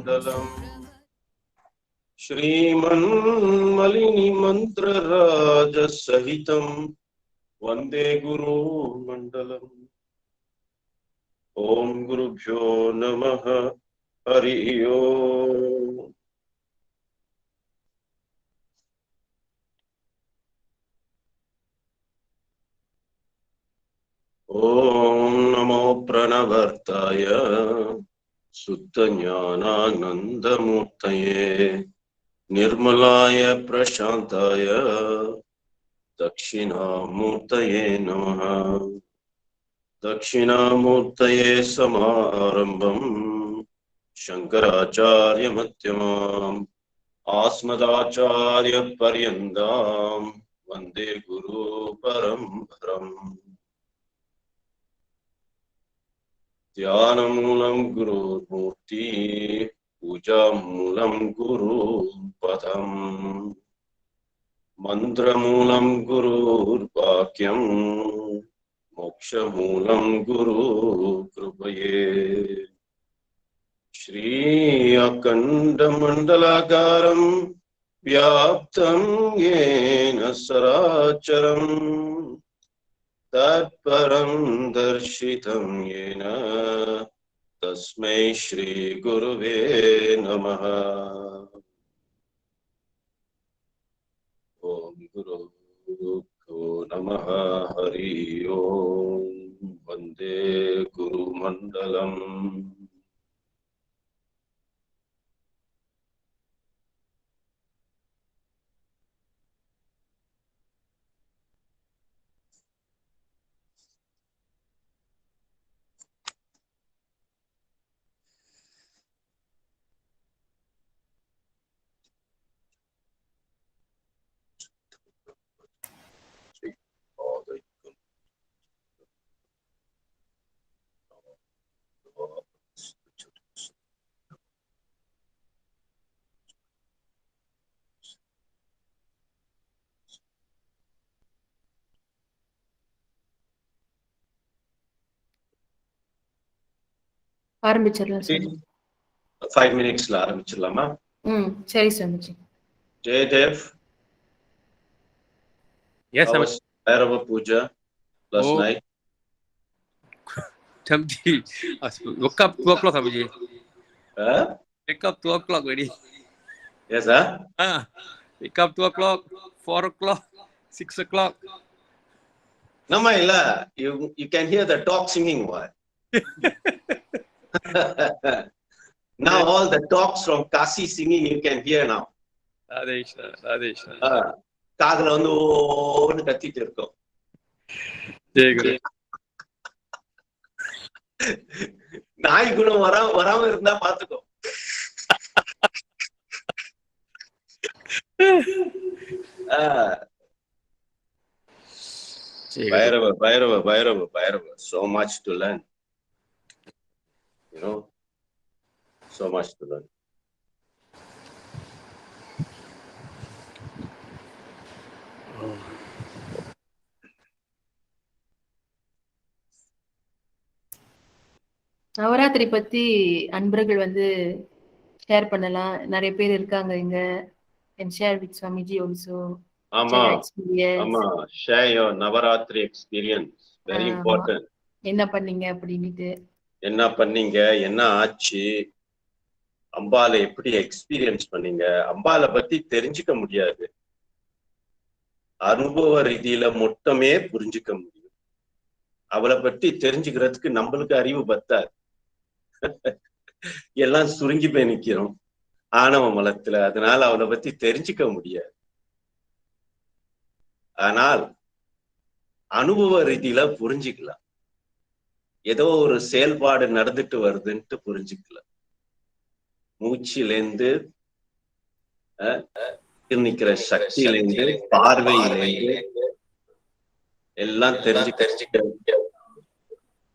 मण्डलम् श्रीमन्मलिनिमन्त्रराजसहितं वन्दे गुरुमण्डलम्। ॐ गुरुभ्यो नमः। हरि ओम्। ॐ नमो प्रणवर्ताय शुद्धज्ञानानन्दमूर्तये निर्मलाय प्रशान्ताय दक्षिणामूर्तये नमः। दक्षिणामूर्तये समारम्भं शङ्कराचार्यमध्यमाम् अस्मदाचार्यपर्यन्तां वन्दे गुरुपरम्परम्। ध्यानमूलं गुरुर्मूर्ति पूजामूलं गुरुपदम् मन्त्रमूलं गुरुर्वाक्यं मोक्षमूलं गुरुकृपये। श्री अखण्डमण्डलाकारं व्याप्तं येन सराचरम् तत्परं दर्शितं येन तस्मै श्री गुरुवे नमः। ओम गुरुभ्यो नमः। हरि ओम। वन्दे गुरुमण्डलम्। ஆரம்பிச்சிடலாம் சார். 5 minutesல ஆரம்பிச்சிடலாமா? சரி Swamiji. Jaydev. Yes, how was Bhairava Puja last night? Samji, woke up 2 o'clock, Samji. Wake up 2 o'clock already. Yes, sir. Wake up 2 o'clock, 4 o'clock, 6 o'clock. No, Maila, you can hear the dog singing. What? Now all the dogs from Kasi singing you can hear now. Radheshna. காதுல வந்து ஓன்னு கத்திட்டு இருக்கோம். நாய் குணம் வராம இருந்தா பாத்துக்கோ. Bhairava. So much to learn. You know, so much to learn. Navaratri பத்தி அன்பர்கள் வந்து ஷேர் பண்ணலாம். நிறைய பேர் இருக்காங்க இங்க. and share with Swamiji also. ஆமா. Share your Navaratri experience. Very important. என்ன பண்ணீங்க அப்படினுட்டு. என்ன பண்ணீங்க, என்ன ஆச்சு, அம்பாளை எப்படி எக்ஸ்பீரியன்ஸ் பண்ணீங்க. அம்பாளை பத்தி தெரிஞ்சுக்க முடியாது, அனுபவ ரீதியில மட்டுமே புரிஞ்சுக்க முடியும். அவளை பத்தி தெரிஞ்சுக்கிறதுக்கு நம்மளுக்கு அறிவு பத்தாது. எல்லாம் சுருங்கி போய் நிக்கிறோம் ஆணவ மலத்துல. அதனால அவளை பத்தி தெரிஞ்சுக்க முடியாது. ஆனால் அனுபவ ரீதியில புரிஞ்சுக்கலாம். ஏதோ ஒரு செயல்பாடு நடந்துட்டு வருதுன்ட்டு புரிஞ்சுக்கலாம். மூச்சிலேந்து நிக்கிற சக்தியிலேந்து பார்வையிலேந்து எல்லாம் தெரிஞ்சுக்க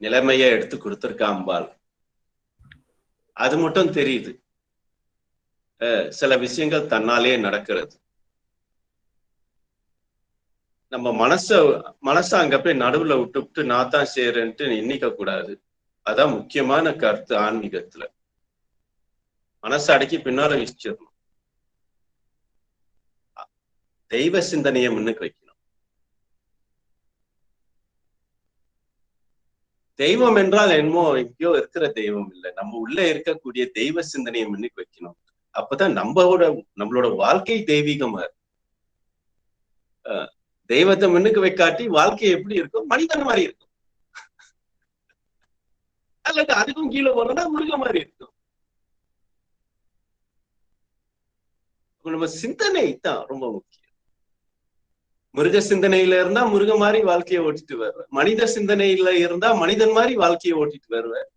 நிலைமைய எடுத்து கொடுத்திருக்க அம்பாள். அது மட்டும் தெரியுது. சில விஷயங்கள் தன்னாலே நடக்கிறது. நம்ம மனச அங்க போய் நடுவுல விட்டு நான் தான் செய்யறேன்ட்டு எண்ணிக்க கூடாது. அதான் முக்கியமான கருத்து ஆன்மீகத்துல. மனசை அடக்கி பின்னால வீசிச்சிடணும். தெய்வ சிந்தனையை முன்னுக்கு வைக்கணும். தெய்வம் என்றால் என்னமோ எங்கேயோ இருக்கிற தெய்வம் இல்லை, நம்ம உள்ள இருக்கக்கூடிய தெய்வ சிந்தனையை முன்னுக்கு வைக்கணும். அப்பதான் நம்மளோட வாழ்க்கை தெய்வீகமா இருக்கும். தெய்வத்தை முன்னுக்கு வைக்காட்டி வாழ்க்கை எப்படி இருக்கும்? மனிதன் மாதிரி இருக்கும், அல்லது அதுக்கும் கீழே போனா மிருக மாதிரி இருக்கும். நம்ம சிந்தனை தான் ரொம்ப முக்கியம். மிருக சிந்தனையில இருந்தா மிருக மாதிரி வாழ்க்கையை ஓட்டிட்டு வருவேன், மனித சிந்தனையில இருந்தா மனிதன் மாதிரி வாழ்க்கையை ஓட்டிட்டு வருவேன்,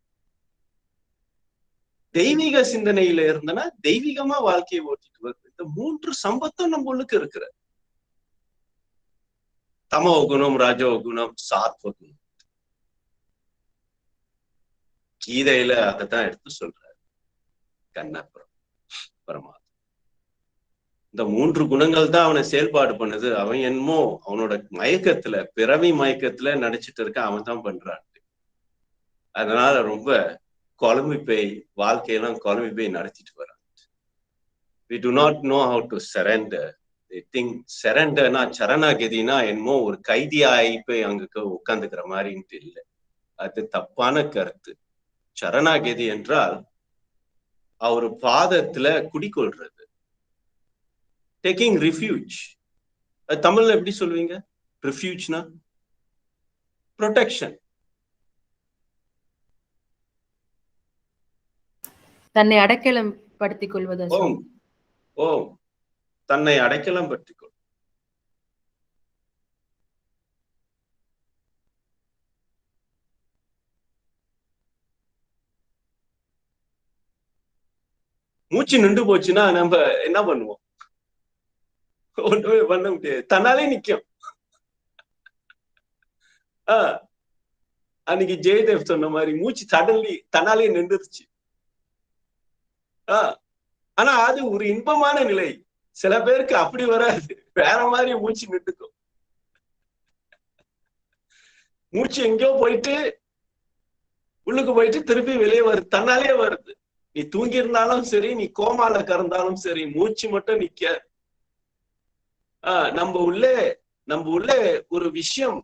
தெய்வீக சிந்தனையில இருந்தனா தெய்வீகமா வாழ்க்கையை ஓட்டிட்டு வருவேன். இந்த 3 சம்பத்தும் நம்ம உள்ளுக்கு இருக்கிற தமோ குணம், ரஜோ குணம், சாத்வ குணம். கீதையில அதைத்தான் எடுத்து சொல்றாரு கண்ணபுரம் பரமாத்மா. இந்த 3 குணங்கள் தான் அவனை செயல்பாடு பண்ணுது. அவன் என்னமோ அவனோட மயக்கத்துல, பிறவி மயக்கத்துல நடிச்சிட்டு இருக்க, அவன் தான் பண்றான். அதனால ரொம்ப குழம்பி போய் வாழ்க்கையெல்லாம் குழம்பி போய் நடத்திட்டு வரான். We do not know how to surrender. They think surrenderனா சரணாகதினா என்னமோ ஒரு கைதியா ஆகி போய் அங்க உட்காந்துக்கிற மாதிரின்ட்டு இல்லை. அது தப்பான கருத்து. சரணாகதி என்றால் அவர் பாதத்துல குடிக்கொள்றது, டேக்கிங் ரிஃப்யூஜ். தமிழ்ல எப்படி சொல்லுவீங்க? ரிஃப்யூஜ்னா ப்ரொடெக்ஷன். தன்னை அடைக்கலம் படுத்திக் கொள்வது. ஓம் தன்னை அடைக்கலம் படுத்திக் கொள். மூச்சு நின்று போச்சுன்னா நம்ம என்ன பண்ணுவோம்? ஒண்ணுமே பண்ண முடியாது, தன்னாலே நிக்கும். அன்னைக்கு ஜெயதேவ் சொன்ன மாதிரி மூச்சு சடன்லி தன்னாலே நின்றுச்சு. ஆனா அது ஒரு இன்பமான நிலை. சில பேருக்கு அப்படி வராது, வேற மாதிரி மூச்சு நின்றுக்கும். மூச்சு எங்கேயோ போயிட்டு உள்ளுக்கு போயிட்டு திருப்பி வெளியே வருது, தன்னாலே வருது. நீ தூங்கி இருந்தாலும் சரி, நீ கோமால கறந்தாலும் சரி, மூச்சு மட்டும் நிக்க. நம்ம உள்ளே ஒரு விஷயம்,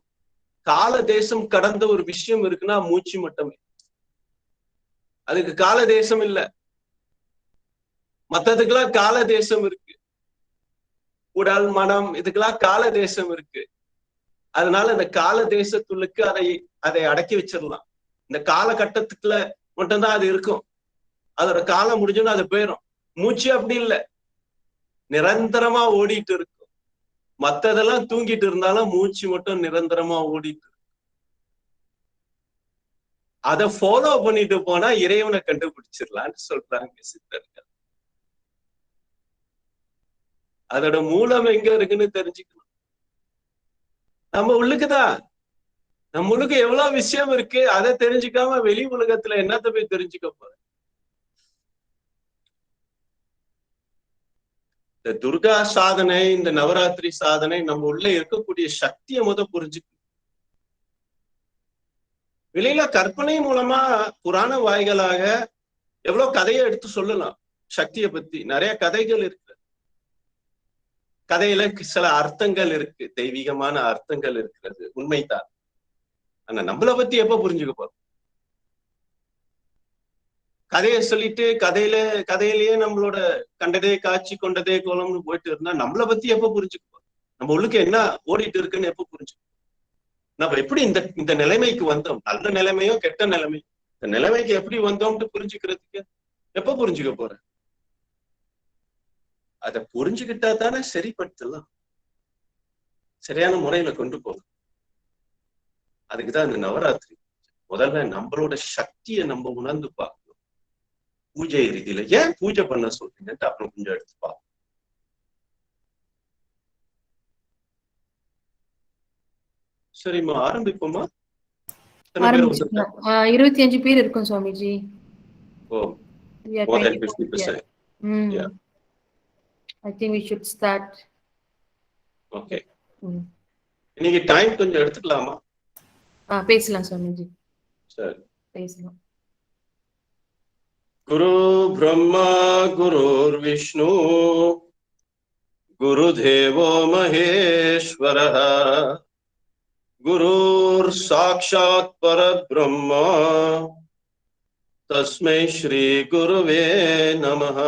கால தேசம் கடந்த ஒரு விஷயம் இருக்குன்னா மூச்சு மட்டுமே. அதுக்கு கால தேசம் இல்ல, மத்ததுக்கெல்லாம் கால தேசம் இருக்கு. உடல், மனம், இதுக்கெல்லாம் கால தேசம் இருக்கு. அதனால இந்த கால தேசத்துள்ளுக்கு அதை அடக்கி வச்சிடலாம். இந்த காலகட்டத்துக்குள்ள மட்டும்தான் அது இருக்கும். அதோட காலம் முடிஞ்சோன்னா அது போயிடும். மூச்சு அப்படி இல்லை, நிரந்தரமா ஓடிட்டு இருக்கும். மத்ததெல்லாம் தூங்கிட்டு இருந்தாலும் மூச்சு மட்டும் நிரந்தரமா ஓடிட்டு இருக்கும். அதை ஃபாலோ பண்ணிட்டு போனா இறைவனை கண்டுபிடிச்சிடலான்னு சொல்றாங்க சித்தர்கள். அதோட மூலம் எங்க இருக்குன்னு தெரிஞ்சுக்கணும். நம்ம உள்ளுக்குதான், நம்ம உள்ளுக்கு எவ்வளவு விஷயம் இருக்கு, அதை தெரிஞ்சுக்காம வெளி உலகத்துல என்னத்த போய் தெரிஞ்சுக்க போற? இந்த துர்கா சாதனை, இந்த நவராத்திரி சாதனை நம்ம உள்ள இருக்கக்கூடிய சக்தியை புரிஞ்சுக்கணும். வெளியில கற்பனை மூலமா புராண வாய்களாக எவ்வளவு கதையை எடுத்து சொல்லலாம். சக்தியை பத்தி நிறைய கதைகள் இருக்கு. கதையில சில அர்த்தங்கள் இருக்கு, தெய்வீகமான அர்த்தங்கள் இருக்கிறது, உண்மைதான். ஆனா நம்மளை பத்தி எப்ப புரிஞ்சுக்க போறோம்? கதையை சொல்லிட்டு கதையிலேயே நம்மளோட கண்டதே காட்சி கொண்டதே கோலம்னு போயிட்டு இருந்தா நம்மளை பத்தி எப்ப புரிஞ்சுக்க போறோம்? நம்ம உள்ளுக்கு என்ன ஓடிட்டு இருக்குன்னு எப்ப புரிஞ்சுக்க? நம்ம எப்படி இந்த நிலைமைக்கு வந்தோம்? நல்ல நிலைமையோ கெட்ட நிலைமை, இந்த நிலைமைக்கு எப்படி வந்தோம்னு புரிஞ்சுக்கிறதுக்கு எப்ப புரிஞ்சுக்க போற? அதை புரிஞ்சுக்கிட்டா தானே சரிப்படுத்தலாம், சரியான முறையில கொண்டு போகலாம். அதுக்குதான் இந்த நவராத்திரி. முதல்ல நம்மளோட சக்தியை நம்ம உணர்ந்து பார்க்கணும். பூஜை ரீதியில ஏன் பூஜை பண்ண சொல்றீங்கன்ட்டு அப்புறம் கொஞ்சம் எடுத்து பார்ப்போம். சரிம்மா, ஆரம்பிப்போமா? 25 பேர் இருக்கும் சுவாமிஜி. ஓ, more than 50%. Yeah. I think we should start. Okay. இன்னைக்கு டைம் கொஞ்சம் எடுத்துக்கலாமா? பேசலாம் சுவாமிஜி. சரி, பேசலாம். குரு பிரம்மா குருர்விஷ்ணு குருதேவோ மகேஸ்வரः குருர் சாக்ஷாத் பரபிரம்மா தஸ்மை ஸ்ரீ குருவே நமः.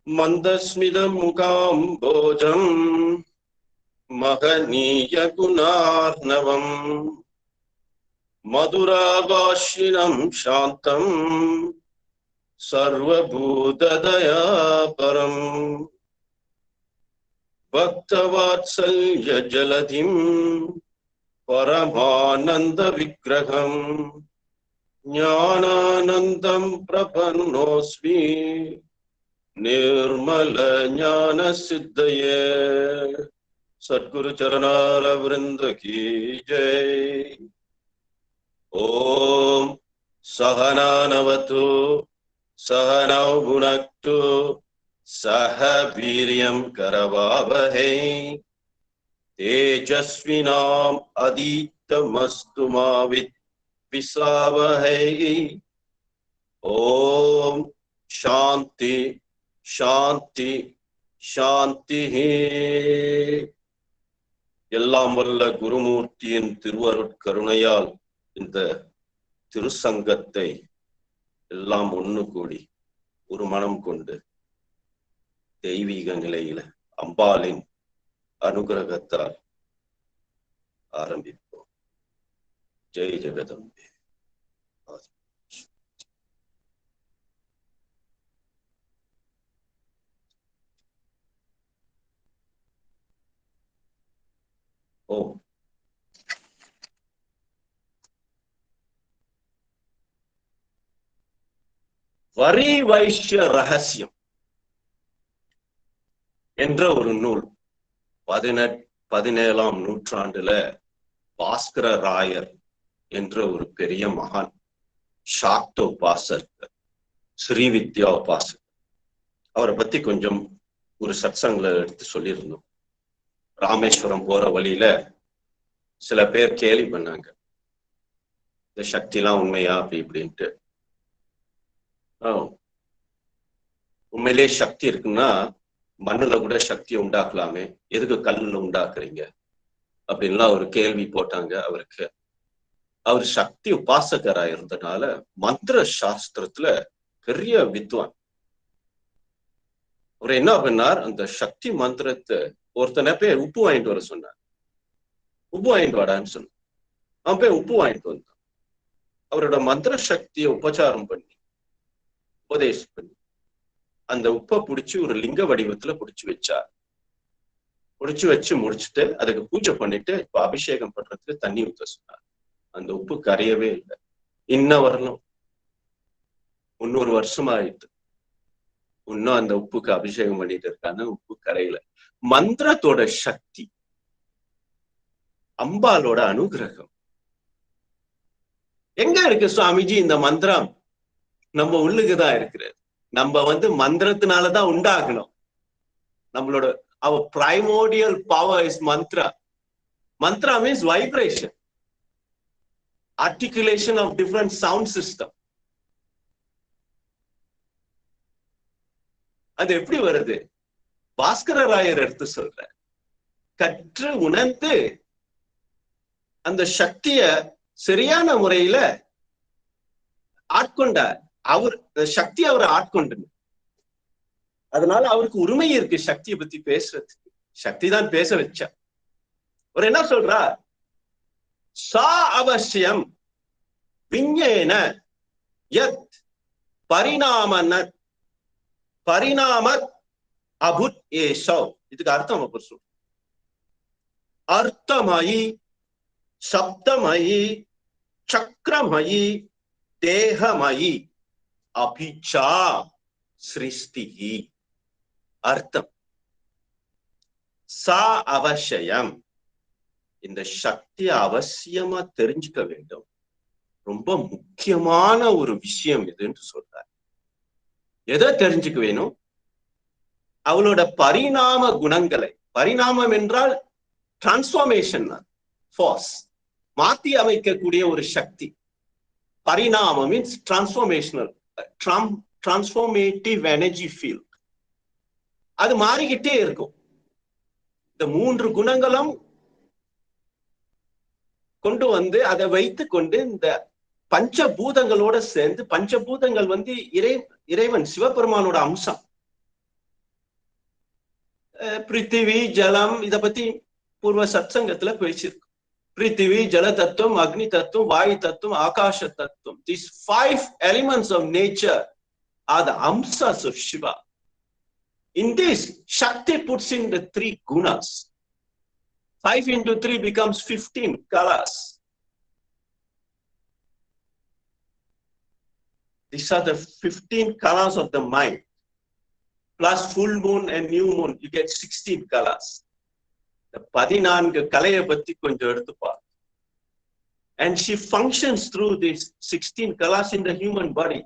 மந்தஸ்மிதம் முகாம்போஜம் மகனீய குணார்ணவம் மதுராபாஷிணம் சாந்தம் சர்வபூததயாபரம் பக்தவாத்சல்ய ஜலதிம் பரமானந்த விக்கிரகம் ஞானானந்தம் பிரபன்னோஸ்மி निर्मल ज्ञान सिद्धये. सद्गुरु चरणार वृंद की जय. ओम सहनानवतु सहनौ भुनक्तु सह वीर्यं करवावहै तेजस्विनाम् अधीतमस्तु मा विद्विषावहै. ओम शांति சாந்தி சாந்தி. எல்லாம் வல்ல குருமூர்த்தியின் திருவருட்கருணையால் இந்த திருசங்கத்தை எல்லாம் ஒண்ணு கூடி ஒரு மனம் கொண்டு தெய்வீக நிலையில அம்பாளின் அனுகிரகத்தால் ஆரம்பிப்போம். ஜெய் ஜெகதம்பே. ஓம். வரி வைஷ்ய ரகசியம் என்ற ஒரு நூல் 17ஆம் நூற்றாண்டுல பாஸ்கர ராயர் என்ற ஒரு பெரிய மகான், சாக்த உபாசகர், ஸ்ரீவித்யா உபாசகர், அவரை பத்தி கொஞ்சம் ஒரு சத்சங்களை எடுத்து சொல்லியிருந்தோம். ராமேஸ்வரம் போற வழியில சில பேர் கேலி பண்ணாங்க, இந்த சக்தி எல்லாம் உண்மையா அப்படி இப்படின்ட்டு. உண்மையிலே சக்தி இருக்குன்னா மண்ணுல கூட சக்தியை உண்டாக்கலாமே, எதுக்கு கல்லுல உண்டாக்குறீங்க அப்படின்லாம் ஒரு கேள்வி போட்டாங்க அவருக்கு. அவர் சக்தி உபாசகரா இருந்தனால மந்திர சாஸ்திரத்துல பெரிய வித்வான். அவர் என்ன பண்ணார், அந்த சக்தி மந்திரத்தை ஒருத்தனை போய் உப்பு வாங்கிட்டு வர சொன்னார். உப்பு வாங்கிட்டு வாடான்னு சொன்னான். அவன் போய் உப்பு வாங்கிட்டு வந்தான். அவரோட மந்திர சக்தியை உபச்சாரம் பண்ணி உபதேசம் பண்ணி அந்த உப்பை பிடிச்சி ஒரு லிங்க வடிவத்துல பிடிச்சு வச்சார். பிடிச்சு வச்சு முடிச்சுட்டு அதுக்கு பூஜை பண்ணிட்டு இப்ப அபிஷேகம் பண்றதுக்கு தண்ணி ஊத்த சொன்னார். அந்த உப்பு கரையவே இல்லை. இன்ன வரலும் 300 வருஷமா ஆயிட்டு இன்னும் அந்த உப்புக்கு அபிஷேகம் பண்ணிட்டு இருக்காங்க, உப்பு கரையில. மந்திரத்தோட சக்தி, அம்பாலோட அனுகிரகம் எங்க இருக்கு சுவாமிஜி? இந்த மந்திரம் நம்ம உள்ளுக்குதான் இருக்கிறது. நம்ம மந்திரத்தினாலதான் உண்டாகணும். நம்மளோட our primordial power is mantra. Mantra means vibration, articulation of different sound system. அது எப்படி வருது? பாஸ்கர ராயர் எடுத்து சொல்ற, கற்று உணர்ந்து அந்த சக்திய சரியான முறையில ஆட்கொண்டார். அவர் சக்தி அவரை ஆட்கொண்டு, அதனால அவருக்கு உரிமை இருக்கு சக்தியை பத்தி பேசுறதுக்கு. சக்தி தான் பேச வச்சா. அவர் என்ன சொல்றார்? சா அவசியம் விஞ்ஞேன யத் பரிணாமத் அபுத் ஏசோ. இதுக்கு அர்த்தம் அவர் சொல்ற, அர்த்தமயி சப்தமயி சக்கரமயி தேகமயி அபிச்சா சிருஷ்டி. அர்த்தம், சா அவசியம், இந்த சக்தியை அவசியமா தெரிஞ்சுக்க வேண்டும். ரொம்ப முக்கியமான ஒரு விஷயம் இதுன்னு சொல்றார். எதை தெரிஞ்சுக்க வேணும்? அவளோட பரிணாம குணங்களை. பரிணாமம் என்றால் டிரான்ஸ்பார்மேஷன், ஃபோர்ஸ். மாத்தி அமைக்கக்கூடிய ஒரு சக்தி. பரிணாமம் மீன்ஸ் டிரான்ஸ்ஃபார்மேஷனல், டிரான்ஸ்ஃபார்மேட்டிவ் எனர்ஜி ஃபீல்ட். அது மாறிக்கிட்டே இருக்கும். இந்த 3 குணங்களும் கொண்டு வந்து அதை வைத்து கொண்டு இந்த பஞ்சபூதங்களோட சேர்ந்து, பஞ்சபூதங்கள் வந்து இறைவன் சிவபெருமானோட அம்சம். பிருத்திவி, ஜலம், இத பத்தி பூர்வ சத்சங்கத்துல பேசியிருக்கு. பிருத்திவி, ஜல தத்துவம், அக்னி தத்துவம், வாயு தத்துவம், ஆகாஷ தத்துவம். These 5 elements of nature are the amsas of Shiva. In this, Shakti puts in the 3 gunas. 5 into 3 becomes 15 kalas. These are the 15 kalas of the mind. Plus full moon and new moon, you get 16 kalas. The 14 கலையை பத்தி கொஞ்சம் எடுத்துப்பா. And she functions through these 16 kalas in the human body.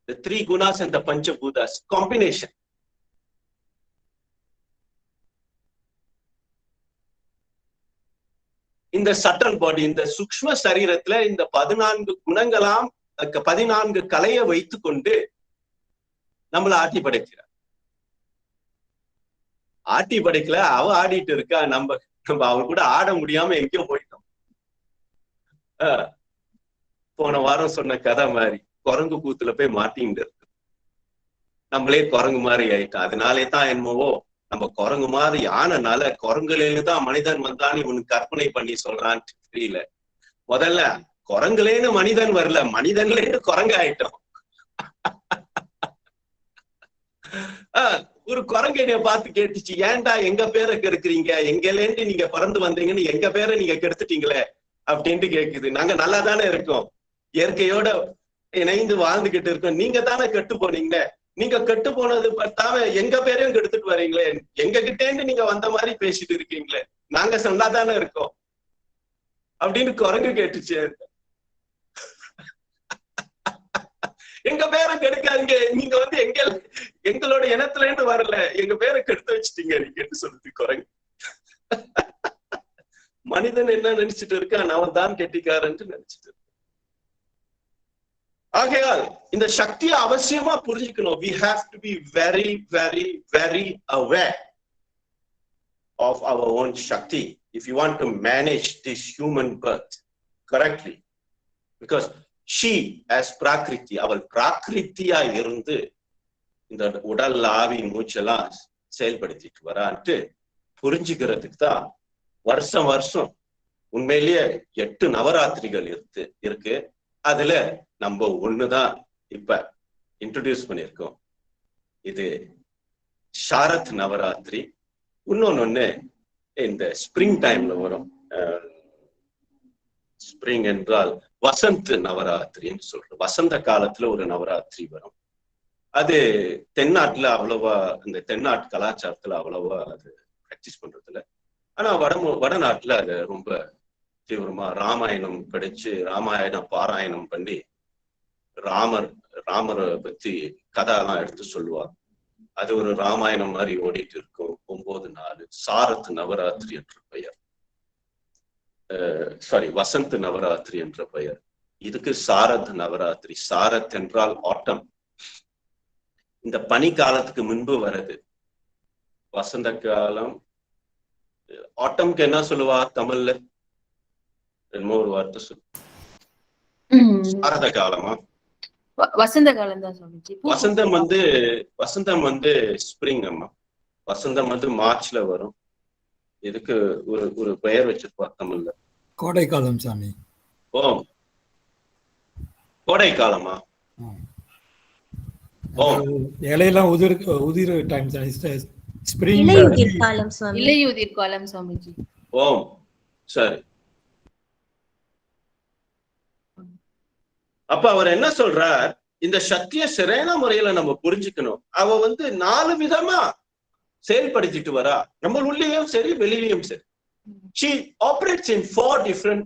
The 3 gunas and the Panchabhutas combination. இந்த subtle பாடி, இந்த சூக்ஷ்ம சரீரத்துல இந்த 14 குணங்களாம் 14 கலையை வைத்து கொண்டு நம்மள ஆட்டி படைக்கிறார். ஆட்டி படைக்கல, அவ ஆடிட்டு இருக்கா. நம்ம அவ கூட ஆட முடியாம எங்கேயோ போயிட்டோம். போன வாரம் சொன்ன கதை மாதிரி குரங்கு கூத்துல போய் மாட்டின்னு இருக்கு. நம்மளே குரங்கு மாதிரி ஆயிட்டோம். அதனாலே தான் என்னமோ நம்ம குரங்கு மாதிரி ஆனனால குரங்குலேதான் மனிதன் வந்தான்னு இவனுக்கு கற்பனை பண்ணி சொல்றான்னு தெரியல. முதல்ல குரங்குலேன்னு மனிதன் வரல, மனிதன்லேன்னு குரங்கு ஆயிட்டோம். ஒரு குரங்கு என்னைய பார்த்து கேட்டுச்சு, ஏன்டா எங்க பேரை கெடுக்குறீங்க, எங்கலேருந்து நீங்க பறந்து வந்தீங்கன்னு எங்க பேரை நீங்க கெடுத்துட்டீங்களே அப்படின்ட்டு கேக்குது. நாங்க நல்லா தானே இருக்கோம், இயற்கையோட இணைந்து வாழ்ந்துகிட்டு இருக்கோம், நீங்க தானே கெட்டு போனீங்க, நீங்க கெட்டு போனது பார்த்தாம எங்க பேரையும் கெடுத்துட்டு வரீங்களே, எங்க கிட்டேந்து நீங்க வந்த மாதிரி பேசிட்டு இருக்கீங்களே, நாங்க நல்லா தானே இருக்கோம் அப்படின்னு குரங்கு கேட்டுச்சு. எங்க பேரை கெடுக்காதீங்க, நீங்க வந்து எங்களோட இனத்துல இருந்து வரல, எங்க பேரை கெடுத்து வச்சுட்டீங்க நீங்க சொல்லுது குரங்கு. மனிதன் என்ன நினைச்சிட்டு இருக்கான், அவன் தான் கெட்டிக்காரன்ட்டு நினைச்சிட்டு இருக்கான். ஆகையால் இந்த சக்தியை அவசியமா புரிஞ்சுக்கணும். We have to be very, very, very aware of our own Shakti if you want to manage this human birth correctly. Because she as Prakriti, அவள் பிராகிருத்தியா இருந்து இந்த உடல் ஆவி மூச்செல்லாம் செயல்படுத்திட்டு வரான்ட்டு புரிஞ்சுக்கிறதுக்கு தான் வருஷம் வருஷம் உண்மையிலேயே 8 நவராத்திரிகள் இருக்கு. அதுல நம்ம ஒண்ணுதான் இப்ப இன்ட்ரோடியூஸ் பண்ணிருக்கோம். இது ஷாரத் நவராத்திரி. இன்னொன்னு இந்த ஸ்பிரிங் டைம்ல வரும். ஸ்பிரிங் என்றால் வசந்த் நவராத்திரின்னு சொல்றோம். வசந்த காலத்துல ஒரு நவராத்திரி வரும். அது தென்னாட்டுல அவ்வளவா, இந்த தென்னாட்டு கலாச்சாரத்துல அவ்வளவா அது பிராக்டிஸ் பண்றது இல்லை. ஆனா வடநாட்டுல அது ரொம்ப தீவிரமா ராமாயணம் படிச்சு ராமாயணம் பாராயணம் பண்ணி ராமரை பத்தி கதையெல்லாம் எடுத்து சொல்லுவார். அது ஒரு ராமாயணம் மாதிரி ஓடிட்டு இருக்கும். 9 நாள் சாரத் நவராத்திரி என்ற பெயர். வசந்த் நவராத்திரி என்ற பெயர். இதுக்கு சாரத் நவராத்திரி. சாரத் என்றால் ஆட்டம், இந்த பனி காலத்துக்கு முன்பு வருது. வசந்த காலம், ஆட்டம்க்கு என்ன சொல்லுவா தமிழ்ல? என்னமோ ஒரு வார்த்தை சொல்லு. சாரத காலமா? வசந்த காலம் தான் சொல்லுச்சு. வசந்தம் வந்து ஸ்பிரிங் அம்மா. வசந்தம் வந்து மார்ச்ல வரும். இதுக்கு ஒரு பெயர் வச்சிருப்பா தமிழ்ல. கோடை காலம் சாமி. ஓ, கோடை காலமா? இலையெல்லாம் உதிர் டைம் ஸ்பிரிங், இலையுதிர் காலம் சுவாமி. இலையுதிர் காலம் சுவாமிஜி. ஓ சரி. அப்ப அவர் என்ன சொல்றார், இந்த சக்திய சரியான முறையில நம்ம புரிஞ்சுக்கணும். அவ வந்து 4 விதமா செயல்படுத்திட்டு வரா. நம்ம உள்ளேயும் சரி வெளியிலையும் சரி. She operates in 4 different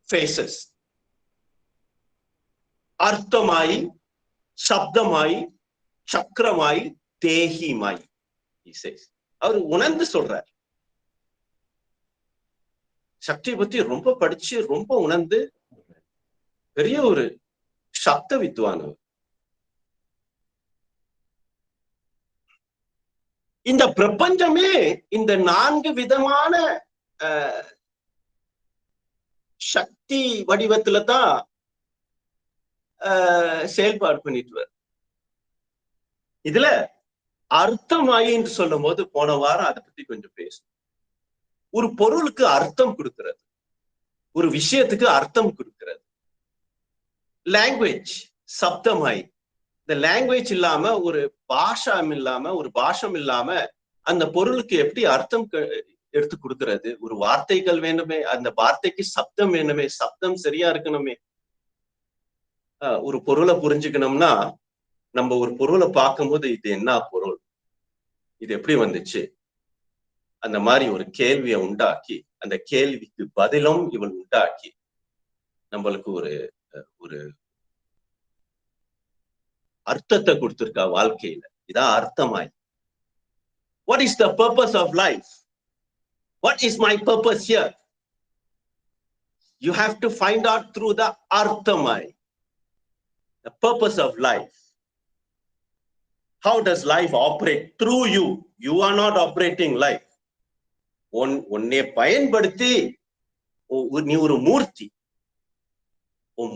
phases. அர்த்தமாயி, சப்தமாயி, சக்கரமாயி, தேகிமாயி. அவர் உணர்ந்து சொல்றார். சக்தியை பத்தி ரொம்ப படிச்சு ரொம்ப உணர்ந்து பெரிய ஒரு சப்த வித்வான். இந்த பிரபஞ்சமே இந்த 4 விதமான சக்தி வடிவத்துல தான் செயல்பாடு பண்ணிட்டு வர. இதுல அர்த்தமாயின்னு சொல்லும் போது போன வாரம் அதை பத்தி கொஞ்சம் பேசணும். ஒரு பொருளுக்கு அர்த்தம் கொடுக்கிறது, ஒரு விஷயத்துக்கு அர்த்தம் கொடுக்கிறது. லாங்குவேஜ் சப்தமாய். இந்த லாங்குவேஜ் இல்லாம ஒரு பாஷம் இல்லாம ஒரு பாஷம் இல்லாம அந்த பொருளுக்கு எப்படி அர்த்தம் எடுத்து கொடுக்கிறது? ஒரு வார்த்தைகள் வேணுமே, அந்த வார்த்தைக்கு சப்தம் வேணுமே, சப்தம் சரியா இருக்கணுமே. ஒரு பொருளை புரிஞ்சுக்கணும்னா நம்ம ஒரு பொருளை பார்க்கும்போது இது என்ன பொருள், இது எப்படி வந்துச்சு, அந்த மாதிரி ஒரு கேள்வியை உண்டாக்கி அந்த கேள்விக்கு பதிலும் இவன் உண்டாக்கி நம்மளுக்கு ஒரு ஒரு அர்த்தத்தை கொடுத்திருக்கா வாழ்க்கையில. இதான் அர்த்தமாய். What is the purpose of life? What is my purpose here? You have to find out through the arthamai, the purpose of life. How does life operate through you? You are not operating life. உன்னை பயன்படுத்தி நீ ஒரு மூர்த்தி.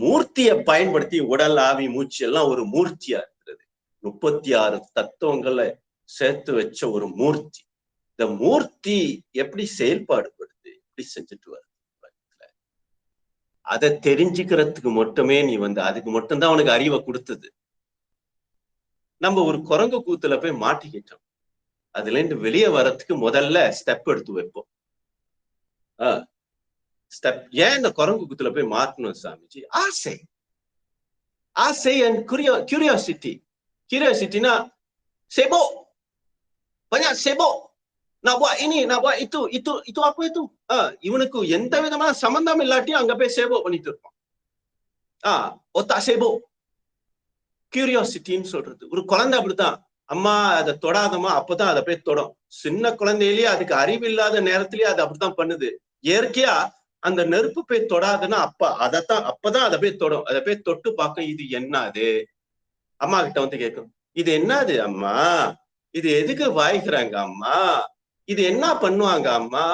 மூர்த்தியை பயன்படுத்தி உடல் ஆவி மூச்சு எல்லாம் ஒரு மூர்த்தியா இருக்கிறது. 36 தத்துவங்களை சேர்த்து வச்ச ஒரு மூர்த்தி. இந்த மூர்த்தி எப்படி செயல்பாடுபடுது, எப்படி செஞ்சுட்டு வருது, அதை தெரிஞ்சுக்கிறதுக்கு மட்டுமே நீ அதுக்கு மட்டும்தான் அவனுக்கு அறிவை கொடுத்தது. நம்ம ஒரு குரங்கு கூத்துல போய் மாட்டிக்கிட்டோம். அதுல இருந்து வெளியே வர்றதுக்கு முதல்ல ஸ்டெப் எடுத்து வைப்போம். ஸ்டெப். ஏன் இந்த குரங்கு கூத்துல போய் மாட்டணும் சாமிஜி? ஆசை. ஆசை அண்ட் கியூரியாசிட்டி. கியூரியாசிட்டினா sibuk, banyak sibuk, nak buat ini, nak buat itu apa itu. இவனுக்கு எந்த விதமான சம்பந்தம் இல்லாட்டியும் அங்க போய் sibuk பண்ணிட்டு இருப்பான். otak sibuk. கியூரியாசிட்டின்னு சொல்றது. ஒரு குழந்தை அப்படித்தான். அம்மா அதை தொடாதம்மா, அப்பதான் அதை போய் தொடும். சின்ன குழந்தையிலேயே அதுக்கு அறிவு இல்லாத நேரத்திலேயே அது அப்படித்தான் பண்ணுது. இயற்கையா அந்த நெருப்பு போய் தொடாதுன்னா அப்பதான் அதை போய் தொடும். அதை போய் தொட்டு பார்க்க, இது என்னது, அம்மா கிட்ட வந்து கேட்கும், இது என்னது அம்மா, இது எதுக்கு வாய்க்கிறாங்க அம்மா, இது என்ன பண்ணுவாங்க அம்மா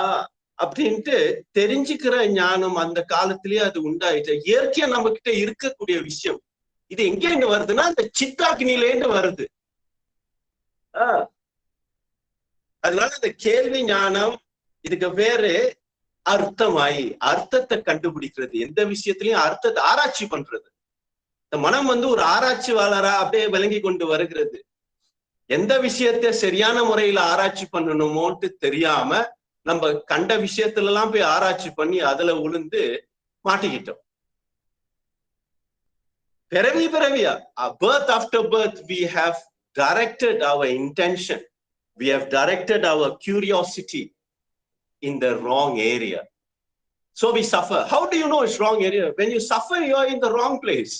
அப்படின்ட்டு தெரிஞ்சுக்கிற ஞானம் அந்த காலத்திலேயே அது உண்டாயிட்டு. இயற்கையா நம்ம கிட்ட இருக்கக்கூடிய விஷயம். இது எங்க இருந்து வருதுன்னா அந்த சித்தாக்கினிலேருந்து வருது. அதனால இந்த கேள்வி ஞானம், இதுக்கு பேரு அர்த்தமாயி. அர்த்தத்தை கண்டுபிடிக்கிறது. எந்த விஷயத்திலையும் அர்த்தத்தை ஆராய்ச்சி பண்றது. இந்த மனம் ஒரு ஆராய்ச்சியாளரா அப்படியே விளங்கி கொண்டு வருகிறது. எந்த விஷயத்த சரியான முறையில ஆராய்ச்சி பண்ணணுமோன்ட்டு தெரியாம நம்ம கண்ட விஷயத்துல எல்லாம் போய் ஆராய்ச்சி பண்ணி அதுல உளுந்து மாட்டிக்கிட்டோம். பிறவியா birth after birth we have directed our intention, we have directed our curiosity in the wrong area, so we suffer. How do you know it's wrong area? When you suffer, you are in the wrong place.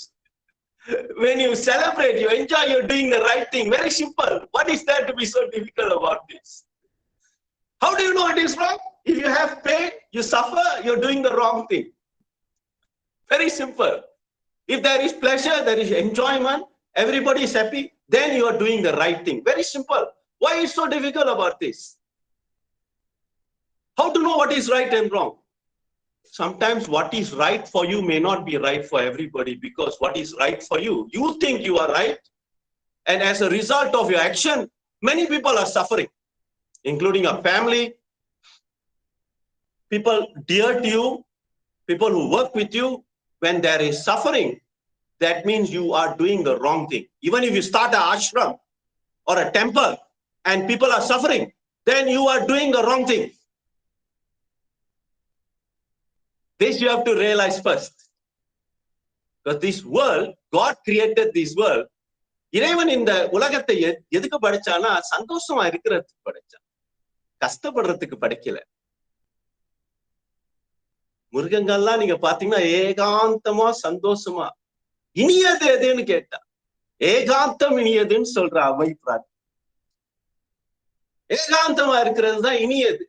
When you celebrate, you enjoy, you're doing the right thing. Very simple. What is there to be so difficult about this? How do you know it is wrong? If you have pain, you suffer, you're doing the wrong thing. Very simple. If there is pleasure, there is enjoyment, everybody is happy, then you are doing the right thing. Very simple. Why is so difficult about this? How to know what is right and wrong? Sometimes what is right for you may not be right for everybody, because what is right for you, you think you are right, and as a result of your action, many people are suffering, including your family, people dear to you, people who work with you. When there is suffering, that means you are doing the wrong thing. Even if you start an ashram or a temple and people are suffering, then you are doing the wrong thing. This you have to realize first. Because this world, God created this world. இறைவன் இந்த உலகத்தை எதுக்கு படைச்சானா சந்தோஷமா இருக்கிறதுக்கு படைச்சான், கஷ்டப்படுறதுக்கு படைக்கல. மிருகங்கள்லாம் நீங்க பாத்தீங்கன்னா ஏகாந்தமா சந்தோஷமா. இனியது எதுன்னு கேட்டா ஏகாந்தம் இனியதுன்னு சொல்ற அவை பிரார்த்தனை. ஏகாந்தமா இருக்கிறது தான் இனியது.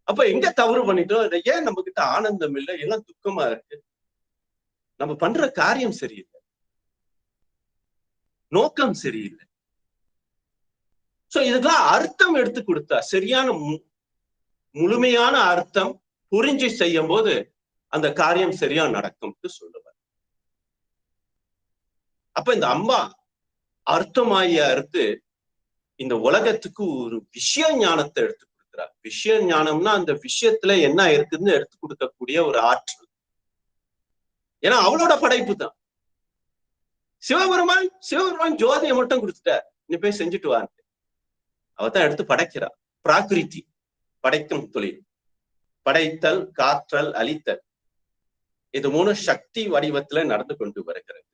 அப்ப எங்க தவறு பண்ணிட்டோம்? ஏன் நம்ம கிட்ட ஆனந்தம் இல்லை, எல்லாம் துக்கமா இருக்கு? நம்ம பண்ற காரியம் சரியில்லை, நோக்கம் சரியில்லை. சோ இதுக்கெல்லாம் அர்த்தம் எடுத்து கொடுத்தா, சரியான முழுமையான அர்த்தம் புரிஞ்சு செய்யும் போது அந்த காரியம் சரியா நடக்கும்னு சொல்லுவார். அப்ப இந்த அம்மா அர்த்தமாய அறுத்து இந்த உலகத்துக்கு ஒரு விஷய ஞானத்தை எடுத்து கொடுக்கிறார். விஷய ஞானம்னா அந்த விஷயத்துல என்ன இருக்குதுன்னு எடுத்து கொடுக்கக்கூடிய ஒரு ஆற்றல். ஏன்னா அவளோட படைப்பு தான். சிவபெருமான் ஜோதியை மட்டும் கொடுத்துட்டார், நீ போய் செஞ்சுட்டு வாங்க. அவதான் எடுத்து படைக்கிறா. பிராகிருதி, படைக்கும் தொழில், படைத்தல், காற்றல், அழித்தல், இது 3 சக்தி வடிவத்துல நடந்து கொண்டு வருகிறது.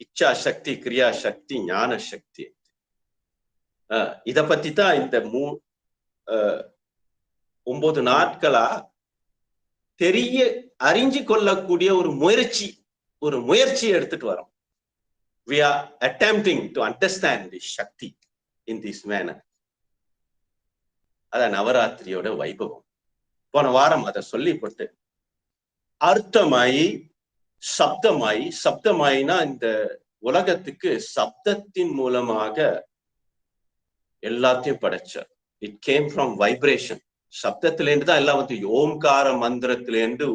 இச்சா சக்தி, கிரியா சக்தி, ஞான சக்தி. இத பத்தி தான் இந்த 9 நாட்களா தெரிய அறிஞ்சு கொள்ளக்கூடிய ஒரு முயற்சி எடுத்துட்டு வரோம். We are attempting to understand this Shakti in this manner. அத நவராத்திரியோட வைபவம். போன வாரம் அதை சொல்லிப்பட்டு அர்த்தமாயி சப்தமாயினா இந்த உலகத்துக்கு சப்தத்தின் மூலமாக எல்லாத்தையும் படைச்சார். It came from vibration. சப்தத்திலேருந்து தான் எல்லாம் வந்து ஓம்கார மந்திரத்திலேருந்து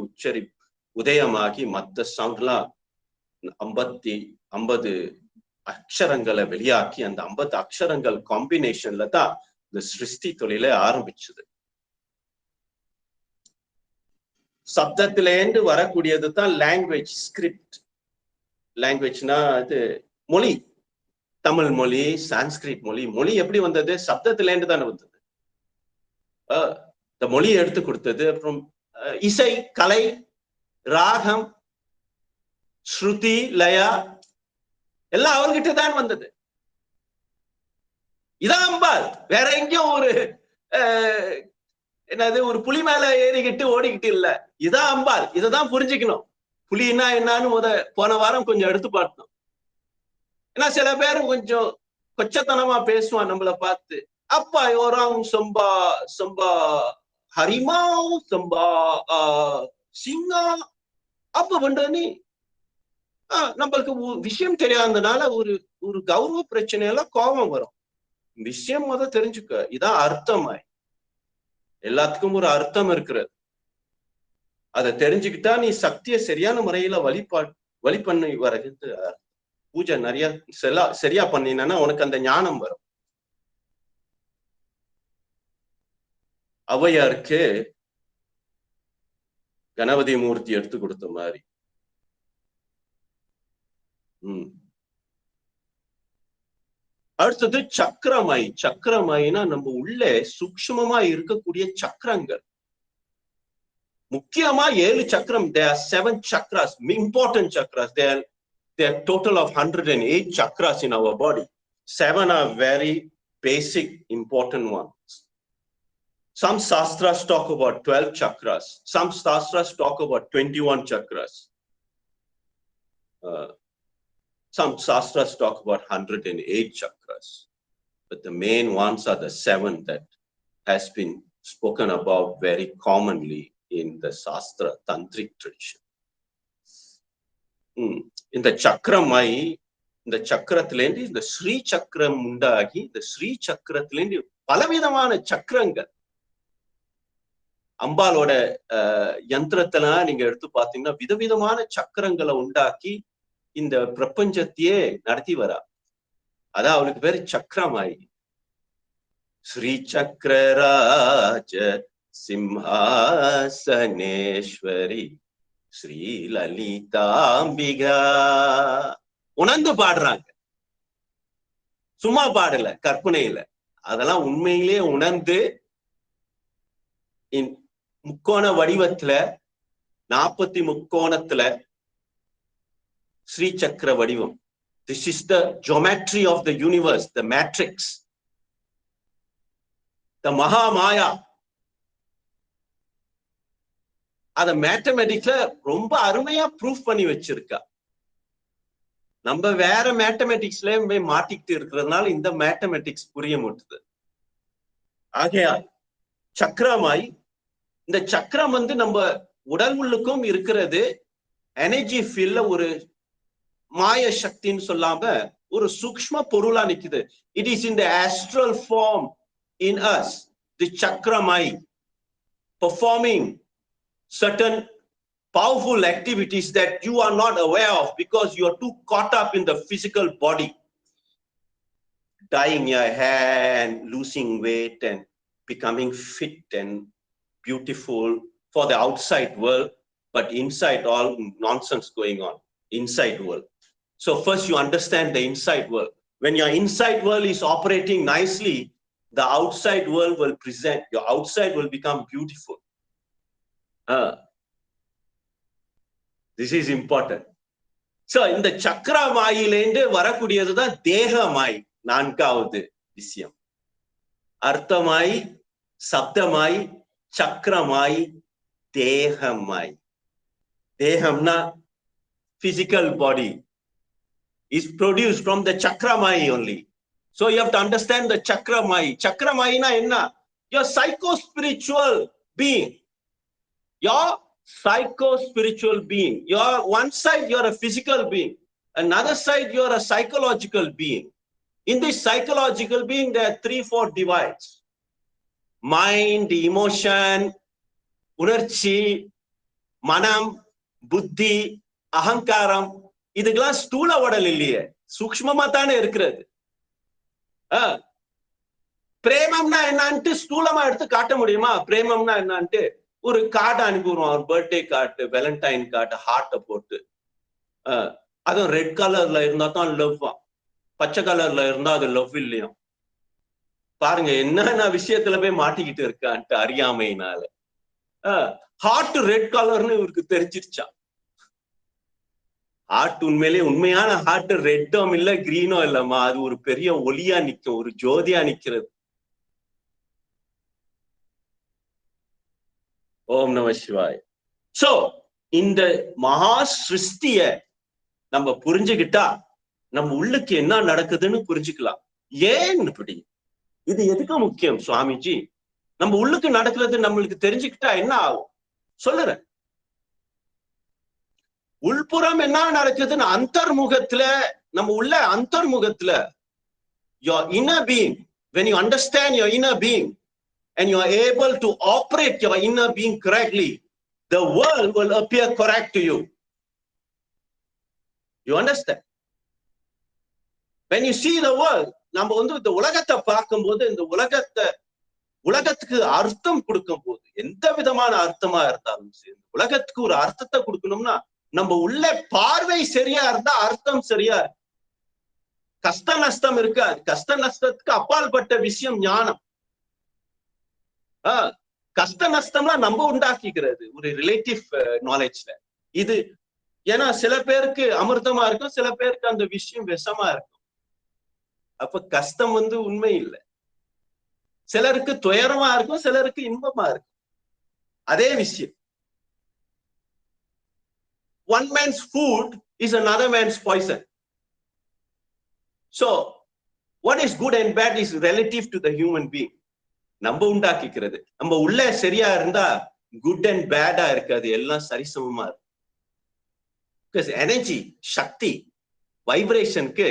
உதயமாகி மற்ற சவுண்ட்லாம் 50 அக்ஷரங்களை வெளியாக்கி அந்த 50 அக்ஷரங்கள் காம்பினேஷன்ல தான் இந்த சிருஷ்டி தொழிலை ஆரம்பிச்சது. சப்தத்திலேருந்து வரக்கூடியது தான் லாங்குவேஜ், ஸ்கிரிப்ட். லாங்குவேஜ்னா அது மொழி. தமிழ் மொழி, சான்ஸ்கிரிட் மொழி எப்படி வந்தது? சப்தத்திலேருந்து தானே வந்தது. இந்த மொழியை எடுத்து கொடுத்தது. அப்புறம் இசை, கலை, ராகம், ஸ்ருதி, லயா எல்லாம் அவர்கிட்ட தான் வந்தது. இதான் அம்பாள். வேற எங்கேயும் ஒரு என்னது ஒரு புலி மேல ஏறிக்கிட்டு ஓடிக்கிட்டு இல்ல. இதான் அம்பாள். இததான் புரிஞ்சுக்கணும். புலின்னா என்னன்னு போன வாரம் கொஞ்சம் எடுத்து பார்த்தோம். ஏன்னா சில பேரும் கொஞ்சம் கொச்சத்தனமா பேசுவான் நம்மளை பார்த்து. அப்பா யோராம் சம்பா ஹரிமா சம்பா சிங்கா அப்ப பண்ற நீ நம்மளுக்கு விஷயம் தெரியாததுனால ஒரு கௌரவ பிரச்சனையெல்லாம் கோபம் வரும். விஷயம் தெரிஞ்சுக்க. இதான் அர்த்தமாய். எல்லாத்துக்கும் ஒரு அர்த்தம் இருக்கிறது. அதை தெரிஞ்சுக்கிட்டா நீ சக்தியை சரியான முறையில வழி பண்ணி வர்றது. பூஜை நிறைய சரியா பண்ணினா உனக்கு அந்த ஞானம் வரும். ஔவையாருக்கு கணபதி மூர்த்தி எடுத்து கொடுத்த மாதிரி. அடுத்தது சக்கரமாயி. சக்கரமாயினா நம்ம உள்ளே சூக்ஷ்மமா இருக்கக்கூடிய சக்கரங்கள். முக்கியமா 7 சக்கரம். There are 7 chakras, important chakras. There are total of 108 chakras in our body. 7 are very basic, important ones. Some sastras talk about 12 chakras. Some sastras talk about 21 chakras. Some sastras talk about 108 chakras. But the main ones are the 7 that has been spoken about very commonly in the Shastra Tantric tradition. இந்த சக்கரமாய், இந்த சக்கரத்திலேருந்து இந்த ஸ்ரீ சக்கரம் உண்டாகி, இந்த ஸ்ரீ சக்கரத்திலேருந்து பலவிதமான சக்கரங்கள். அம்பாலோட யந்திரத்தெல்லாம் நீங்க எடுத்து பார்த்தீங்கன்னா விதவிதமான சக்கரங்களை உண்டாக்கி இந்த பிரபஞ்சத்தையே நடத்தி வரா. அதான் அவளுக்கு பேரு சக்கரமாயி. ஸ்ரீ சக்கரராஜ சிம்ஹாசனேஸ்வரி ஸ்ரீ லலிதாம்பிகா. உணர்ந்து பாடுறாங்க, சும்மா பாடல, கற்பனையில. அதெல்லாம் உண்மையிலேயே உணர்ந்து முக்கோண வடிவத்துல 40 முக்கோணத்துல ஸ்ரீ சக்கர வடிவம். This is the geometry of the universe, the matrix, the Mahamaya. அத மேத்தமெட்டிக்ஸ்ல ரொம்ப அருமையா ப்ரூஃப் பண்ணி வச்சிருக்கா. நம்ம வேற மேத்தமெட்டிக்ஸ்ல போய் மாட்டிக்கிட்டு இருக்கிறதுனால இந்த மேத்தமெட்டிக்ஸ் புரிய மாட்டுது. ஆகையால் சக்கரமாய். இந்த சக்கரம் வந்து நம்ம உடல் உள்ளுக்கும் இருக்கிறது. எனர்ஜி ஃபீல்ட்ல ஒரு மாய சக்தின்னு சொல்லாம ஒரு சூக்ஷ்ம பொருளா நிக்குது. It is in the astral form in us, the சக்கரமாய், performing certain powerful activities that you are not aware of because you are too caught up in the physical body. Dyeing your hair and losing weight and becoming fit and beautiful for the outside world, but inside all nonsense going on, inside world. So first you understand the inside world. When your inside world is operating nicely, the outside world will present, your outside will become beautiful. This is important. So இந்த சக்கரமாயிலேந்து வரக்கூடியதுதான் தேகமாய். நான்காவது விஷயம் அர்த்தமாய், சப்தமாய், சக்கரமாய், தேகமாய். தேகம்னா physical body is produced from the chakramai only. So you have to understand the chakramai. Chakramai na enna? Your psycho-spiritual being. Your psycho-spiritual being. You're one side, you're a physical being. Another side, you're a psychological being. In this psychological being, there are 3-4 divides. Mind, emotion, unarchi, manam, buddhi, ahankaram. இதுக்கெல்லாம் ஸ்தூல உடல் இல்லையே, சூக்ஷ்மமா தானே இருக்கிறது. பிரேமம்னா என்னன்ட்டு ஸ்தூலமா எடுத்து காட்ட முடியுமா? பிரேமம்னா என்னன்ட்டு ஒரு கார்டு அனுப்பிடுவோம், ஒரு பர்த்டே கார்டு, வேலண்டைன் கார்டு, ஹார்ட்டை போட்டு. அதுவும் ரெட் கலர்ல இருந்தா தான் லவ்வா, பச்சை கலர்ல இருந்தா அது லவ் இல்லையும். பாருங்க என்னென்ன விஷயத்துல போய் மாட்டிக்கிட்டு இருக்கான்ட்டு அறியாமையினால. ஹார்ட் ரெட் கலர்னு இவருக்கு தெரிஞ்சிருச்சா? ஹார்ட் உண்மையிலே உண்மையான ஹார்ட் ரெட்டும் இல்ல கிரீனோ இல்லம்மா, அது ஒரு பெரிய ஒளியா நிக்கும், ஒரு ஜோதியா நிக்கிறது. ஓம் நம சிவாய். சோ இந்த மகா சிருஷ்டிய நம்ம புரிஞ்சுக்கிட்டா நம்ம உள்ளுக்கு என்ன நடக்குதுன்னு புரிஞ்சுக்கலாம். ஏன் இப்படி? இது எதுக்கு முக்கியம் சுவாமிஜி? நம்ம உள்ளுக்கு நடக்கிறது நம்மளுக்கு தெரிஞ்சுக்கிட்டா என்ன ஆகும் சொல்லுறேன். உள்புறம் என்ன நடக்குதுன்னு அந்தர்முகத்துல, நம்ம உள்ள அந்தர்முகத்துல, your inner being, when you understand your inner being and you are able to operate your inner being correctly, the world will appear correct to you. You understand? When you see the world, நம்ம வந்து இந்த உலகத்தை பார்க்கும்போது, இந்த உலகத்துக்கு அர்த்தம் கொடுக்கும் போது, எந்த விதமான அர்த்தமா இருந்தாலும் சரி, உலகத்துக்கு ஒரு அர்த்தத்தை கொடுக்கணும்னா நம்ம உள்ள பார்வை சரியா இருந்தா அர்த்தம் சரியா இருக்கு. கஷ்ட நஷ்டம் இருக்காது. கஷ்ட நஷ்டத்துக்கு அப்பாற்பட்ட விஷயம் ஞானம். கஷ்ட நஷ்டம்லாம் நம்ம உண்டாக்கிக்கிறது ஒரு ரிலேட்டிவ் நாலேஜ்ல. இது ஏன்னா சில பேருக்கு அமிர்தமா இருக்கும், சில பேருக்கு அந்த விஷயம் விஷமா இருக்கும். அப்ப கஷ்டம் வந்து உண்மை இல்லை. சிலருக்கு துயரமா இருக்கும், சிலருக்கு இன்பமா இருக்கும். அதே விஷயம். One man's food is another man's poison. So what is good and bad is relative to the human being. நம்ம உண்டாக்கிக்கிறது. நம்ம உள்ள சரியா இருந்தா குட் அண்ட் பேடா இருக்காது, எல்லாம் சரிசமமா இருக்கும். பிகாஸ் எனர்ஜி, சக்தி, வைப்ரேஷனுக்கு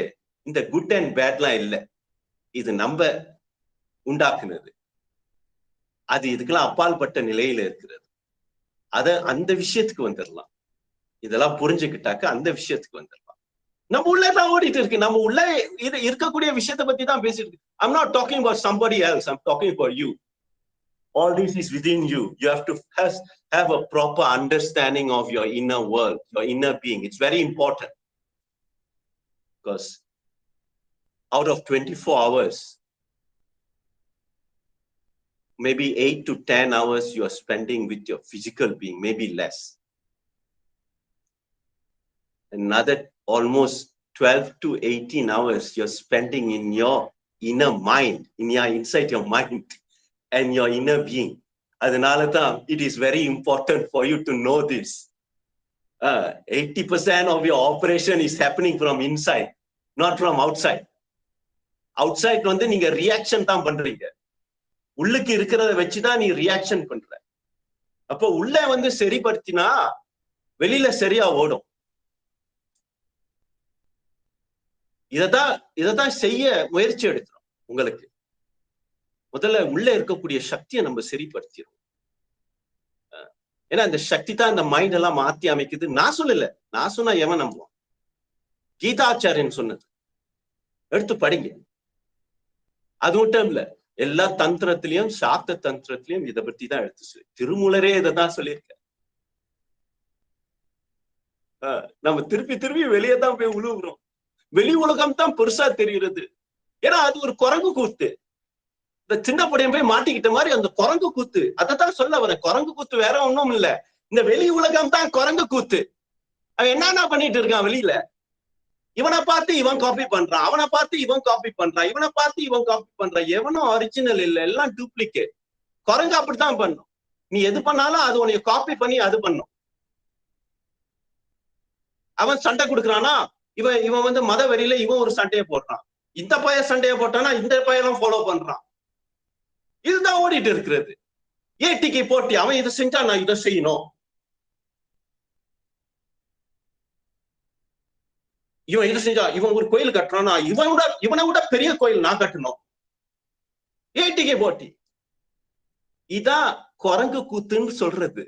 இந்த குட் அண்ட் பேட்லாம் இல்லை. இது நம்ம உண்டாக்குனது. அது இதுக்கெல்லாம் அப்பால்பட்ட நிலையில இருக்கிறது. அந்த விஷயத்துக்கு வந்துடலாம். இதெல்லாம் புரிஞ்சுக்கிட்டாக்க அந்த விஷயத்துக்கு வந்துடலாம். நம்ம உள்ளதான் ஓடிட்டு இருக்கு. நம்ம உள்ள இருக்கக்கூடிய விஷயத்தை பத்தி தான் பேசிட்டு இருக்கு. I'm not talking about somebody else. I'm talking about you. All this is within you. You have to have a proper understanding of your inner world, your inner being. It's very important. Because out of 24 hours, maybe 8 to 10 hours you are spending with your physical being, maybe less. Another almost 12 to 18 hours you're spending in your inner mind, inside your mind and your inner being. Adanalata, it is very important for you to know this. 80% of your operation is happening from inside, not from outside. Outside வந்து நீங்க reaction தான் பண்றீங்க. உள்ளுக்கு இருக்கிறத வச்சுதான் நீ reaction பண்ற. அப்போ உள்ள வந்து சரிப்படுத்தினா வெளியில சரியா ஓடும். இததான் செய்ய முயற்சி எடுக்கிறோம். உங்களுக்கு முதல்ல உள்ள இருக்கக்கூடிய சக்தியை நம்ம சரிப்படுத்திடும். ஏன்னா அந்த சக்தி தான் இந்த மைண்ட் எல்லாம் மாத்தி அமைக்குது. நான் சொல்லல, நான் சொன்னா எவன் நம்புவான்? கீதாச்சாரியன் சொன்னது எடுத்து படிங்க. அது மட்டும் இல்ல, எல்லா தந்திரத்திலையும் சாக்த தந்திரத்திலையும் இதை பத்தி தான் எடுத்து சொல்லி, திருமூலரே இதைதான் சொல்லியிருக்க. நம்ம திருப்பி திருப்பி வெளியே தான் போய் உழுவுறோம். வெளி உலகம் தான் பெருசா தெரிகிறது. ஏன்னா அது ஒரு குரங்கு கூத்து. இந்த சின்ன படையன் போய் மாட்டிக்கிட்ட மாதிரி அந்த குரங்கு கூத்து, அதைத்தான் சொல்ல வர. குரங்கு கூத்து வேற ஒண்ணும் இல்ல, இந்த வெளி உலகம் தான் குரங்கு கூத்து. அவன் என்னன்னா பண்ணிட்டு இருக்கான் வெளியில? இவனை பார்த்து இவன் காப்பி பண்றான், அவனை பார்த்து இவன் காப்பி பண்றான், இவனை பார்த்து இவன் காப்பி பண்றான். எவனும் ஒரிஜினல் இல்ல, எல்லாம் டூப்ளிகேட். குரங்கு அப்படித்தான் பண்ணும். நீ எது பண்ணாலும் அது உன்னைய காப்பி பண்ணி அது பண்ணும். அவன் சண்டை கொடுக்குறானா, இவன் வந்து மத வெறியில இவன் ஒரு சண்டையை போடுறான். இந்த பைய சண்டையை போட்டானா இந்த பையெல்லாம் ஃபாலோ பண்றான். இதுதான் ஓடிட்டு இருக்கிறது. ஏடிக்கு போட்டி, அவன் இதை செஞ்சா நான் இதை செய்யணும். இவன் இதை செஞ்சா, இவன் ஒரு கோயில் கட்டுறானா இவனை விட பெரிய கோயில் நான் கட்டணும். ஏடிக்கு போட்டி. இதான் குரங்கு கூத்துன்னு சொல்றது.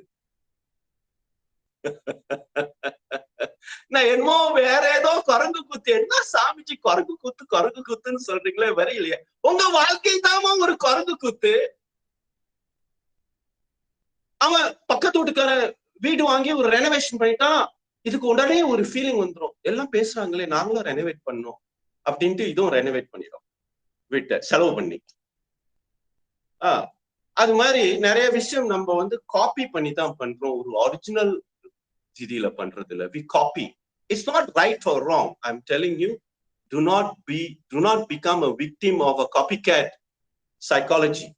நான் என்னமோ வேற ஏதோ குரங்கு கூத்து, என்ன சாமிஜி குரங்கு கூத்துன்னு சொல்றீங்களே, வரையிலையே. உங்க வாழ்க்கை தாமா ஒரு குரங்கு கூத்து. அவன் பக்கத்து வீட்டுக்கார வீடு வாங்கி ஒரு ரெனோவேஷன் பண்ணிட்டான், இதுக்கு உடனே ஒரு ஃபீலிங் வந்துடும். எல்லாம் பேசுறாங்களே, நாங்களும் ரெனோவேட் பண்ணோம் அப்படின்ட்டு இதுவும் ரெனோவேட் பண்ணிடும் வீட்டை செலவு பண்ணி. அது மாதிரி நிறைய விஷயம் நம்ம வந்து காப்பி பண்ணி தான் பண்றோம். ஒரு ஒரிஜினல் ரீதியில பண்றது இல்ல. We copy. It's not right or wrong. I'm telling you, do not become a victim of a copycat psychology.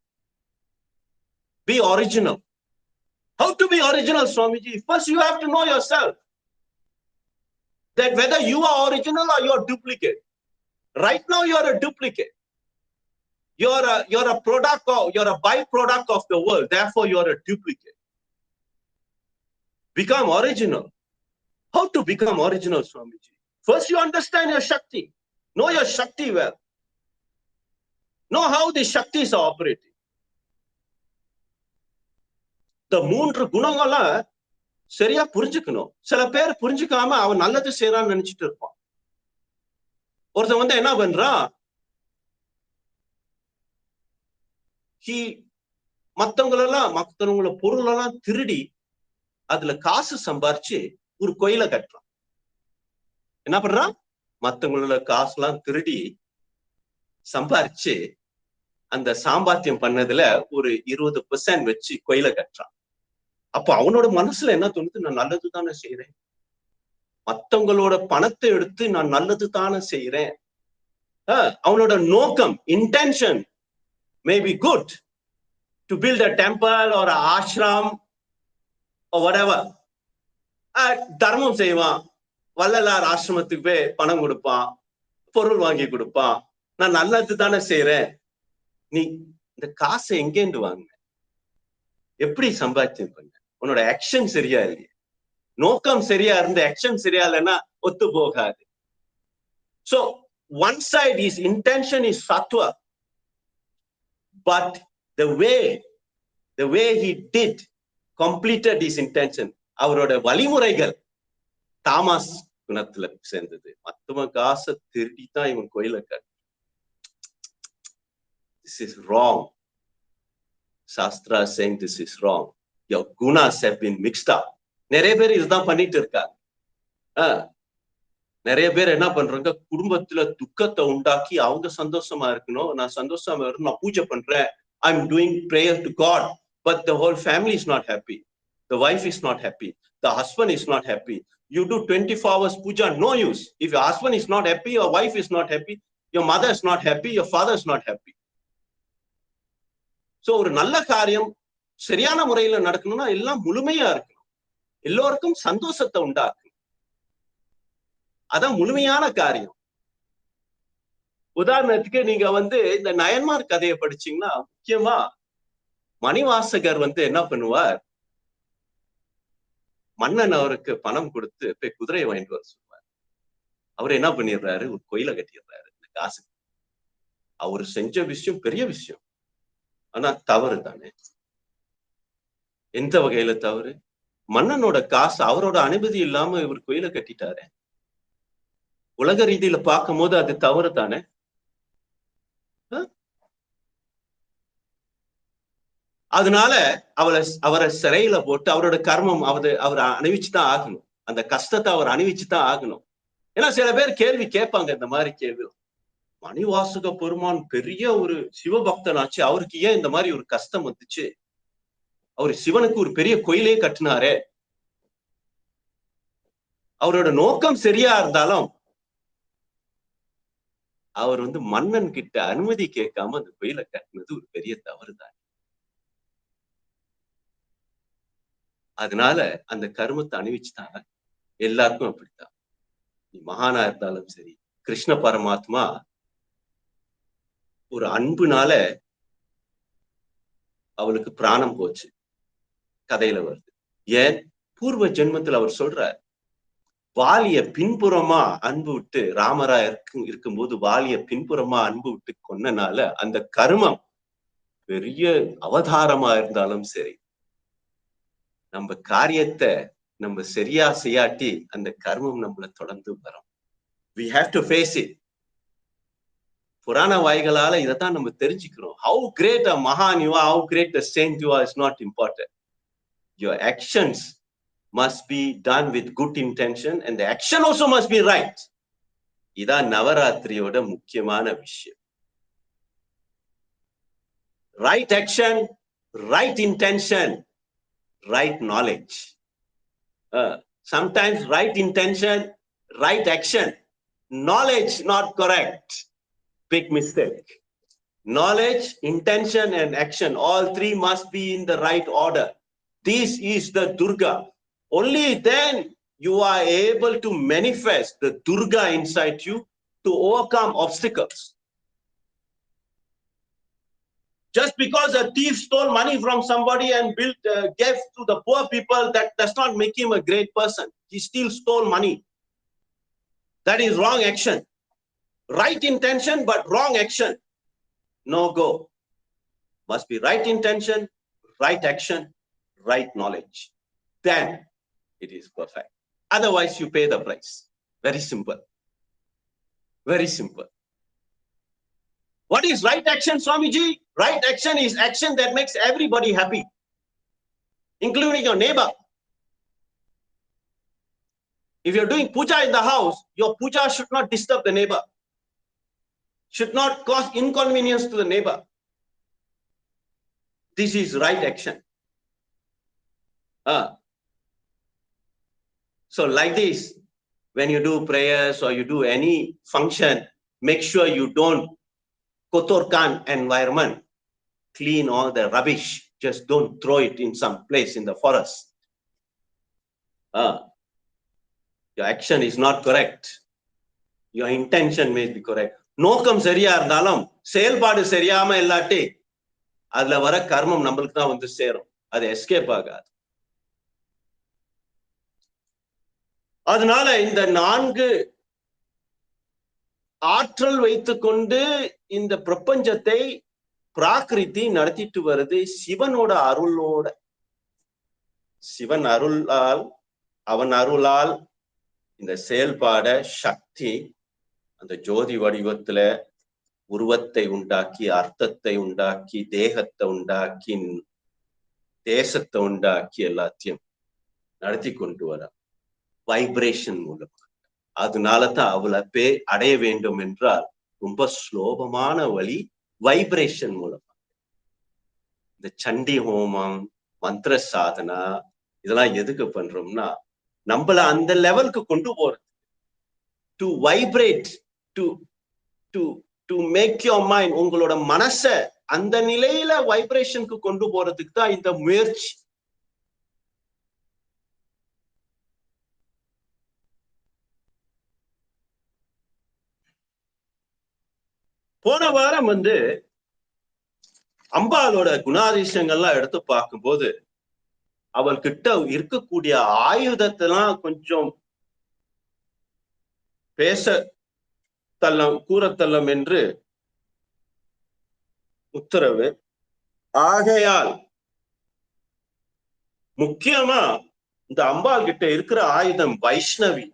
Be original. How to be original, Swamiji? First you have to know yourself, that whether you are original or you are duplicate. Right now you are a duplicate. You're a product of, you're a byproduct of the world. Therefore you are a duplicate. Become original. How to become original, Swamiji? First you understand your Shakti. Know your Shakti well. Know how the Shaktis are operating. இந்த 3 குணங்கள்லாம் சரியா புரிஞ்சுக்கணும். சில பேர் புரிஞ்சுக்காம அவன் நல்லது செய்யறான்னு நினைச்சிட்டு இருப்பான். ஒருத்தன் வந்து என்ன பண்றான், மத்தவங்கள பொருளெல்லாம் திருடி அதுல காசு சம்பாரிச்சு ஒரு கோயிலை கட்டுறான். என்ன பண்றான்? மத்தவங்களோட காசு எல்லாம் திருடி சம்பாரிச்சு அந்த சாம்பாத்தியம் பண்ணதுல ஒரு 20% வச்சு கோயிலை கட்டுறான். அப்ப அவனோட மனசுல என்ன தோணுது? நான் நல்லது தானே செய்யறேன், மத்தவங்களோட பணத்தை எடுத்து நான் நல்லது தானே செய்யறேன். அவனோட நோக்கம், intention may be good to build a temple or an ashram or whatever. தர்மம் செய்வான், வள்ளலார் ஆசிரமத்துக்கு போய் பணம் கொடுப்பான், பொருள் வாங்கி கொடுப்பான். நான் நல்லது தானே செய்யறேன். நீ இந்த காசை எங்கேந்து வாங்க, எப்படி சம்பாத்தியம் பண்ண? உன்னோட ஆக்ஷன் சரியா இல்லையே. நோக்கம் சரியா இருந்த ஆக்ஷன் சரியா இல்லைன்னா ஒத்து போகாது. So one side his intention is sattva, but the way he did completed his intention, அவரோட வழிமுறைகள் தாமஸ் குணத்துல சேர்ந்தது. மத்தவன் காசை திருடித்தான் இவன் கோயில கட்டு. This is wrong. Shastra is saying this is wrong. Your gunas have been mixed up. நிறைய பேர் இதுதான் பண்ணிட்டு இருக்காங்க. நிறைய பேர் என்ன பண்றாங்க, குடும்பத்துல துக்கத்தை உண்டாக்கி அவங்க சந்தோஷமா இருக்கணும், நான் சந்தோஷமா இருக்கணும், நான் பூஜை பண்றேன், I'm doing prayer to God, but the whole family is not happy. The wife is not happy. The husband is not happy. You do 24 hours puja, no use. If your husband is not happy, your wife is not happy, your mother is not happy, your father is not happy. So ஒரு நல்ல காரியம் சரியான முறையில நடக்கணும்னா எல்லாம் முழுமையா இருக்கணும், எல்லோருக்கும் சந்தோஷத்தை உண்டாக்கணும். அதான் முழுமையான காரியம். உதாரணத்துக்கு நீங்க வந்து இந்த நயன்மார் கதையை படிச்சீங்கன்னா, முக்கியமா மணிவாசகர் என்ன பண்ணுவார், மன்னன் அவருக்கு பணம் கொடுத்து போய் குதிரையை வாங்கிட்டு வர சொல்லுவார். அவர் என்ன பண்ணிடுறாரு, ஒரு கோயிலை கட்டிடுறாரு இந்த காசு. அவரு செஞ்ச விஷயம் பெரிய விஷயம், ஆனா தவறு தானே. எந்த வகையில தவறு? மன்னனோட காசு அவரோட அனுமதி இல்லாம இவர் கோயிலை கட்டிட்டாரு. உலக ரீதியில பார்க்கும் போது அது தவறு தானே. அதனால அவரை சிறையில போட்டு அவரோட கர்மம் அவர் அணிவிச்சுதான் ஆகணும். அந்த கஷ்டத்தை அவர் அணிவிச்சுதான் ஆகணும். ஏன்னா சில பேர் கேள்வி கேட்பாங்க, இந்த மாதிரி கேள்வி, மணிவாசக பெருமான் பெரிய ஒரு சிவபக்தனாச்சு, அவருக்கு ஏன் இந்த மாதிரி ஒரு கஷ்டம் வந்துச்சு? அவர் சிவனுக்கு ஒரு பெரிய கோயிலே கட்டினாரே. அவரோட நோக்கம் சரியா இருந்தாலும் அவர் மன்னன் கிட்ட அனுமதி கேட்காம அந்த கோயிலை கட்டினது ஒரு பெரிய தவறு தான். அதனால அந்த கர்மத்தை அணிவிச்சுட்டாங்க. எல்லாருக்கும் அப்படித்தான். நீ மகானா இருந்தாலும் சரி, கிருஷ்ண பரமாத்மா ஒரு அன்புனால அவளுக்கு பிராணம் போச்சு, கதையில வருது. ஏன்? பூர்வ ஜென்மத்தில் அவர் சொல்றார், வாலிய பின்புறமா அன்பு விட்டு, ராமரா இருக்கும்போது வாலிய பின்புறமா அன்பு விட்டு கொன்னனால அந்த கர்மம் பெரிய அவதாரமா இருந்தாலும் சரி, நம்ம காரியத்தை நம்ம சரியா செய்யாட்டி அந்த கர்மம் நம்மள தொடர்ந்து வரும். We have to face it. புராண வாய்களால இதைத்தான் நம்ம தெரிஞ்சுக்கிறோம். How great a Mahan you are, how great a saint you are is not important. Your actions must be done with good intention and the action also must be right. இதான் நவராத்திரியோட முக்கியமான விஷயம். Right action, right intention, right knowledge. Sometimes right intention, right action, knowledge not correct. Big mistake. Knowledge, intention and action, all three must be in the right order. This is the Durga. Only then you are able to manifest the Durga inside you to overcome obstacles. Just because a thief stole money from somebody and gave to the poor people, that does not make him a great person. He still stole money. That is wrong action. Right intention, but wrong action. No go. Must be right intention, right action, right knowledge. Then it is perfect. Otherwise, you pay the price. Very simple. Very simple. What is right action, Swamiji? Right action is action that makes everybody happy, including your neighbor. If you're doing puja in the house, your puja should not disturb the neighbor, should not cause inconvenience to the neighbor. This is right action. So like this, when you do prayers or you do any function, make sure you don't Kotorkan environment, clean all the rubbish. Just don't throw it in some place in the forest. Your action is not correct. Your intention may be correct. நோக்கம் சரியா இருந்தாலும் செயல்பாடு சரியாம இல்லாட்டி அதுல வர கர்மம் நம்மளுக்கு தான் சேரும். அது எஸ்கேப் ஆகாது. அதனால இந்த 4 ஆற்றல் வைத்துக்கொண்டு இந்த பிரபஞ்சத்தை பிராகிருதி நடத்திட்டு வருது சிவனோட அருளோட. சிவன் அருளால், அவன் அருளால் இந்த செயல்பாட சக்தி அந்த ஜோதி வடிவத்துல உருவத்தை உண்டாக்கி, அர்த்தத்தை உண்டாக்கி, தேகத்தை உண்டாக்கி, தேசத்தை உண்டாக்கி எல்லாத்தையும் நடத்தி கொண்டு வர வைப்ரேஷன் மூலம். அதனாலதான் அவளை அடைய வேண்டும் என்றால் ரொம்ப சுலபமான வழி வைப்ரேஷன் மூலம். இந்த சண்டி ஹோமம், மந்திர சாதனா இதெல்லாம் எதுக்கு பண்றோம்னா நம்மள அந்த லெவலுக்கு கொண்டு போறது. To vibrate, to make your mind, உங்களோட மனச அந்த நிலையில வைப்ரேஷனுக்கு கொண்டு போறதுக்கு தான் இந்த முயற்சி. போன வாரம் அம்பாளோட குணாதிசயங்கள்லாம் எடுத்து பார்க்கும்போது அவள்கிட்ட இருக்கக்கூடிய ஆயுதத்தெல்லாம் கொஞ்சம் பேச தள்ளம் கூறத்தள்ளம் என்று உத்தரவு. ஆகையால் முக்கியமா இந்த அம்பாள் கிட்ட இருக்கிற ஆயுதம் வைஷ்ணவி,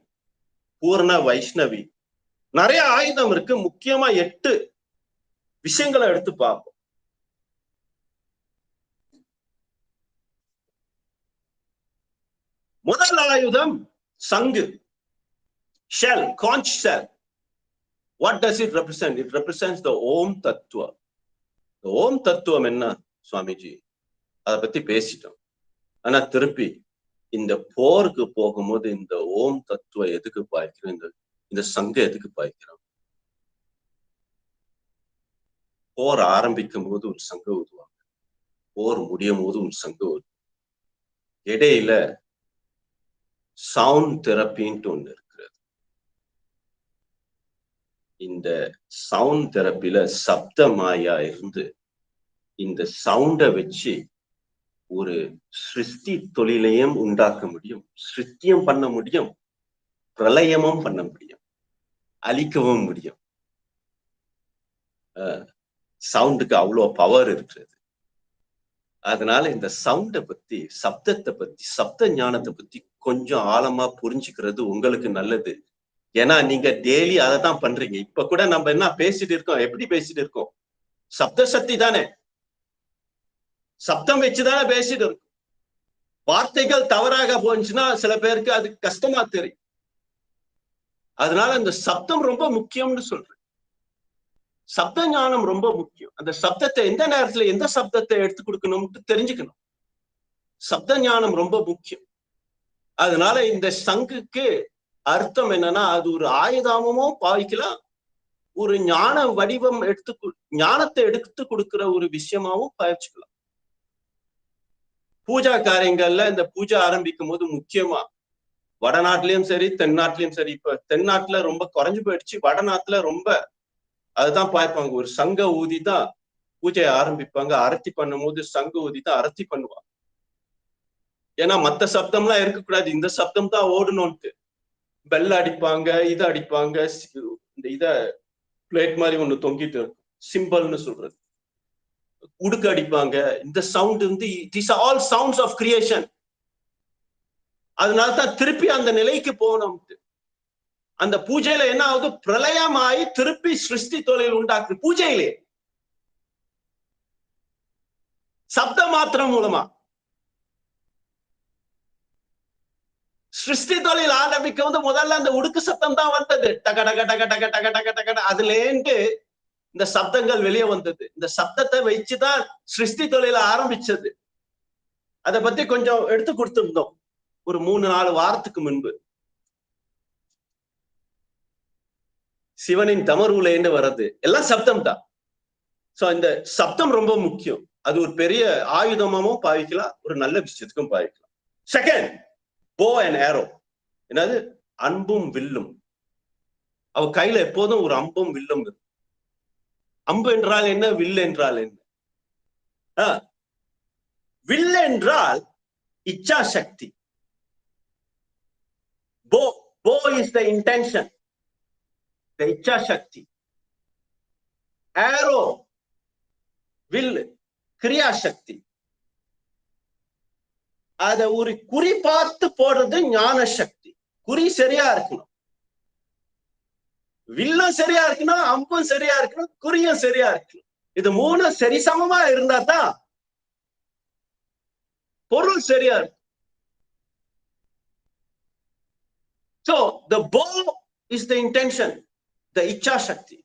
பூர்ண வைஷ்ணவி. நிறைய ஆயுதம் இருக்கு. முக்கியமா 8 விஷயங்களை எடுத்து பார்ப்போம். முதல் ஆயுதம் சங்கு, shell, கான்ச் shell. What does it represent? It represents the Om Tattva. The Om Tattvam என்ன சுவாமிஜி? அதை பத்தி பேசிட்டோம். ஆனா திருப்பி இந்த போருக்கு போகும்போது இந்த ஓம் தத்துவ எதுக்கு பாய்க்கிறோம்? இந்த சங்க எதுக்கு பாய்க்கிறோம்? போர் ஆரம்பிக்கும் போது ஒரு சங்க ஊதுவாங்க, போர் முடியும் போது ஒரு சங்க ஊதுவாங்க. இடையில சவுண்ட் தெரப்பின்ட்டு ஒண்ணு இருக்கிறது. இந்த சவுண்ட் தெரப்பில சப்த மாயா இருந்து இந்த சவுண்டை வச்சு ஒரு சிருஷ்டி தொழிலையும் உண்டாக்க முடியும், சிருஷ்டியம் பண்ண முடியும், பிரளயமும் பண்ண முடியும், அழிக்கவும் முடியும். சவுண்டுக்கு அவ்வளோ பவர் இருக்கிறது. அதனால இந்த சவுண்டை பத்தி, சப்தத்தை பத்தி, சப்த ஞானத்தை பத்தி கொஞ்சம் ஆழமா புரிஞ்சுக்கிறது உங்களுக்கு நல்லது. ஏன்னா நீங்க டெய்லி அதை தான் பண்றீங்க. இப்ப கூட நம்ம என்ன பேசிட்டு இருக்கோம்? எப்படி பேசிட்டு இருக்கோம்? சப்த சக்தி தானே, சப்தம் வச்சுதானே பேசிட்டு இருக்கும். வார்த்தைகள் தவறாக போச்சுன்னா சில பேருக்கு அது கஷ்டமா தெரியும். அதனால இந்த சப்தம் ரொம்ப முக்கியம்னு சொல்றேன். சப்த ஞானம் ரொம்ப முக்கியம். அந்த சப்தத்தை எந்த நேரத்துல எந்த சப்தத்தை எடுத்து கொடுக்கணும்னு தெரிஞ்சுக்கணும். சப்த ஞானம் ரொம்ப முக்கியம். அதனால இந்த சங்குக்கு அர்த்தம் என்னன்னா, அது ஒரு ஆயுதமும் பாவிக்கலாம், ஒரு ஞான வடிவம் ஞானத்தை எடுத்து கொடுக்கிற ஒரு விஷயமாவும் பாவிச்சுக்கலாம். பூஜா காரியங்கள்ல இந்த பூஜை ஆரம்பிக்கும் போது முக்கியமா வடநாட்டிலயும் சரி தென்னாட்டிலயும் சரி, இப்ப தென்னாட்டுல ரொம்ப குறைஞ்சு போயிடுச்சு, வடநாட்டுல ரொம்ப அதுதான் பார்ப்பாங்க. ஒரு சங்க ஊதி தான் பூஜையை ஆரம்பிப்பாங்க. அரத்தி பண்ணும் போது சங்க ஊதி தான் அரத்தி பண்ணுவாங்க. ஏன்னா மத்த சப்தம்லாம் இருக்கக்கூடாது, இந்த சப்தம் தான் ஓடணும்ட்டு பெல் அடிப்பாங்க, இதை அடிப்பாங்க. இந்த இத பிளேட் மாதிரி ஒண்ணு தொங்கிட்டு இருக்கும், சிம்பல்னு சொல்றது, உடுக்கு அடிப்பாங்க. இந்த சவுண்ட் வந்து these are all sounds of creation. அதனால்தான் திருப்பி அந்த நிலைக்கு போகணும். அந்த பூஜையில என்ன ஆகுது? பிரளயமாயி திருப்பி சிருஷ்டி தொழில் உண்டாக்குது. பூஜையிலே சப்த மாத்திரம் மூலமா சிருஷ்டி தொழில் ஆரம்பிக்க வந்து முதல்ல அந்த உடுக்கு சத்தம் தான் வந்தது. டக டக டக டக டக டக டக. அதுலேண்டு இந்த சப்தங்கள் வெளியே வந்தது. இந்த சப்தத்தை வச்சுதான் சிருஷ்டி தொழில ஆரம்பிச்சது. அதை பத்தி கொஞ்சம் எடுத்து கொடுத்திருந்தோம் ஒரு 3-4 வாரத்துக்கு முன்பு. சிவனின் தமருலேந்து வர்றது எல்லாம் சப்தம் தான். சோ இந்த சப்தம் ரொம்ப முக்கியம். அது ஒரு பெரிய ஆயுதமாவும் பாவிக்கலாம், ஒரு நல்ல விஷயத்துக்கும் பாவிக்கலாம். Second, bow and arrow. என்னது? அம்பும் வில்லும். அவ கையில எப்போதும் ஒரு அம்பும் வில்லும் இருக்கு. அம்பு என்றால் என்ன? வில் என்றால் என்ன? வில் என்றால் இச்சா சக்தி. Bow is the intention, the இச்சா சக்தி. arrow, வில், கிரியா சக்தி. அத ஒரு குறி பார்த்து போடுறது ஞான சக்தி. குறி சரியா இருக்கணும், வில்லும் சரியா இருக்கணும், அம்பும் சரியா இருக்கணும், குறியும் சரியா இருக்கணும். இது 3 சரிசமமா இருந்தா தான் பொருள் சரியா இருக்கும். So the bow is the intention, the icha shakti.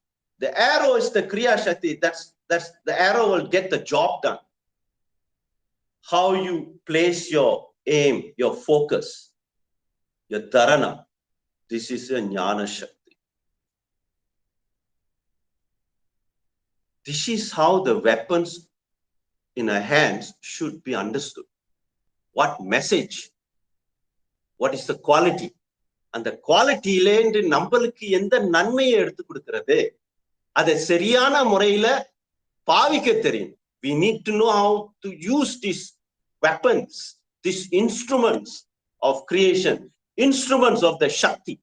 The arrow is the kriya shakti. That's the arrow will get the job done. How you place your aim, your focus, your dharana. This is a jnana shakti. This is how the weapons in our hands should be understood. What message? What is the quality? அந்த குவாலிட்டியிலேந்து நம்மளுக்கு எந்த நன்மையை எடுத்து கொடுக்கிறது, அதை சரியான முறையில பாவிக்க தெரியும். We need to know how to use these weapons, these instruments of creation, instruments of the Shakti.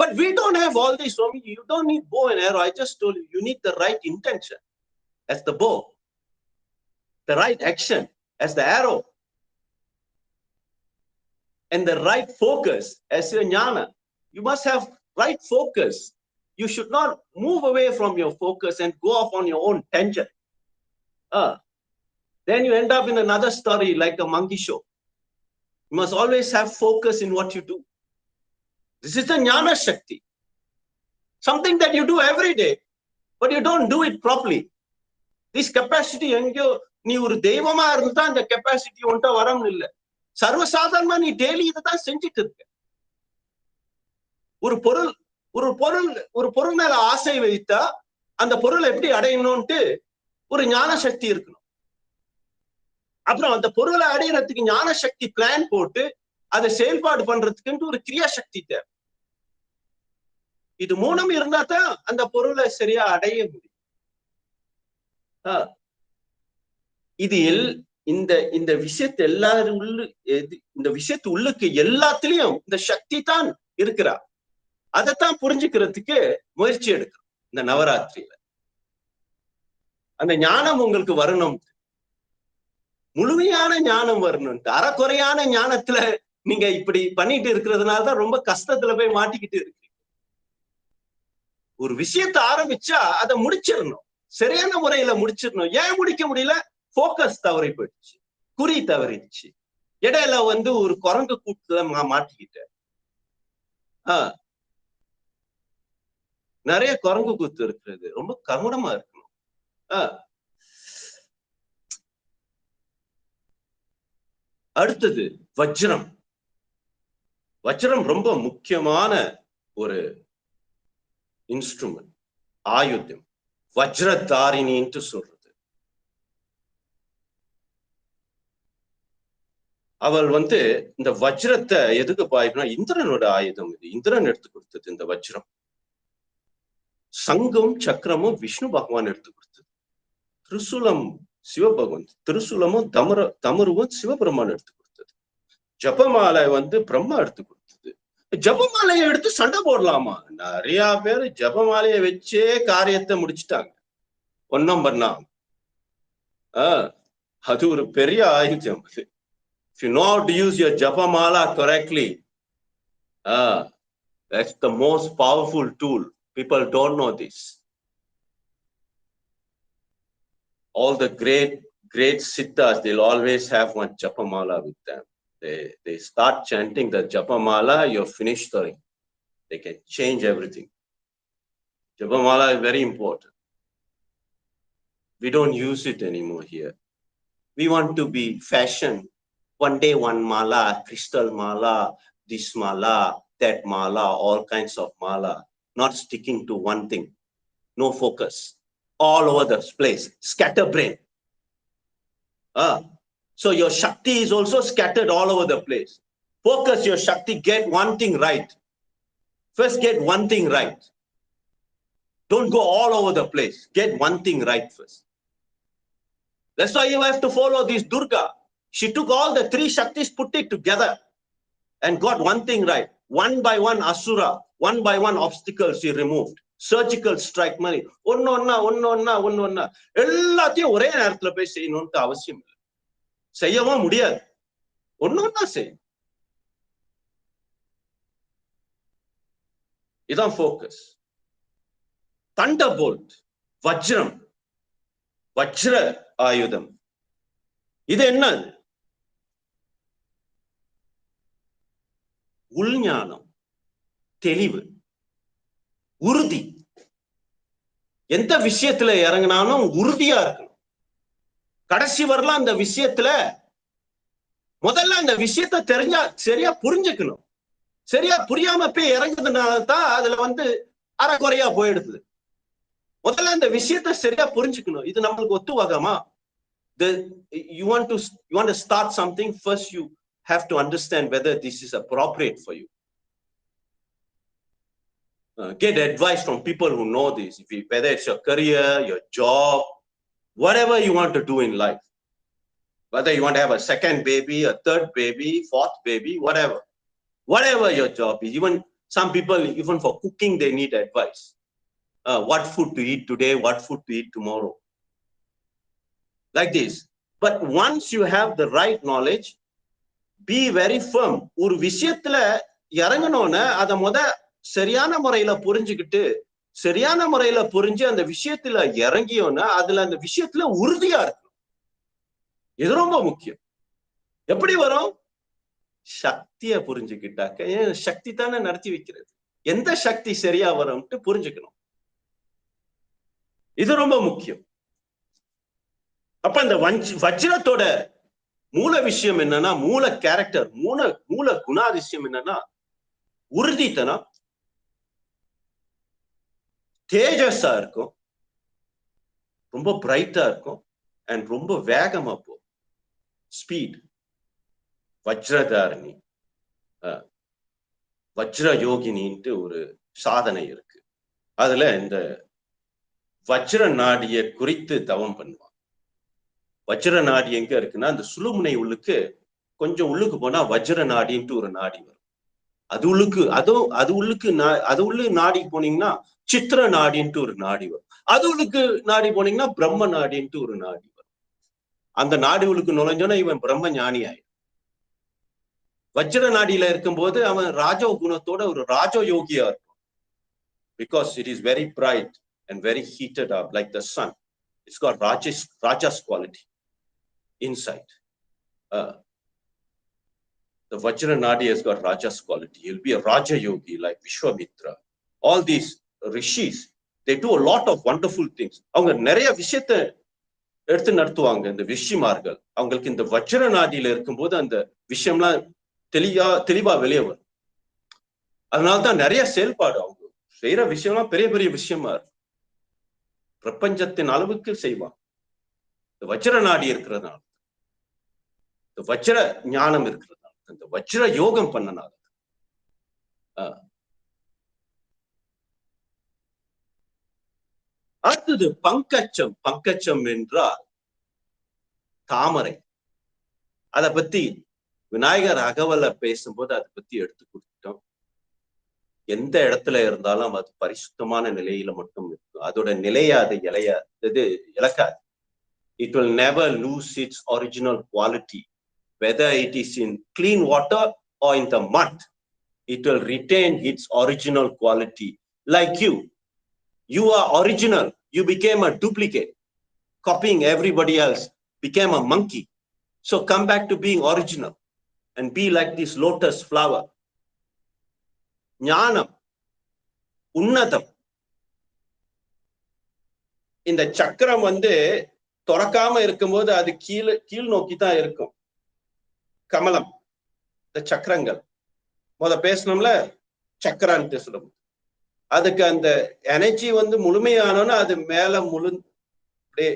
But we don't have all this, Swami. You don't need bow and arrow. I just told you, you need the right intention as the bow, the right action as the arrow, and the right focus as your jnana. You must have right focus. You should not move away from your focus and go off on your own tangent. Then you end up in another story like a monkey show. You must always have focus in what you do. This is the jnana shakti. Something that you do every day, but you don't do it properly. This capacity, நீ ஒரு தெய்வமா இருந்தா அந்த capacity உன்ட்ட வரம் இல்லை. சர்வசாதாரணமா நீ டெய்லி இதைதான் செஞ்சுட்டு இருக்க. ஒரு பொருள் மேல ஆசை வைத்தா அந்த பொருள் எப்படி அடையணும்ட்டு ஒரு ஞான சக்தி இருக்கணும். அப்புறம் அந்த பொருளை அடையிறதுக்கு ஞான சக்தி பிளான் போட்டு அதை செயல்பாடு பண்றதுக்கு ஒரு கிரியா சக்தி தேவை. இது மூணும் இருந்தா தான் அந்த பொருளை சரியா அடைய முடியும். இது இந்த விஷயத்து எல்லாரும் இந்த விஷயத்து உள்ளுக்கு எல்லாத்திலையும் இந்த சக்தி தான் இருக்கிறா. அதைத்தான் புரிஞ்சுக்கிறதுக்கு முயற்சி எடுக்கணும். இந்த நவராத்திரியில அந்த ஞானம் உங்களுக்கு வரணும், முழுமையான ஞானம் வரணும். அறக்குறையான ஞானத்துல நீங்க இப்படி பண்ணிட்டு இருக்கிறதுனாலதான் ரொம்ப கஷ்டத்துல போய் மாட்டிக்கிட்டு இருக்கு. ஒரு விஷயத்த ஆரம்பிச்சா அதை முடிச்சிடணும், சரியான முறையில முடிச்சிடணும். ஏன் முடிக்க முடியல? போக்கஸ் தவறி போயிடுச்சு, குறி தவறிடுச்சு. இடையில ஒரு குரங்கு கூட்டுல மாட்டிக்கிட்டேன். நிறைய குரங்கு கூத்து இருக்கிறது, ரொம்ப கவனமா இருக்கணும். அடுத்தது வஜ்ரம். வஜ்ரம் ரொம்ப முக்கியமான ஒரு இன்ஸ்ட்ருமெண்ட், ஆயுதம். வஜ்ரதாரிணின்னு சொல்றது. அவள் இந்த வஜ்ரத்தை எதுக்கு பாய்னா இந்திரனோட ஆயுதம். இது இந்திரன் எடுத்து கொடுத்தது இந்த வஜ்ரம். சங்கம் சக்கரமும் விஷ்ணு பகவான் எடுத்து கொடுத்தது. திரிசூலம் சிவபகவான், திரிசூலமும் தமருவும் சிவபெருமான் எடுத்து கொடுத்தது. ஜபமாலை பிரம்மா எடுத்து கொடுத்தது. ஜபமாலையை எடுத்து சண்டை போடலாமா? நிறைய பேர் ஜபமாலையை வச்சே காரியத்தை முடிச்சுட்டாங்க, ஒன்னும் பண்ணாம. அது ஒரு பெரிய ஆயுதம். If you know how to use your japamala correctly, that's the most powerful tool. People don't know this. All the great siddhas, they'll always have one japamala with them. They start chanting the japamala, you're finished story. They can change everything. Japamala is very important. We don't use it anymore here. We want to be fashion. One day one mala, crystal mala, this mala, that mala, all kinds of mala. Not sticking to one thing. No focus. All over the place. Scatter brain. So your Shakti is also scattered all over the place. Focus your Shakti, get one thing right. First get one thing right. Don't go all over the place. Get one thing right first. That's why you have to follow this Durga. She took all the 3 Shaktis, put it together and got one thing right. One by one asura, one by one obstacle she removed. Surgical strike money. ஒன்னொன்னா எல்லாத்தையும் ஒரே நேரத்துல போய் செய்யணும்னு அவசியம் இல்லை. செய்யவும் முடியாது. ஒன்னொன்னா செய்யும். இதான் ஃபோக்கஸ். தண்டர்போல்ட், வஜ்ரம், வஜ்ர ஆயுதம். இது என்ன? உள்ஞானம், தெளிவு, உறுதி. எந்த விஷயத்துல இறங்கினாலும் உறுதியா இருக்கணும். கடைசி வரலாம் அந்த விஷயத்துல முதல்ல அந்த விஷயத்த தெரிஞ்சா சரியா புரிஞ்சுக்கணும். சரியா புரியாம போய் இறங்குறதுனாலதான் அதுல அறக்குறையா போயிடுது. முதல்ல அந்த விஷயத்த சரியா புரிஞ்சுக்கணும். இது நம்மளுக்கு ஒத்துவாகமா? You want to start something, first you have to understand whether this is appropriate for you. Get advice from people who know this. Whether it's your career, your job, whatever you want to do in life. Whether you want to have a second baby, a third baby, fourth baby, whatever your job is. Even some people, even for cooking, they need advice. What food to eat today, what food to eat tomorrow. Like this. But once you have the right knowledge, be very firm. ஒரு விஷயத்துல இறங்கணும்னு அதை சரியான முறையில புரிஞ்சுக்கிட்டு சரியான முறையில புரிஞ்சு அந்த விஷயத்துல இறங்கியோன்னா அதுல அந்த விஷயத்துல உறுதியா இருக்கணும். இது ரொம்ப முக்கியம். எப்படி வரும்? சக்திய புரிஞ்சுக்கிட்டாக்க, சக்தி தானே நடத்தி வைக்கிறது. எந்த சக்தி சரியா வரும்ட்டு புரிஞ்சுக்கணும். இது ரொம்ப முக்கியம். அப்ப இந்த வஜ்ரத்தோட மூல விஷயம் என்னன்னா, மூல கேரக்டர், மூல குணாதிசயம் என்னன்னா உறுதித்தனம், தேஜஸா இருக்கும், ரொம்ப பிரைட்டா இருக்கும், அண்ட் ரொம்ப வேகமா போகும். ஸ்பீட். வஜ்ரதாரணி, வஜ்ர யோகினின்ட்டு ஒரு சாதனை இருக்கு. அதுல இந்த வஜ்ர நாடிய குறித்து தவம் பண்ணுவான். வஜ்ர நாடி எங்க இருக்குன்னா, அந்த சுழுமுனை உள்ளுக்கு கொஞ்சம் உள்ளுக்கு போனா வஜ்ர நாடின்ட்டு ஒரு நாடி வரும். அது உள்ளு நாடி போனீங்கன்னா சித்திர நாடின்ட்டு ஒரு நாடி வரும். அது உள்ளுக்கு நாடி போனீங்கன்னா பிரம்ம நாடின்ட்டு ஒரு நாடி வரும். அந்த நாடி உள்ளுக்கு நுழைஞ்சோன்னா இவன் பிரம்ம ஞானி ஆயிடும். வஜ்ர நாடியில இருக்கும்போது அவன் ராஜோ குணத்தோட ஒரு ராஜோ யோகியா இருக்கும். Because it is very bright and very heated up like the sun. It's got Raja's quality inside. The Vajra Nadi has got Raja's quality. He'll be a Raja Yogi like Vishwamitra. All these rishis, they do a lot of wonderful things. அவங்க நிறைய விஷயத்தை எடுத்து நடத்துவாங்க. இந்த விஷிமார்கள் அவங்களுக்கு இந்த வஜ்ர நாடியில இருக்கும்போது அந்த விஷயம்லாம் தெளிவா வெளியே வரும். அதனால்தான் நிறைய செயல்பாடு அவங்க செய்யற விஷயம்லாம் பெரிய பெரிய விஷயமா இருக்கும். பிரபஞ்சத்தின் அளவுக்கு செய்வான். இந்த வஜ்ர நாடி இருக்கிறதுனால, இந்த வஜ்ர ஞானம் இருக்கிறதுனால, இந்த வஜ்ர யோகம் பண்ணனால. அடுத்தது பங்கச்சம். பங்கச்சம் என்றால் தாமரை. அதை பத்தி விநாயகர் அகவலை பேசும்போது அதை பத்தி எடுத்து கொடுத்துட்டோம். எந்த இடத்துல இருந்தாலும் அது பரிசுத்தமான நிலையில மட்டும் இருக்கும். அதோட நிலையா அது இழக்காது. It will never lose its original quality. Whether it is in clean water or in the mud, it will retain its original quality. Like you are original. You became a duplicate. Copying everybody else, became a monkey. So come back to being original and be like this lotus flower. ஞானம், உன்னதம். இந்த சக்கரம் திறக்காம இருக்கும்போது அது கீழ் நோக்கி தான் இருக்கும். கமலம், இந்த சக்கரங்கள் பேசணும்ல, சக்கரான்ட்டு சொல்லும். அதுக்கு அந்த எனர்ஜி முழுமையானோன்னா அது மேல அப்படியே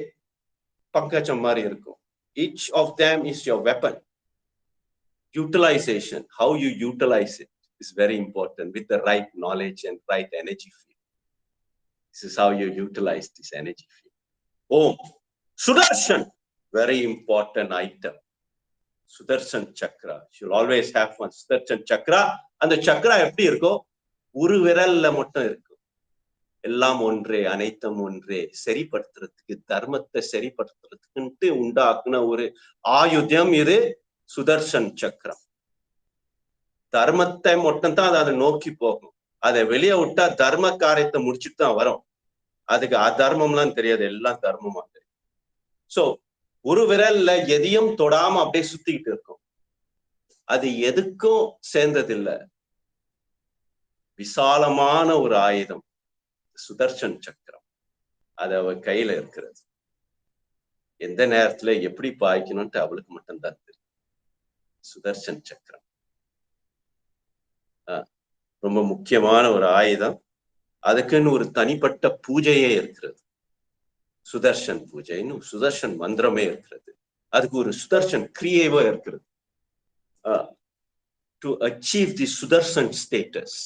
பங்கஜம் மாதிரி இருக்கும். Each of them is your weapon. Utilization, how you utilize it is very important with the right knowledge and right energy field. This is how you utilize this energy field. Om. Sudarshan, very important item. Sudarshan chakra. You'll always have one Sudarshan chakra. And the chakra எப்படி இருக்கும்? ஒரு விரல்ல மட்டும் இருக்கும். எல்லாம் ஒன்றே, அனைத்தும் ஒன்றே, சரிப்படுத்துறதுக்கு, தர்மத்தை சரிப்படுத்துறதுக்குன்ட்டு உண்டாக்குன ஒரு ஆயுதம் இது சுதர்சன் சக்கரம். தர்மத்தை மட்டும் தான் அதை நோக்கி போகும். அதை வெளியே விட்டா தர்ம காரியத்தை முடிச்சுட்டு தான் வரும். அதுக்கு அதர்மம்லாம் தெரியாது, எல்லாம் தர்மமா தெரியும். சோ ஒரு விரல்ல எதையும் தொடாம அப்படியே சுத்திக்கிட்டு இருக்கும். அது எதுக்கும் சேர்ந்ததில்லை. விசாலமான ஒரு ஆயுதம் சுதர்சன் சக்கரம். அது அவ கையில இருக்கிறது. எந்த நேரத்துல எப்படி பாய்க்கணும்ட்டு அவளுக்கு மட்டும்தான் தெரியும். சுதர்சன் சக்கரம் ரொம்ப முக்கியமான ஒரு ஆயுதம். அதுக்குன்னு ஒரு தனிப்பட்ட பூஜையே இருக்கிறது. சுதர்சன் பூஜைன்னு சுதர்சன் மந்திரமே இருக்கிறது. அதுக்கு ஒரு சுதர்சன் கிரியேவா இருக்கிறது. To achieve the Sudarshan status,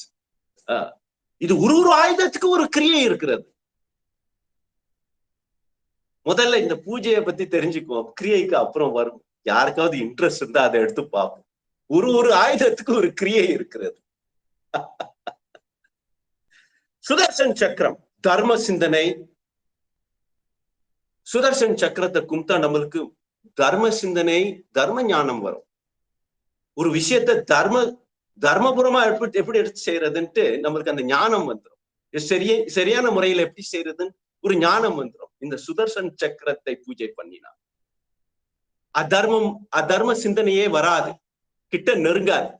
இது ஒரு ஆயுதத்துக்கு ஒரு கிரியை இருக்கிறது. முதல்ல இந்த பூஜையை பத்தி தெரிஞ்சுக்குவோம், கிரியைக்கு அப்புறம் வரும். யாருக்காவது இன்ட்ரெஸ்ட் இருந்தா அதை எடுத்து பார்ப்போம். ஒரு ஆயுதத்துக்கு ஒரு கிரியை இருக்கிறது. சுதர்சன் சக்கரம் தர்ம சிந்தனை. சுதர்சன் சக்கரத்தை கும்பிட்டா நம்மளுக்கு தர்ம சிந்தனை, தர்ம ஞானம் வரும். ஒரு விஷயத்த தர்மபுரமா எப்படி எடுத்து செய்யறதுன்ட்டு நம்மளுக்கு அந்த ஞானம் வந்துடும். சரியான முறையில எப்படி செய்யறதுன்னு ஒரு ஞானம் வந்துடும் இந்த சுதர்சன் சக்கரத்தை பூஜை பண்ணினா. அதர்ம சிந்தனையே வராது, கிட்ட நெருங்காது.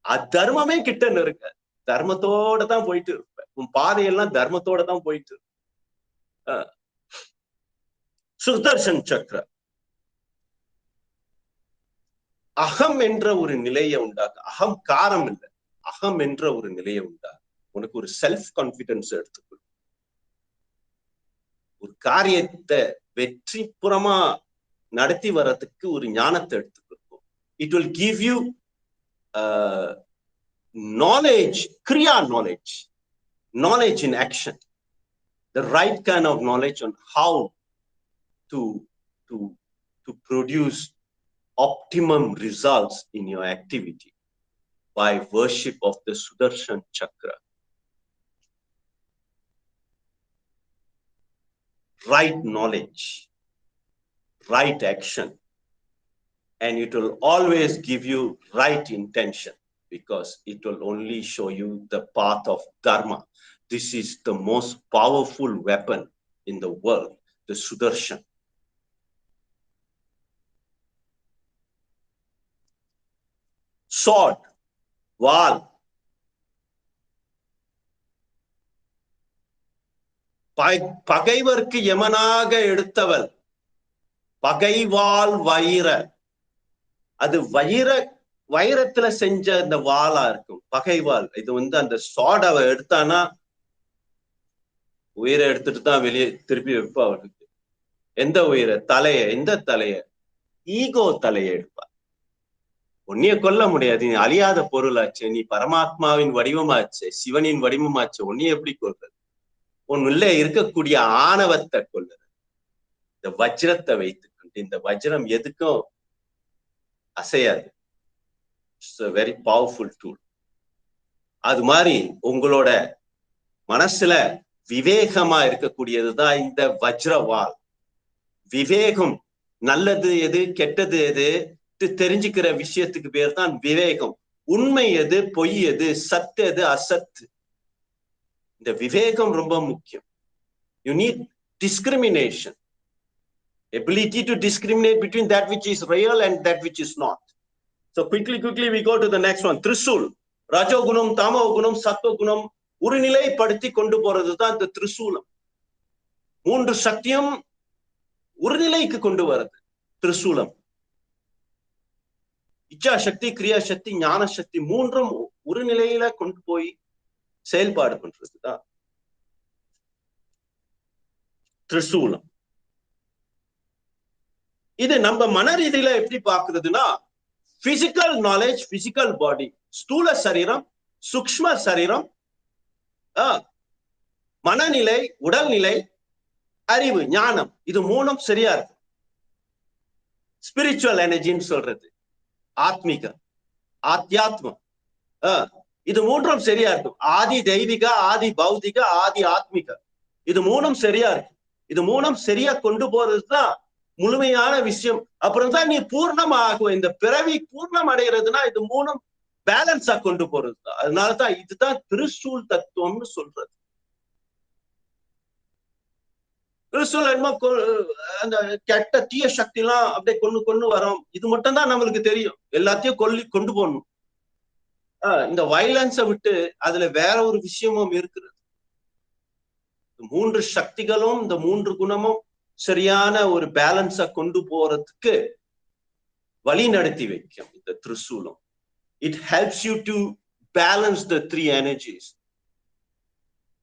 அதர்மமே கிட்ட நெருங்காது. தர்மத்தோட தான் போயிட்டு இருப்ப. உன் பாதையெல்லாம் தர்மத்தோட தான் போயிட்டு இருப்ப. சுதர்சன் சக்கரம் அகம் என்ற ஒரு நிலையை உண்டாக்கு. அகம் காரம் இல்லை, அகம் என்ற ஒரு நிலையை உண்டாக்கு. உனக்கு ஒரு செல்ஃப் கான்பிடன்ஸ் எடுத்துக்கொள். ஒரு காரியத்தை வெற்றிபுறமா நடத்தி வர்றதுக்கு ஒரு ஞானத்தை எடுத்துக்கொள்வோம். It will give you knowledge, kriya knowledge in action, the right kind of knowledge on how to produce optimum results in your activity by worship of the Sudarshan Chakra. Right knowledge, right action, and it will always give you right intention, because it will only show you the path of Dharma. This is the most powerful weapon in the world, the Sudarshan. Sword, wall. பகைவர்க்கு யமனாக எடுத்தவள் பகைவாள் வைர. அது வைரத்துல செஞ்ச அந்த வாளா இருக்கும், பகைவாள். இது அந்த ஸ்வாட் எடுத்தானா உயிரை எடுத்துட்டு தான் வெளியே திருப்பி வைப்பா. அவருக்கு எந்த உயிரை? தலைய. எந்த தலைய? ஈகோ தலைய எடுப்பா. உன்னைய கொல்ல முடியாது, நீ அழியாத பொருளாச்சு, நீ பரமாத்மாவின் வடிவமாச்சு, சிவனின் வடிவமாச்சு, உன்னைய எப்படி கொல்றது? உன்னுள்ள இருக்கக்கூடிய ஆணவத்தை கொல்லுறது. இந்த வஜ்ரத்தை வைத்துக்கொண்டு, இந்த வஜ்ரம் எதுக்கும் அசையாது. It's a very powerful tool. அது மாதிரி உங்களோட மனசுல விவேகமா இருக்கக்கூடியதுதான் இந்த வஜ்ரவாள். விவேகம், நல்லது எது கெட்டது எது தெரிஞ்சுக்கிற விஷயத்துக்கு பேர் தான் விவேகம். உண்மை எது பொய் எது, சத்து எது அசத்து. இந்த விவேகம் ரொம்ப முக்கியம். You need discrimination, ability to discriminate between that which is real and that which is not. So quickly we go to the next one. Trisul, ரஜோகுணம், தாமோகுணம், சத்துவகுணம் ஒரு நிலைப்படுத்தி கொண்டு போறதுதான் இந்த திரிசூலம். 3 சக்தியும் ஒரு நிலைக்கு கொண்டு வர்றது திரிசூலம். இச்சா சக்தி, கிரியா சக்தி, ஞான சக்தி, 3ம் ஒரு நிலையில கொண்டு போய் செயல்பாடு பண்றதுதான் திரிசூலம். இது நம்ம மன ரீதியில எப்படி பாக்குறதுன்னா, பிசிக்கல் நாலேஜ், பிசிக்கல் பாடி, ஸ்தூல சரீரம், சூக்ஷ்ம சரீரம், மனநிலை, உடல்நிலை, அறிவு, ஞானம், இது 3ம் சரியா இருக்கு. ஸ்பிரிச்சுவல் எனர்ஜின்னு சொல்றது ஆத்மீக, ஆத்தியாத்மம், இது 3ம் சரியா இருக்கும். ஆதி தெய்வீக, ஆதி பௌதிக, ஆதி ஆத்மிக, இது 3ம் சரியா இருக்கு. இது 3ம் சரியா கொண்டு போறதுதான் முழுமையான விஷயம். அப்புறம் தான் நீ பூர்ணமாகும். இந்த பிறவி பூர்ணம் அடைகிறதுனா இது 3ம் பேலன்ஸா கொண்டு போறதுதான். அதனாலதான் இதுதான் திரிசூல் தத்துவம்னு சொல்றது. திரிசூல் என்ன, அந்த கெட்ட தீய சக்தி எல்லாம் அப்படியே கொண்டு வரோம். இது மட்டும் தான் நம்மளுக்கு தெரியும். எல்லாத்தையும் கொண்டு போகணும். இந்த வயலன்ஸை விட்டு அதுல வேற ஒரு விஷயமும் இருக்கிறது. 3 சக்திகளும், இந்த 3 குணமும் சரியான ஒரு பேலன்ஸா கொண்டு போறதுக்கு வழி நடத்தி வைக்கும் இந்த திரிசூலம். It helps you to balance the 3 energies,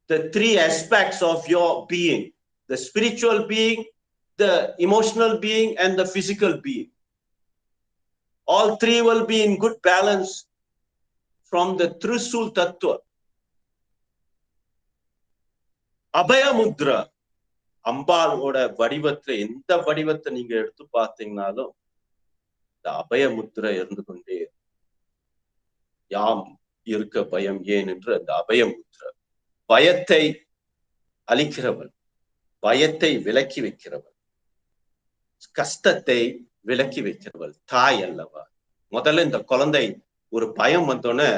the 3 aspects of your being, the spiritual being, the emotional being, and the physical being. All 3 will be in good balance from the Trisul Tattva. அபயமுத்ரா. அம்பாளோட வடிவத்துல எந்த வடிவத்தை நீங்க எடுத்து பார்த்தீங்கன்னாலும் இந்த அபயமுத்ரா இருந்து கொண்டே, யாம் இருக்க பயம் ஏன் என்று அந்த அபயமுத்ரா. பயத்தை அளிக்கிறவள், பயத்தை விலக்கி வைக்கிறவள், கஷ்டத்தை விலக்கி வைக்கிறவள் தாய் அல்லவா. முதல்ல இந்த குழந்தை ஒரு பயம் வந்தோடனே,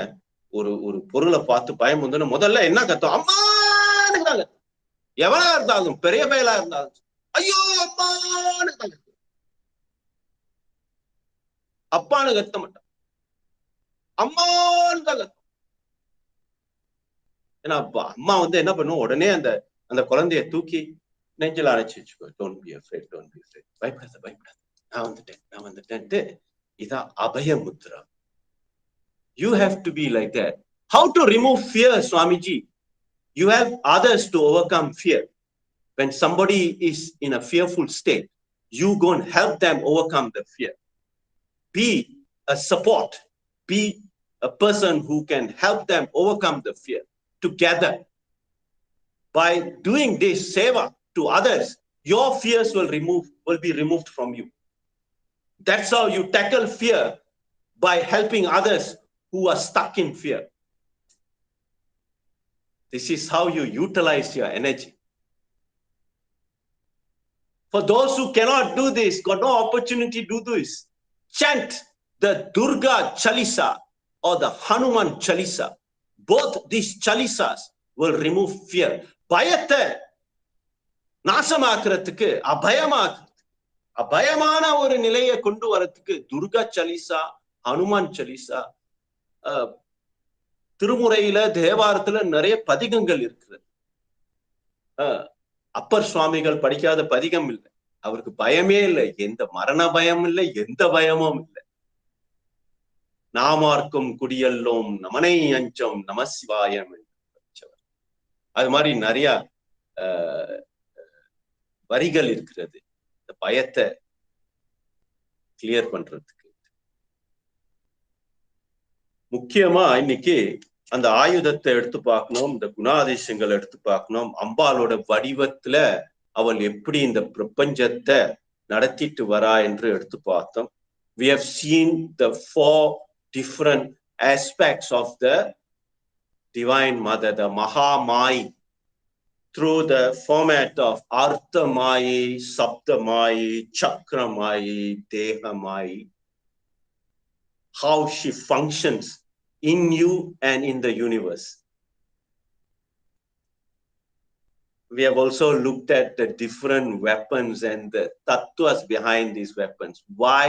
ஒரு பொருளை பார்த்து பயம் வந்தோடனே முதல்ல என்ன கத்தோம்? அம்மான்னு. எவனா இருந்தாலும், பெரிய பயலா இருந்தாலும், ஐயோ அம்மான்னு கத்தும். அப்பான்னு கத்த மாட்டான், அம்மான்னு தான் கத்தும். ஏன்னா அம்மா என்ன பண்ணும், உடனே அந்த குழந்தைய தூக்கி நெஞ்சில் அழைச்சி வச்சுக்கோ. Don't be afraid, don't be afraid, பயப்படாத பயப்படாத, நான் வந்துட்டேன்ட்டு. இதான் அபயமுத்ரா. You have to be like that. How to remove fear, Swamiji? You have others to overcome fear. When somebody is in a fearful state, you go and help them overcome the fear. Be a support. Be a person who can help them overcome the fear. Together, by doing this seva to others, your fears will be removed from you. That's how you tackle fear, by helping others who are stuck in fear. This is how you utilize your energy. For those who cannot do this, got no opportunity to do this, chant the Durga Chalisa or the Hanuman Chalisa. Both these Chalisas will remove fear. பயத்தை நாசமாக்குறதுக்கு, அபயமான ஒரு நிலையை கொண்டு வரதுக்கு துர்கா சலிசா, ஹனுமான் சலிசா, திருமுறையில தேவாரத்துல நிறைய பதிகங்கள் இருக்கிறது. அப்பர் சுவாமிகள் படிக்காத பதிகம் இல்லை. அவருக்கு பயமே இல்லை, எந்த மரண பயம் இல்லை, எந்த பயமும் இல்லை. நாமார்க்கும் குடியல்லோம் நமனை அஞ்சம் நமசிவாயம் என்று படிச்சவர். அது மாதிரி நிறைய வரிகள் இருக்கிறது இந்த பயத்தை கிளியர் பண்றதுக்கு. முக்கியமா இன்னைக்கு அந்த ஆயுதத்தை எடுத்து பார்க்கணும், இந்த குணாதிசயங்களை எடுத்து பார்க்கணும். அம்பாளோட வடிவத்துல அவள் எப்படி இந்த பிரபஞ்சத்தை நடத்திட்டு வரா என்று எடுத்து பார்த்தோம். We have seen the 4 different aspects of the Divine Mother, the Mahamai, through the format of Arthamai, Saptamai, Chakramai, Dehamai, how she functions in you and in the universe. We have also looked at the different weapons and the tattvas behind these weapons. Why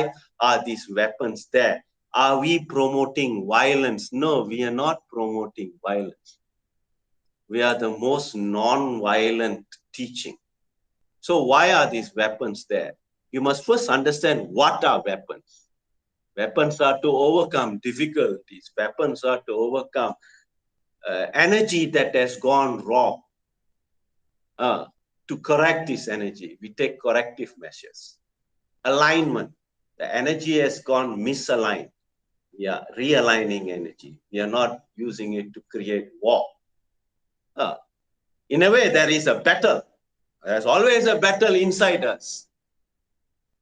are these weapons there? Are we promoting violence? No, we are not promoting violence. We are the most non-violent teaching. So why are these weapons there? You must first understand what are weapons. Weapons are to overcome difficulties. Weapons are to overcome energy that has gone wrong. To correct this energy, we take corrective measures. Alignment. The energy has gone misaligned. We are realigning energy. We are not using it to create war. In a way, there is a battle. There's always a battle inside us.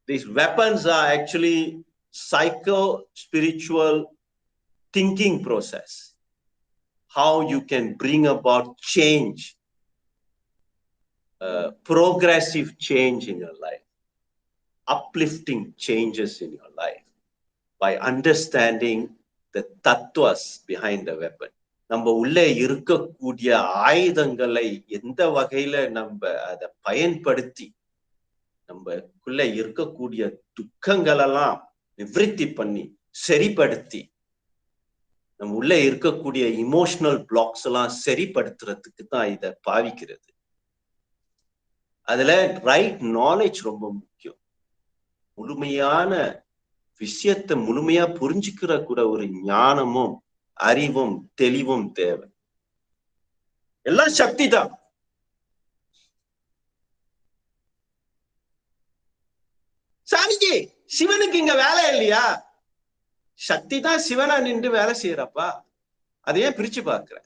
These weapons are actually psycho-spiritual thinking process. How you can bring about change, progressive change in your life, uplifting changes in your life by understanding the tattvas behind the weapon. நம்ம உள்ளே இருக்கக்கூடிய ஆயுதங்களை எந்த வகையில நம்ம அதை பயன்படுத்தி நம்மக்குள்ள இருக்கக்கூடிய துக்கங்களெல்லாம் நிவர்த்தி பண்ணி சரிப்படுத்தி நம்ம உள்ள இருக்கக்கூடிய இமோஷனல் பிளாக்ஸ் எல்லாம் சரிப்படுத்துறதுக்கு தான் இதை பாவிக்கிறது. அதுல ரைட் நாலேஜ் ரொம்ப முக்கியம். முழுமையான விஷயத்தை முழுமையா புரிஞ்சுக்கிற கூட ஒரு ஞானமும் அறிவும் தெளிவும் தேவை. எல்லாம் சக்தி தான். சாமிஜி, சிவனுக்கு இங்க வேலை இல்லையா? சக்தி தான் சிவனா நின்று வேலை செய்யறப்பா. அதையே பிரிச்சு பார்க்கிற.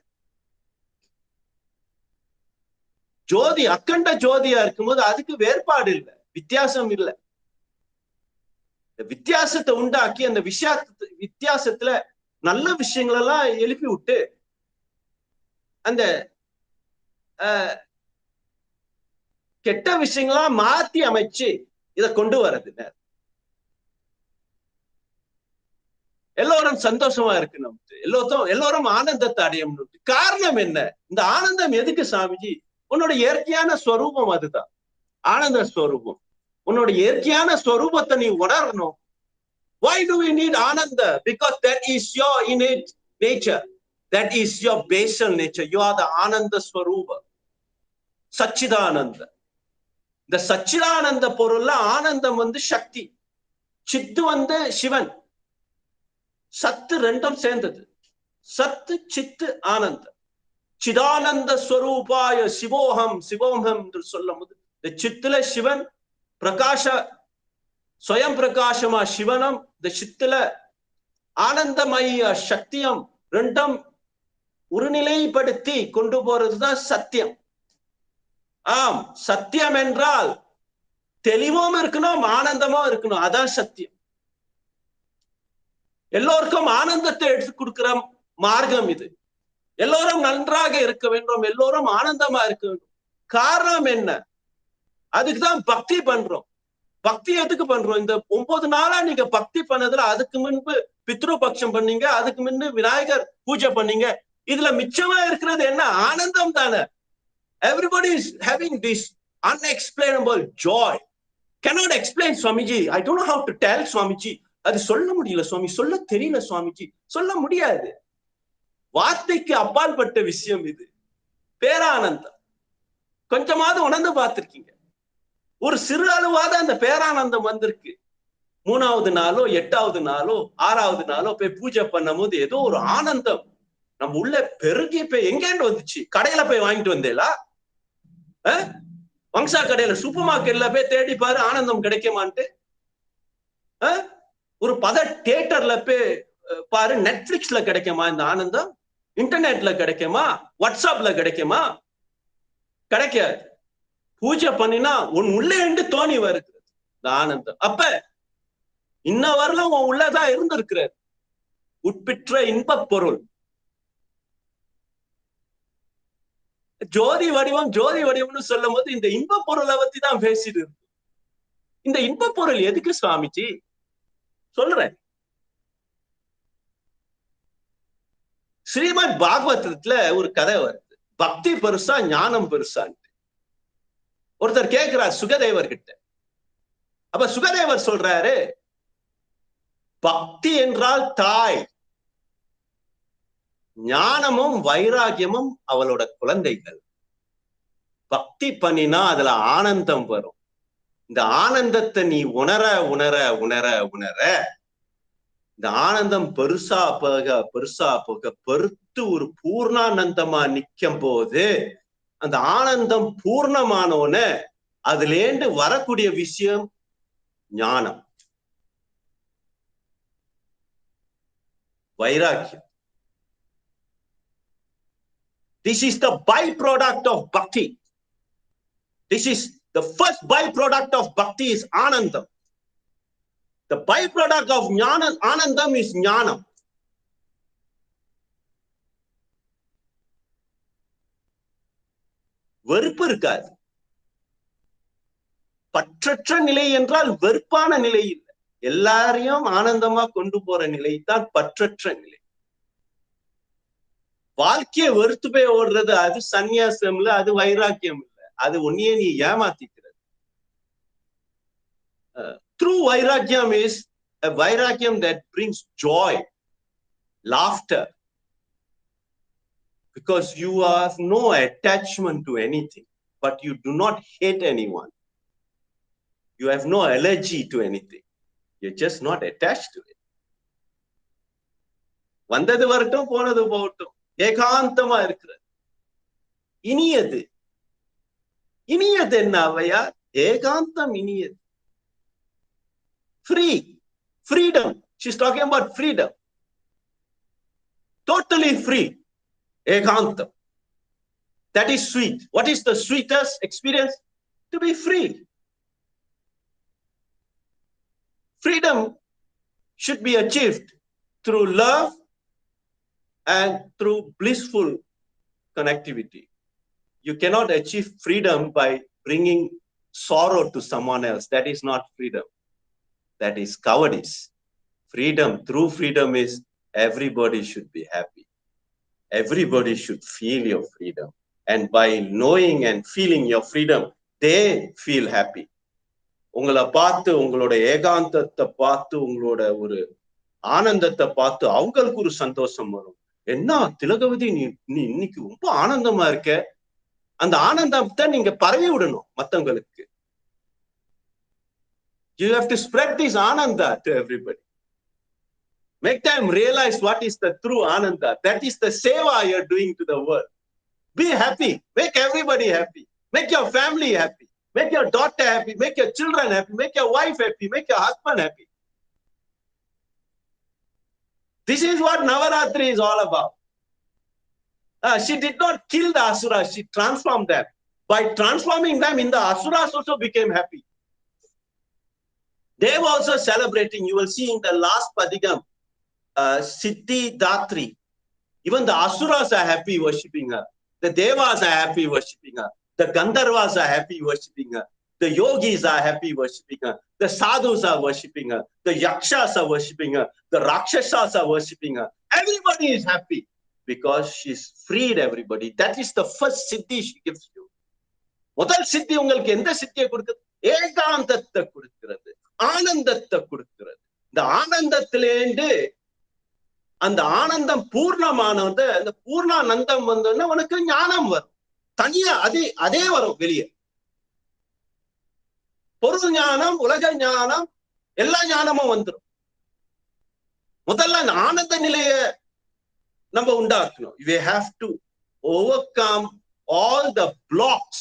ஜோதி அக்கண்ட ஜோதியா இருக்கும்போது அதுக்கு வேறுபாடு இல்லை, வித்தியாசம் இல்லை. வித்தியாசத்தை உண்டாக்கி அந்த வித்தியாசத்துல நல்ல விஷயங்கள் எல்லாம் எழுப்பி விட்டு அந்த கெட்ட விஷயங்களா மாத்தி அமைச்சு இத கொண்டு வர்றது. எல்லோரும் சந்தோஷமா இருக்கு, நமக்கு எல்லோரும் ஆனந்தத்தை அடையணும். காரணம் என்ன? இந்த ஆனந்தம் எதுக்கு சாமிஜி? உன்னோட இயற்கையான ஸ்வரூபம் அதுதான் ஆனந்த ஸ்வரூபம். உன்னோட இயற்கையான ஸ்வரூபத்தை நீ உணரணும். Why do we need Ananda? Because that is your innate nature. That is your basal nature. You are the ஆனந்த ஸ்வரூப, சச்சிதானந்த. இந்த சச்சிதானந்த பொருள்ல ஆனந்தம் சக்தி, சித்து சிவன், சத்து ரெண்டும் சேர்ந்தது. சத்து சித்து ஆனந்தம். சிதானந்த ஸ்வரூபாய சிவோகம், சிவோகம் என்று சொல்லும் போது இந்த சித்துல சிவன் பிரகாஷ, ஸ்வயம் பிரகாசமா சிவனம், இந்த சித்துல ஆனந்தமய சக்தியம் ரெண்டும் ஒருநிலைப்படுத்தி கொண்டு போறதுதான் சத்தியம். ஆம், சத்தியம் என்றால் தெளிவும் இருக்கணும், ஆனந்தமும் இருக்கணும். அதான் சத்தியம். எல்லோருக்கும் ஆனந்தத்தை எடுத்து கொடுக்கிற மார்க்கம் இது. எல்லோரும் நன்றாக இருக்க வேண்டும், எல்லோரும் ஆனந்தமா இருக்க வேண்டும். காரணம் என்ன? அதுக்குதான் பக்தி பண்றோம். பக்தி எதுக்கு பண்றோம்? இந்த 9 நாளா நீங்க பக்தி பண்ணதுல அதுக்கு முன்பு பித்ருபக்ஷம் பண்ணீங்க, அதுக்கு முன்பு விநாயகர் பூஜை பண்ணீங்க. இதுல மிச்சமா இருக்கிறது என்ன? ஆனந்தம் தானே. Everybody is having this unexplainable joy. Cannot explain, Swamiji. I don't know how to tell, Swamiji. அது சொல்ல முடியல சுவாமி, சொல்ல தெரியல சுவாமிஜி, சொல்ல முடியாது. வார்த்தைக்கு அப்பாற்பட்ட விஷயம் இது. பேரானந்தம் கொஞ்சமாவது உணர்ந்து பார்த்திருக்கீங்க? ஒரு சிறு அளவாத அந்த பேரானந்தம் வந்திருக்கு. 3வது நாளோ 8வது நாளோ 6வது நாளோ போய் பூஜை பண்ணும் போது ஏதோ ஒரு ஆனந்தம் நம்ம உள்ள பெருகி போய் எங்கேன்னு வந்துச்சு. கடையில போய் வாங்கிட்டு வந்தேலா? வம்சா கடையில, சூப்பர் மார்க்கெட்ல போய் தேடி பாரு, ஆனந்தம் கிடைக்குமான்ட்டு. ஒரு தியேட்டர்ல போய் பாரு, நெட்ஃபிளிக்ஸ்ல கிடைக்குமா இந்த ஆனந்தம்? இன்டர்நெட்ல கிடைக்குமா? வாட்ஸ்அப்ல கிடைக்குமா? கிடைக்காது. பூஜை பண்ணினா உன் உள்ளே என்று தோணி வருகிறது இந்த ஆனந்தம். அப்ப இன்ன வரலும் உன் உள்ளதான் இருந்திருக்கிறது உட்பிற்ற இன்ப பொருள். ஜோதி வடிவம், ஜோதி வடிவம்னு சொல்லும் போது இந்த இன்ப பொருளை பத்தி தான் பேசிட்டு இருக்கு. இந்த இன்ப பொருள் எதுக்கு சுவாமிஜி சொல்றேன்? ஸ்ரீமத் பாகவதத்துல ஒரு கதை வருது, பக்தி பெருசா ஞானம் பெருசான்ட்டு. ஒருத்தர் கேட்கிறார் சுகதேவர் கிட்ட. அப்ப சுகதேவர் சொல்றாரு, பக்தி என்றால் தாய், ஞானமும் வைராகியமும் அவளோட குழந்தைகள். பக்தி பண்ணினா அதுல ஆனந்தம் வரும். இந்த ஆனந்தத்தை நீ உணர உணர உணர உணர இந்த ஆனந்தம் பெருசா போக பெருத்து ஒரு பூர்ணானந்தமா நிக்கும் போது அந்த ஆனந்தம் பூர்ணமானோன அதுலேந்து வரக்கூடிய விஷயம் ஞானம், வைராக்கியம். This is the byproduct of bhakti. This is the first byproduct of bhakti is anandam. The byproduct of anandam is jnanam. வெறுப்பு இருக்காது. பற்றற்ற நிலை என்றால் வெறுப்பான நிலை இல்லை. எல்லாரையும் ஆனந்தமா கொண்டு போற நிலை தான் பற்றற்ற நிலை. வாழ்க்கையை வெறுத்து போய் ஓடுறது அது சந்நியாசம் இல்ல, அது வைராக்கியம் இல்ல, அது ஒன்னையே நீ ஏமாத்திக்கிறது. True vairagyam is a vairagyam that brings joy, laughter, because you have no attachment to anything, but you do not hate anyone. You have no allergy to anything. You're just not attached to it. வந்தது வரட்டும், போனது போகட்டும், ஏகாந்தமா இருக்கிறது. இனியது இனியது என்ன அவையா? ஏகாந்தம் இனியது. Free, freedom. She's talking about freedom. Totally free. Ekantham. That is sweet. What is the sweetest experience? To be free. Freedom should be achieved through love and through blissful connectivity. You cannot achieve freedom by bringing sorrow to someone else. That is not freedom. That is cowardice. Freedom, true freedom is everybody should be happy. Everybody should feel your freedom. And by knowing and feeling your freedom, they feel happy. உங்களை பார்த்து, உங்களோட ஏகாந்தத்தை பார்த்து, உங்களோட ஒரு ஆனந்தத்தை பார்த்து அவங்களுக்கு ஒரு சந்தோஷம் வரும். என்ன திலகவதி, நீ இன்னைக்கு ரொம்ப ஆனந்தமா இருக்க. அந்த ஆனந்தத்தை நீங்க பரவி விடணும் மத்தவங்களுக்கு. You have to spread this ananda to everybody. Make them realize what is the true ananda. That is the seva you're doing to the world. Be happy. Make everybody happy. Make your family happy. Make your daughter happy. Make your children happy. Make your wife happy. Make your husband happy. This is what Navaratri is all about. She did not kill the asuras. She transformed them. By transforming them, in the asuras also became happy. They were also celebrating. You will see in the last Padigam, Siddhi Datri. Even the asuras are happy worshipping her. The devas are happy worshipping her. The Gandharvas are happy worshipping her. The yogis are happy worshipping her. The sadhus are worshipping her. The yakshas are worshipping her. The rakshasas are worshipping her. Everybody is happy because she's freed everybody. That is the first siddhi she gives you. முதல் சித்தி உங்களுக்கு எந்த சித்தியை கொடுக்குது? ஏகாந்தத்தை கொடுக்கிறது, ஆனந்தத்தை கொடுக்கிறது. இந்த ஆனந்தத்திலேந்து அந்த ஆனந்தம் பூர்ணமானது, அந்த பூர்ணானந்தம் வந்தோன்னா உனக்கு ஞானம் வரும். தனியா அதே வரும் வெளியே. பொருள் ஞானம், உலக ஞானம், எல்லா ஞானமும் வந்துடும். முதல்ல அந்த ஆனந்த நிலைய நம்ம உண்டாக்கணும். We have to overcome all the blocks.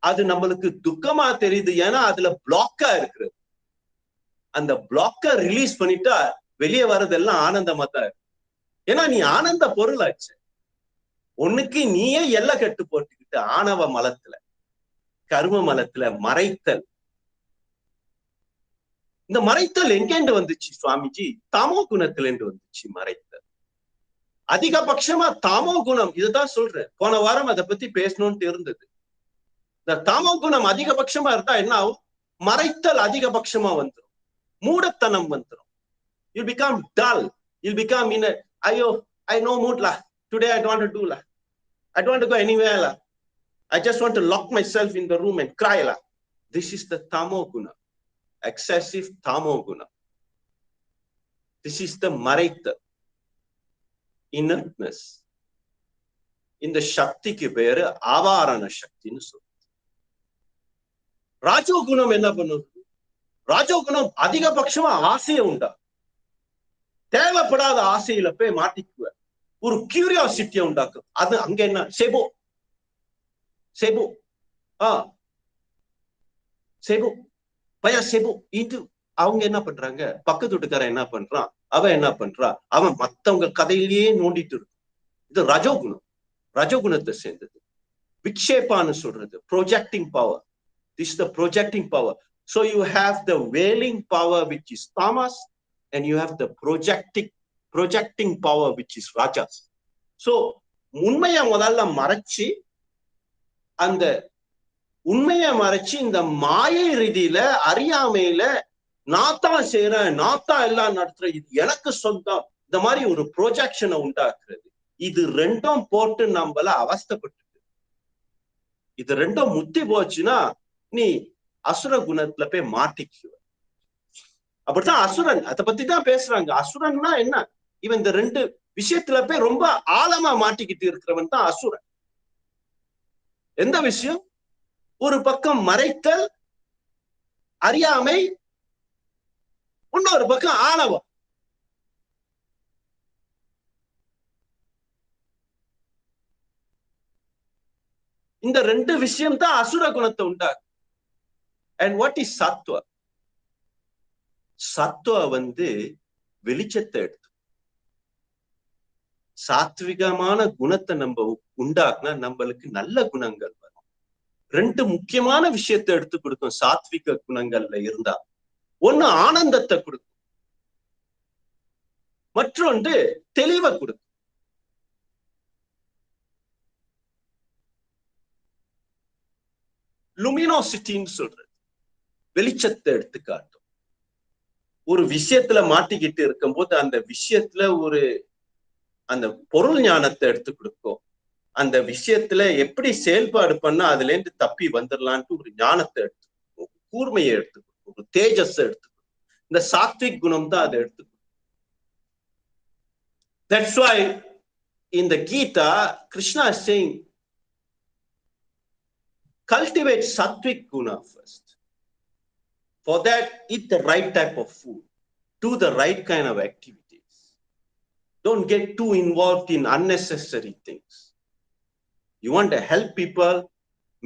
அது நம்மளுக்கு துக்கமா தெரியுது, ஏன்னா அதுல பிளாக்கா இருக்கிறது. அந்த பிளாக்க ரிலீஸ் பண்ணிட்டா வெளியே வர்றதெல்லாம் ஆனந்தமா தான் இருக்கு. ஏன்னா நீ ஆனந்த பொருளாச்சு. உனக்கு நீயே எல்லை கட்டு போட்டுக்கிட்டு ஆணவ மலத்துல, கர்ம மலத்துல மறைத்தல். இந்த மறைத்தல் எங்கேண்டு வந்துச்சு சுவாமிஜி? தாமோ குணத்திலேருந்து வந்துச்சு மறைத்தல். அதிகபட்சமா தாமோ குணம், இதுதான் சொல்றேன். போன வாரம் அதை பத்தி பேசணும்னு இருந்தது. இந்த தாமோ குணம் அதிகபட்சமா இருந்தா என்ன ஆகும்? மறைத்தல் அதிகபட்சமா வந்துடும், மூடத்தனம் வந்துடும். You become dull. You'll become in a, I no mood la. Today I don't want to do la. I don't want to go anywhere la. I just want to lock myself in the room and cry la. This is the tamo guna. Excessive tamo guna. This is the maraitha. Inertness. இந்த சக்திக்கு பேரு ஆவாரண சக்தின்னு சொல்லுது. ராஜோகுணம் என்ன பண்ணுது? ராஜோகுணம் அதிகபட்சமா ஆசையை உண்டா. தேவைப்படாத ஆசையில போய் மாட்டிக்குவ. ஒரு கியூரியாசிட்டியை உண்டாக்கும். அது அங்க என்ன செபோ செபோ செபோ பயா செபோ. இது அவங்க என்ன பண்றாங்க? பக்கத்து வீட்டுக்காரன் என்ன பண்றான், அவன் என்ன பண்றா, அவன் மத்தவங்க கதையிலேயே நோண்டிட்டு இருக்கும். இது ரஜோகுணம், ரஜோகுணத்தை சேர்ந்தது. விக்ஷேபான்னு சொல்றது projecting power. This is the projecting power. So you have the veiling power, which is tamas, and you have the projecting power, which is rajas. So உண்மைய முதல்ல மறைச்சு, அந்த உண்மைய மறைச்சு இந்த மாயை ரீதியில அறியாமையில நான் தான் செய்யறேன், நான் தான் எல்லாம் நடத்துறேன், இது எனக்கு சொந்தம், இந்த மாதிரி ஒரு ப்ரொஜெக்ஷனை உண்டாக்குறது. இது ரெண்டும் போட்டு நம்மள அவஸ்தைப்பட்டு, இது ரெண்டும் முத்தி போச்சுன்னா நீ அசுர குணத்துல போய் மாட்டிக்குவ. அப்படித்தான் அசுரன், அதை பத்தி தான் பேசுறாங்க. அசுரன்னா என்ன? இவன் இந்த ரெண்டு விஷயத்துல போய் ரொம்ப ஆழமா மாட்டிக்கிட்டு இருக்கிறவன் தான் அசுரன். எந்த விஷயம்? ஒரு பக்கம் மறைத்தல், அறியாமை, இன்னொரு பக்கம் ஆணவம். இந்த ரெண்டு விஷயம் தான் அசுர குணத்தை உண்டாக்கு. And what is sattva? சத்துவ வெளிச்சத்தை எடுத்து, சாத்விகமான குணத்தை நம்ம உண்டாக்குனா நம்மளுக்கு நல்ல குணங்கள் வரும். 2 முக்கியமான விஷயத்தை எடுத்து கொடுக்கும் சாத்விக குணங்கள்ல இருந்தா. ஒண்ணு ஆனந்தத்தை கொடுக்கும், மற்றொன்று தெளிவை கொடுக்கும். லுமினோசிட்டின்னு சொல்றது வெளிச்சத்தை எடுத்து காட்டும். ஒரு விஷயத்துல மாட்டிக்கிட்டு இருக்கும்போது அந்த விஷயத்துல அந்த பொருள் ஞானத்தை எடுத்து கொடுக்கும். அந்த விஷயத்துல எப்படி செயல்பாடு பண்ணா அதுல இருந்து தப்பி வந்துடலான்ட்டு ஒரு ஞானத்தை எடுத்து கொடுக்கும், கூர்மையை எடுத்து கொடுக்கும், ஒரு தேஜஸ் எடுத்து கொடுக்கும். இந்த சாத்விக் குணம் தான் அதை எடுத்து கொடுக்கும். That's why in the Gita, Krishna is saying, cultivate sattvic guna first. For that, eat the right type of food, do the right kind of activities. Don't get too involved in unnecessary things. You want to help people,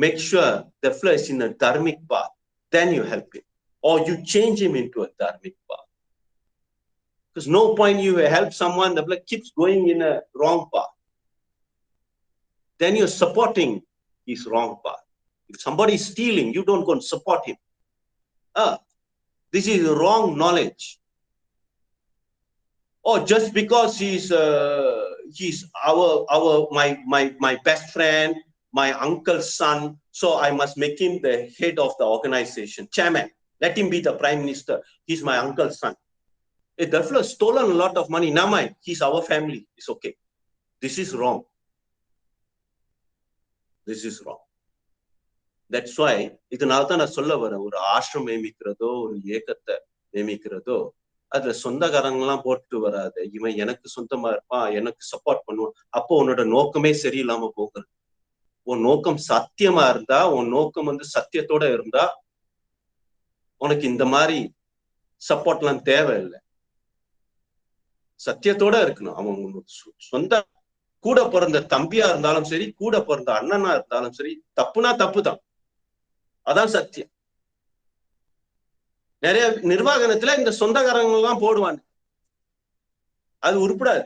make sure the fellow is in a dharmic path, then you help him. Or you change him into a dharmic path. Because no point you help someone, the fellow keeps going in a wrong path. Then you're supporting his wrong path. If somebody is stealing, you don't go and support him. This is wrong knowledge. Or just because he's my best friend, my uncle's son, so I must make him the head of the organization, chairman. Let him be the prime minister. He's my uncle's son. If the fellow has stolen a lot of money, now mind, he's our family. It's okay. This is wrong. This is wrong. That's why இதனால்தான் நான் சொல்ல வரேன், ஒரு ஆசிரம் நியமிக்கிறதோ ஒரு இயக்கத்தை நியமிக்கிறதோ அதுல சொந்தக்காரங்கெல்லாம் போட்டு வராது. இவன் எனக்கு சொந்தமா இருப்பான், எனக்கு சப்போர்ட் பண்ணுவான். அப்போ உன்னோட நோக்கமே சரியில்லாம போகிறது. உன் நோக்கம் சத்தியமா இருந்தா, உன் நோக்கம் சத்தியத்தோட இருந்தா உனக்கு இந்த மாதிரி சப்போர்ட் எல்லாம் தேவையில்லை. சத்தியத்தோட இருக்கணும். அவன் சொந்த கூட பிறந்த தம்பியா இருந்தாலும் சரி, கூட பிறந்த அண்ணனா இருந்தாலும் சரி, தப்புனா தப்பு தான். அதான் சத்தியம். நிறைய நிர்வாகத்துல இந்த சொந்தக்காரங்க எல்லாம் போடுவாங்க, அது உருப்படாது,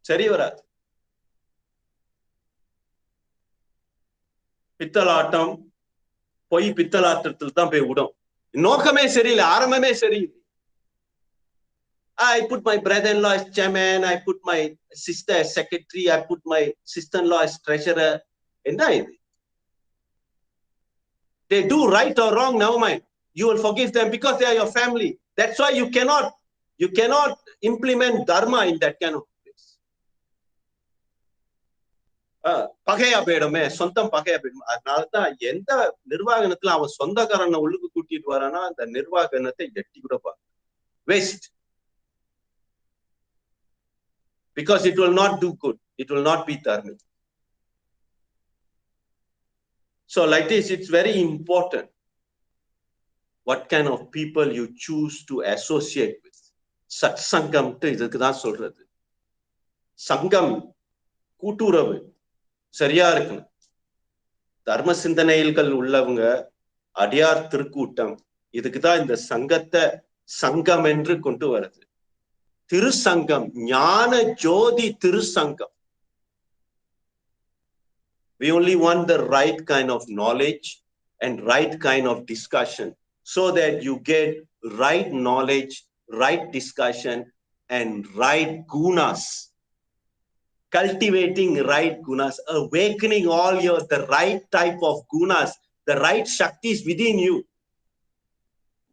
சரி வராது. பித்தலாட்டம் பித்தலாட்டத்தில் தான் போய் விடும். நோக்கமே சரியில்லை, ஆரம்பமே சரியில்லை. I put my brother-in-law as chairman, I put my sister as secretary, I put my sister-in-law as treasurer. என்ன இது? They do right or wrong, never mind. You will forgive them because they are your family. That's why you cannot implement dharma in that kind of place. பகையா போயிடுமே, சொந்தம் பகையா போயிடுமே. அதனாலதான் எந்த நிர்வாகத்துல அவன் சொந்தக்காரனை உள்ளுக்கு கூட்டிட்டு வரானா அந்த நிர்வாகத்தை எட்டி கூட பாரு, waste. Because it will not do good. It will not be dharmic. So like this, it's very important what kind of people you choose to associate with. Satsangam இதுக்கு தான் சொல்றது. சங்கம் கூட்டுறவு சரியா இருக்கணும். தர்ம சிந்தனைகள் உள்ளவங்க, அடியார் திருக்கூட்டம், இதுக்கு தான் இந்த சங்கத்தை சங்கம் என்று கொண்டு வருது. திருசங்கம், ஞான ஜோதி திருசங்கம். We only want the right kind of knowledge and right kind of discussion so that you get right knowledge, right discussion and right gunas. Cultivating right gunas, awakening the right type of gunas, the right shaktis within you.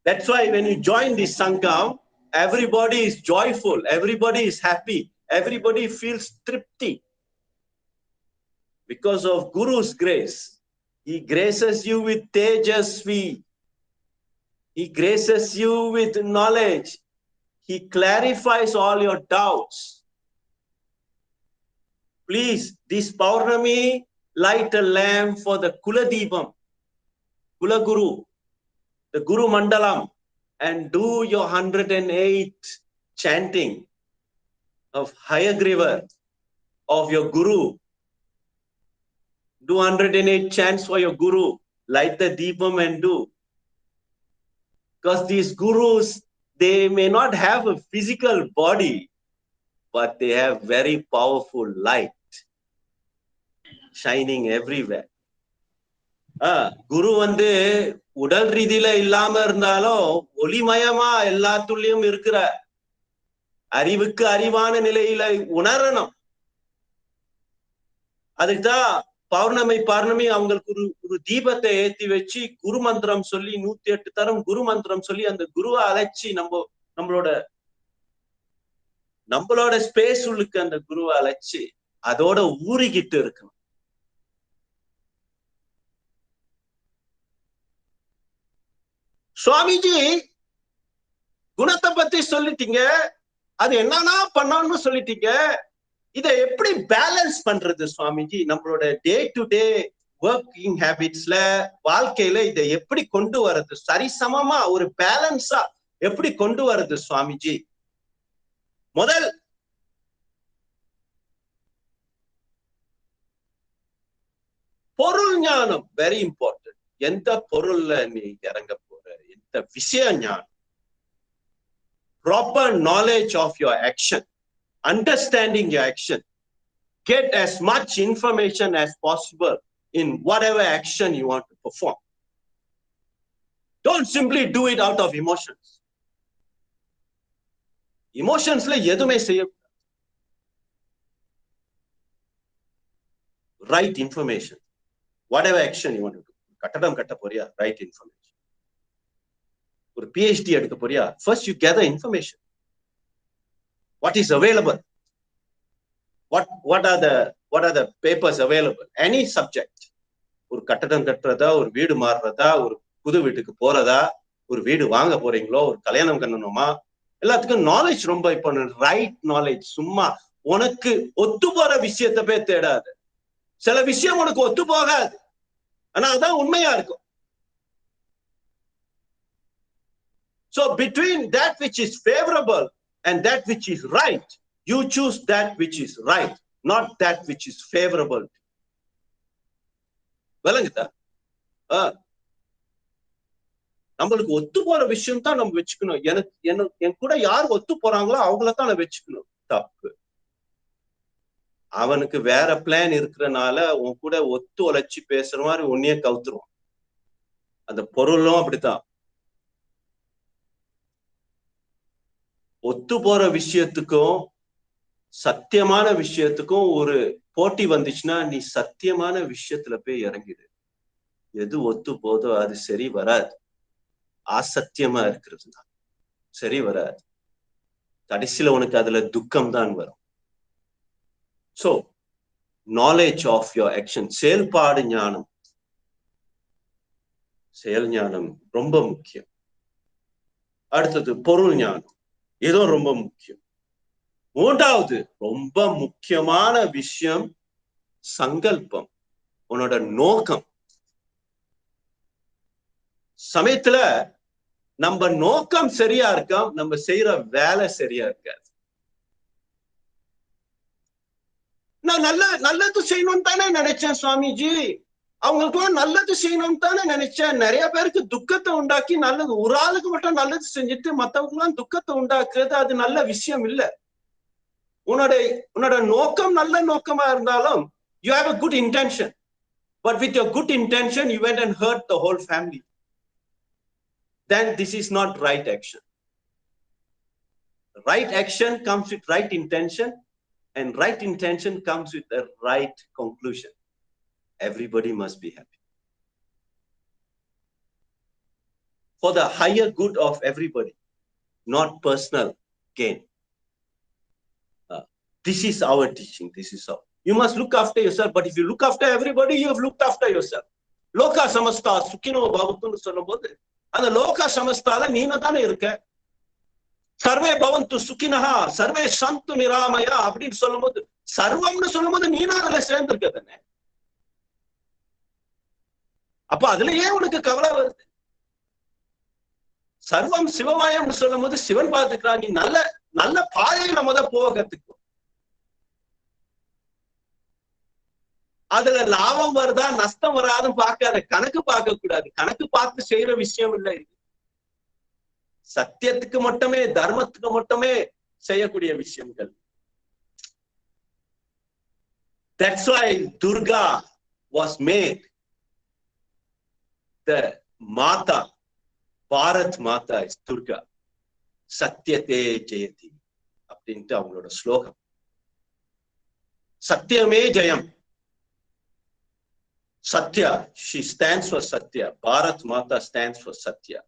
That's why when you join this sangam, everybody is joyful, everybody is happy, everybody feels tripti. Because of Guru's grace. He graces you with tejasvi. He graces you with knowledge. He clarifies all your doubts. Please, this Paurnami, light a lamp for the Kuladibam, Kula Guru, the Guru Mandalam, and do your 108 chanting of Hayagriva of your Guru. Do 108 chants for your Guru. Light the Deepam and do. Because these Gurus, they may not have a physical body, but they have very powerful light shining everywhere. குரு வந்து உடல் ரீதியில இல்லாம இருந்தாலும் ஒளிமயமா எல்லாத்துலயும் இருக்கிற அறிவுக்கு அறிவான நிலையில உணரணும். அதுக்குதான் பௌர்ணமி அவங்களுக்கு ஒரு தீபத்தை ஏத்தி வச்சு குரு மந்திரம் சொல்லி 108 தரம் குரு மந்திரம் சொல்லி அந்த குருவை அழைச்சி நம்மளோட ஸ்பேஸ் உள்ளுக்கு அந்த குருவை அழைச்சி அதோட ஊறிக்கிட்டு இருக்கணும். சுவாமிஜி குணத்தை பத்தி சொல்லிட்டீங்க, அது என்னன்னா பண்ணணும்னு சொல்லிட்டீங்க. இதை எப்படி பேலன்ஸ் பண்றது சுவாமிஜி? நம்மளோட டே டு டே ஒர்க்கிங் ஹேபிட்ஸ்ல வாழ்க்கையில இதை எப்படி கொண்டு வர்றது? சரிசமமா ஒரு பேலன்ஸா எப்படி கொண்டு வர்றது சுவாமிஜி? முதல் பொருள் ஞானம் வெரி இம்பார்ட்டன்ட். எந்த பொருள்ல நீ இறங்க போற, எந்த விஷய ஞானம், proper knowledge of your action, understanding your action. Get as much information as possible in whatever action you want to perform. Don't simply do it out of emotions. Emotions la edume seiya. Right information. Whatever action you want to do. Kattadam katta poriya, right information. Or PhD edukka poriya, first you gather information. What is available? What are the papers available? Any subject. ஒரு கட்டடம் கட்டுறதா, ஒரு வீடு மாறுறதா, ஒரு புது வீட்டுக்கு போறதா, ஒரு வீடு வாங்க போறீங்களோ, ஒரு கல்யாணம் பண்ணணுமா, எல்லாத்துக்கும் நாலேஜ் ரொம்ப இம்பார்ட்டன்ட். Right knowledge. சும்மா உனக்கு ஒத்து போற விஷயத்தை போய் தேடாது. சில விஷயம் உனக்கு ஒத்து போகாது, ஆனா அதான் உண்மையா இருக்கும். So between that which is favorable and that which is right, you choose that which is right, not that which is favorable. விளங்குதா? நம்மளுக்கு ஒத்து போற விஷயம் தான் நம்ம வச்சுக்கணும். என் கூட யார் ஒத்து போறாங்களோ அவங்களதான் நான் வச்சுக்கணும். தப்பு. அவனுக்கு வேற பிளான் இருக்கிறனால உன் கூட ஒத்து உழைச்சி பேசுற மாதிரி உன்னையே கவுத்துருவான். அந்த பொருளும் அப்படித்தான். ஒத்து போற விஷயத்துக்கும் சத்தியமான விஷயத்துக்கும் ஒரு போட்டி வந்துச்சுன்னா நீ சத்தியமான விஷயத்துல போய் இறங்கிடு. எது ஒத்து போதோ அது சரி வராது. அசத்தியமா இருக்கிறது தான் சரி வராது. கடைசியில உனக்கு அதுல துக்கம் தான் வரும். So knowledge of your action, செயல்பாடு ஞானம், செயல் ஞானம் ரொம்ப முக்கியம். அடுத்தது பொருள் ஞானம், இதுவும் ரொம்ப முக்கியம். மூன்றாவது ரொம்ப முக்கியமான விஷயம் சங்கல்பம், உன்னோட நோக்கம். சமயத்துல நம்ம நோக்கம் சரியா இருக்கா, நம்ம செய்யற வேலை சரியா இருக்காது. நான் நல்லது செய்யணும்னு தானே நினைச்சேன் சுவாமிஜி, அவங்களுக்குலாம் நல்லது செய்யணும்னு தானே நினைச்சேன். நிறைய பேருக்கு துக்கத்தை உண்டாக்கி நல்லது, ஒரு ஆளுக்கு மட்டும் நல்லது செஞ்சுட்டு மத்தவங்க எல்லாம் துக்கத்தை உண்டாக்குறது அது நல்ல விஷயம் இல்ல. உன்னோட நோக்கம் நல்ல நோக்கமா இருந்தாலும் you have a good intention, but with your good intention you went and hurt the whole family, then this is not right action. Right action comes with right intention, and right intention comes with the right conclusion. Everybody must be happy for the higher good of everybody, not personal gain. This is our teaching. This is how you must look after yourself. But if you look after everybody, you have looked after yourself. Loka samasta sukhino bhavantu சொல்லும்போது அந்த லோகா சமஸ்தால நீங்க தானே இருக்க. Survey பவந்து சுக்கினஹா survey சந்து நிராமயா அப்படின்னு சொல்லும்போது, சர்வம்னு சொல்லும்போது நீனா அதுல சேர்ந்திருக்க தானே. அப்ப அதுலயே உனக்கு கவலை வருது. சர்வம் சிவமயம்னு சொல்லும் போது சிவன் பார்த்துக்கிறான். நீ நல்ல பாதையில போக கத்துக்கும். அதுல லாபம் வருதா நஷ்டம் வராதுன்னு பார்க்காத, கணக்கு பார்க்க கூடாது. கணக்கு பார்த்து செய்யற விஷயம் இல்லை. சத்தியத்துக்கு மட்டுமே தர்மத்துக்கு மட்டுமே செய்யக்கூடிய விஷயங்கள். That's why Durga was made the Mata. Bharat Mata is Durga. Satyate Jayati அப்படின்ட்டு அவங்களோட ஸ்லோகம். சத்தியமே ஜெயம். Satya, she stands for Satya. Bharat Mata stands for Satya.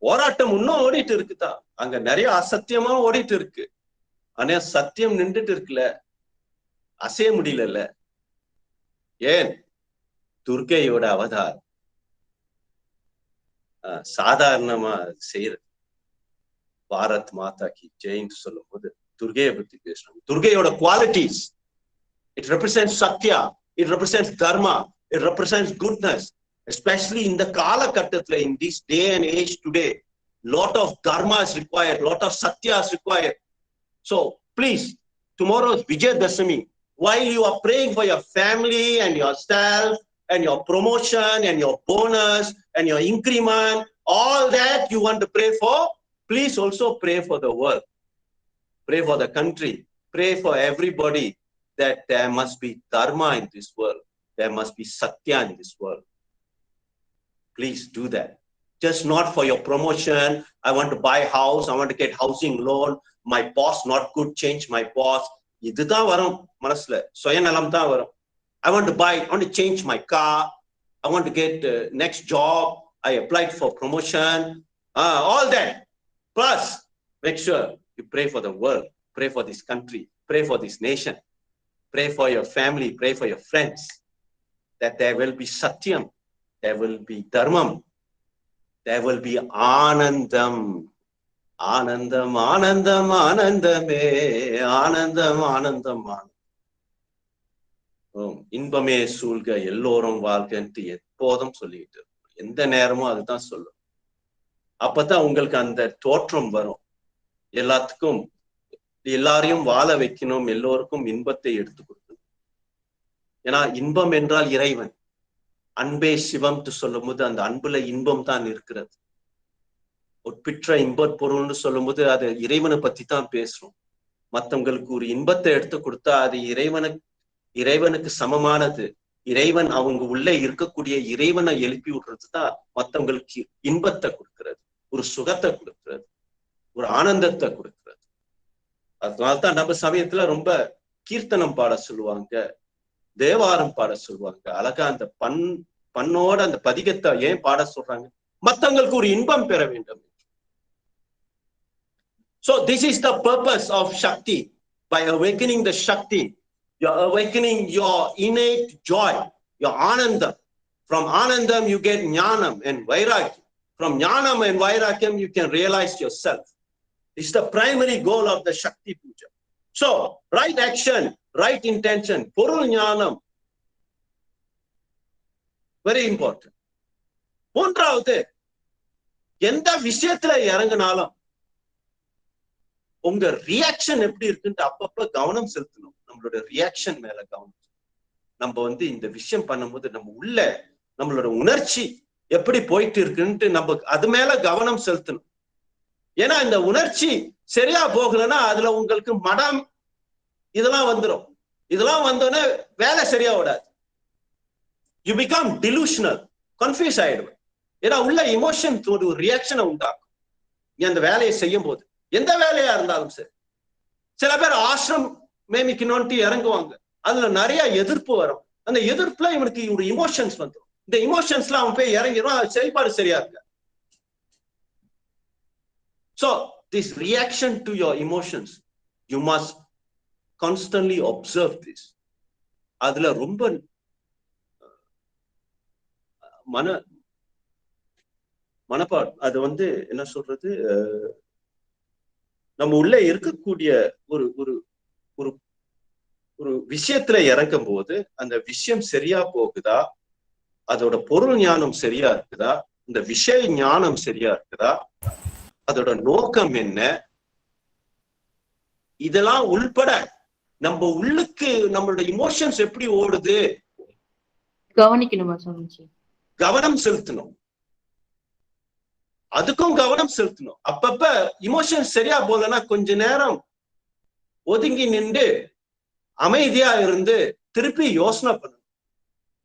போராட்டம் இன்னும் ஓடிட்டு இருக்குதா, அங்க நிறைய அசத்தியமா ஓடிட்டு இருக்கு. ஆனா சத்தியம் நின்றுட்டு இருக்குல்ல, அசைய முடியல. ஏன்? துர்கையோட அவதாரம். சாதாரணமா செய்யறது. பாரத் மாதா கி ஜெயின்னு சொல்லும் போது துர்கையை பத்தி பேசுறாங்க. துர்கையோட qualities, it represents satya, it represents dharma, it represents goodness. Especially in the Kalakattathla, in this day and age today, lot of dharma is required, lot of satya is required. So please, tomorrow is Vijayadashami. While you are praying for your family and yourself and your promotion and your bonus and your increment, all that you want to pray for, please also pray for the world. Pray for the country. Pray for everybody that there must be dharma in this world. There must be satya in this world. Please do that. Just not for your promotion. I want to buy a house. I want to get housing loan. My boss not good. Change my boss. இதுதான் வரும் மனசுல, சுயநலம் தான் வரும். I want to buy. I want to change my car. I want to get next job. I applied for promotion. All that. Plus, make sure you pray for the world. Pray for this country. Pray for this nation. Pray for your family. Pray for your friends. That there will be satyam. There will be dharmam. There will be anandam. Anandam, anandam, anandame. Anandam, anandam, anandam. இன்பமே சூழ்க எல்லோரும் வாழ்கன்ட்டு எப்போதும் சொல்லிட்டு எந்த நேரமும் அதுதான் சொல்லும். அப்பதான் உங்களுக்கு அந்த தோற்றம் வரும். எல்லாத்துக்கும் எல்லாரையும் வாழ வைக்கணும், எல்லோருக்கும் இன்பத்தை எடுத்து கொடுக்கணும். ஏன்னா இன்பம் என்றால் இறைவன். அன்பே சிவம் சொல்லும் போது அந்த அன்புல இன்பம் தான் இருக்கிறது. ஒப்பிற்ற இன்ப பொருள்னு சொல்லும் போது அது இறைவனை பத்தி தான் பேசுறோம். மத்தவங்களுக்கு ஒரு இன்பத்தை எடுத்து கொடுத்தா அது இறைவனுக்கு சமமானது. இறைவன் அவங்க உள்ள இருக்கக்கூடிய இறைவனை எழுப்பி விடுறது தான் மத்தவங்களுக்கு இன்பத்தை கொடுக்கிறது, ஒரு சுகத்தை கொடுக்கிறது, ஒரு ஆனந்தத்தை கொடுக்கிறது. அதனால்தான் நம்ம சமயத்துல ரொம்ப கீர்த்தனம் பாட சொல்லுவாங்க, தேவாரம் பாட சொல்லுவாங்க. அழகா அந்த பண்ணோட அந்த பதிகத்தை ஏன் பாட சொல்றாங்க? மத்தவங்களுக்கு ஒரு இன்பம் பெற வேண்டும். So this is the purpose of Shakti. By awakening the Shakti, you're awakening your innate joy, your Anandam. From Anandam you get Jnanam and Vairagya. From Jnanam and Vairagyam you can realize yourself. It's the primary goal of the Shakti Puja. So right action, right intention, Porul Jnanam, very important. மூன்றாவது, எந்த விஷயத்துல இறங்கினாலும் உங்க reaction எப்படி இருக்குன்னு அப்பப்ப கவனம் செலுத்தணும். நம்மளோட ரியாக்ஷன் மேல கவனம். நம்ம இந்த விஷயம் பண்ணும்போது நம்ம உள்ள நம்மளோட உணர்ச்சி எப்படி போயிட்டு இருக்குன்ட்டு நம்ம அது மேல கவனம் செலுத்தணும். ஏன்னா இந்த உணர்ச்சி சரியா போகலன்னா அதுல உங்களுக்கு மடம் இதெல்லாம் வந்துடும். இதெல்லாம் வந்தோடனே வேலை சரியா ஓடாது. யூ பிகம் டிலூஷனல், கன்ஃபியூஸ் ஆயிடுவேன். ஏன்னா உள்ள இமோஷன் ஒரு ரியாக்ஷனை உண்டாக்கும். அந்த வேலையை செய்யும் போது எந்த வேலையா இருந்தாலும் சரி. சில பேர் ஆசிரம் மேமிக்கணும்ட்டு இறங்குவாங்க, அதுல நிறைய எதிர்ப்பு வரும். அந்த எதிர்ப்புல இவனுக்கு ஒரு இமோஷன்ஸ் வந்துடும். இந்த இமோஷன்ஸ்ல அவன் போய் இறங்கிடும், செயல்பாடு சரியா இருக்க. So this reaction to your emotions, you must constantly observe this. அதுல ரொம்ப மனப்பாடு. அது என்ன சொல்றது, நம்ம உள்ள இருக்கக்கூடிய ஒரு ஒரு ஒரு ஒரு விஷயத்துல இறங்கும் போது அந்த விஷயம் சரியா போகுதா, அதோட பொருள் ஞானம் சரியா இருக்குதா, இந்த விஷய ஞானம் சரியா இருக்குதா, அதோட நோக்கம் என்ன, இதெல்லாம் உள்பட நம்ம உள்ளுக்கு நம்மளோட இமோஷன்ஸ் எப்படி ஓடுது கவனிக்கணுமா சுவாமிஜி? கவனம் செலுத்தணும். அதுக்கும் கவனம் செலுத்தணும். அப்பப்ப இமோஷன்ஸ் சரியா போலன்னா கொஞ்ச நேரம் ஒதுங்கி நின்று அமைதியா இருந்து திருப்பி யோசனை பண்ணணும்,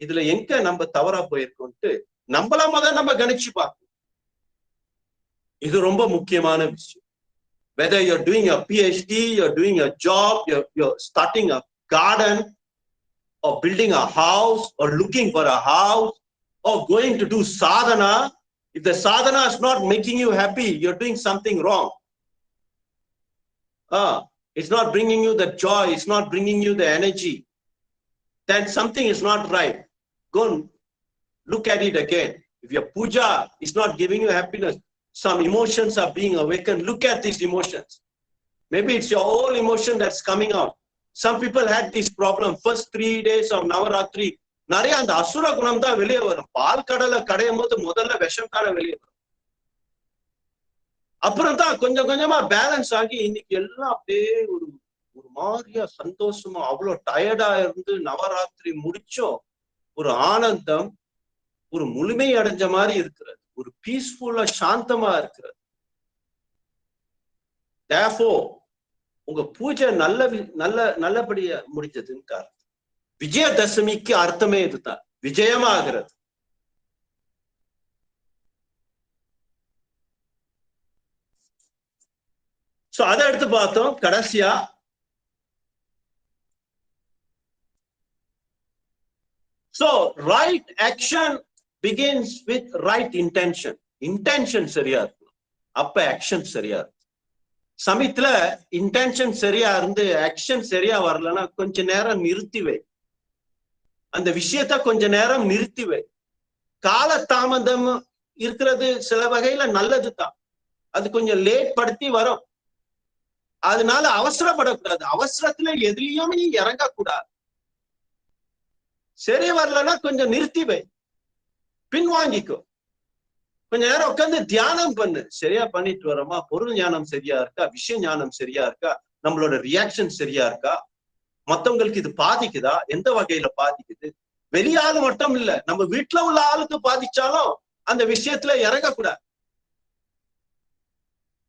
இதுல எங்க நம்ம தவறா போயிருக்கோம்ட்டு நம்மள நம்ம கணிச்சு பார்க்கணும். இது ரொம்ப முக்கியமான விஷயம். Whether you're doing a PhD, you're doing a job, you're starting a garden, or building a house, or looking for a house, or going to do sadhana, if the sadhana is not making you happy, you're doing something wrong. It's not bringing you the joy, it's not bringing you the energy, then something is not right. Go and look at it again. If your puja is not giving you happiness, some emotions are being awakened. Look at these emotions. Maybe it's your whole emotion that's coming out. Some people had this problem. First 3 days of Navaratri, நிறைய அந்த அசுர குணம் தான் வெளியே வரும். பால் கடலை கடையும் போது முதல்ல விஷம் தானே வெளியே வரும். அப்புறம் தான் கொஞ்சம் கொஞ்சமா பேலன்ஸ் ஆகி இன்னைக்கு எல்லாம் அப்படியே ஒரு மாதிரியா சந்தோஷமா, அவ்வளவு டயர்டா இருந்து நவராத்திரி முடிச்சோம் ஒரு ஆனந்தம், ஒரு முழுமை அடைஞ்ச மாதிரி இருக்கிறது, ஒரு பீஸ்ஃபுல்லா சாந்தமா இருக்கிறது. Therefore, உங்க பூஜை நல்லபடியா முடிஞ்சதுன்னு அர்த்தம். விஜயதசமிக்கு அர்த்தமே இதுதான், விஜயமாகிறது. சோ அதை எடுத்து பார்த்தோம். கடைசியா so right action begins with right intention. intention சரியா இருக்கணும், அப்ப ஆக்ஷன் சரியா இருக்கும். சமயத்துல இன்டென்ஷன் சரியா இருந்து ஆக்ஷன் சரியா வரலன்னா கொஞ்ச நேரம் நிறுத்திவை, அந்த விஷயத்த கொஞ்ச நேரம் நிறுத்திவை. கால தாமதம் இருக்கிறது சில வகையில நல்லதுதான், அது கொஞ்சம் லேட் படுத்தி வரும். அதனால அவசரப்படக்கூடாது, அவசரத்துல எதுலயுமே இறங்கக்கூடாது. சரி வரலன்னா கொஞ்சம் நிறுத்திவை, பின்வாங்கிக்கோ. கொஞ்ச நேரம் உட்காந்து தியானம் பண்ணு, சரியா பண்ணிட்டு வரோமா, பொருள் ஞானம் சரியா இருக்கா, விஷய ஞானம் சரியா இருக்கா, நம்மளோட ரியாக்ஷன் சரியா இருக்கா, மத்தவங்களுக்கு இது பாதிக்குதா, எந்த வகையில பாதிக்குது. வெளியாளு மட்டும் இல்ல, நம்ம வீட்டுல உள்ள ஆளுக்கு பாதிச்சாலும் அந்த விஷயத்துல இறங்கக்கூடாது.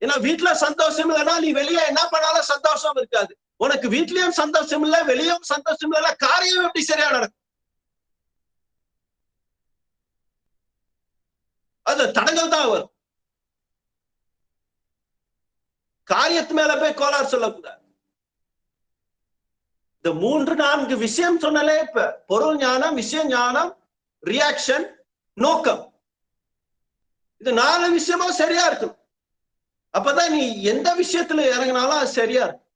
ஏன்னா வீட்டுல சந்தோஷம் இல்லைன்னா நீ வெளியே என்ன பண்ணாலும் சந்தோஷம் இருக்காது. உனக்கு வீட்லயும் சந்தோஷம் இல்ல, வெளியும் சந்தோஷம் இல்ல, காரியம் எப்படி சரியா நடக்கும்? அது தடங்கள் தான் வரும். காரியத்து மேல போய் கோளாறு சொல்லக்கூடாது. இந்த 3-4 விஷயம் சொன்னாலே, இப்ப பொருள் ஞானம், விஷய ஞானம், ரியாக்ஷன், நோக்கம், இது 4 விஷயமும் சரியா இருக்கும். அப்பதான் நீ எந்த விஷயத்துல இறங்கினாலும் அது சரியா இருக்கும்.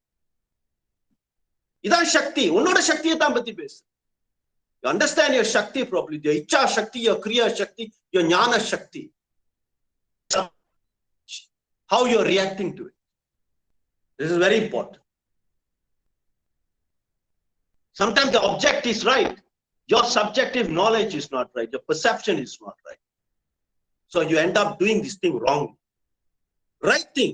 இதான் சக்தி. உன்னோட சக்தியை தான் பத்தி பேசு. You understand your Shakti properly, your Icha Shakti, your Kriya Shakti, your Jnana Shakti. How you're reacting to it. This is very important. Sometimes the object is right, your subjective knowledge is not right, your perception is not right. So you end up doing this thing wrongly. Right thing.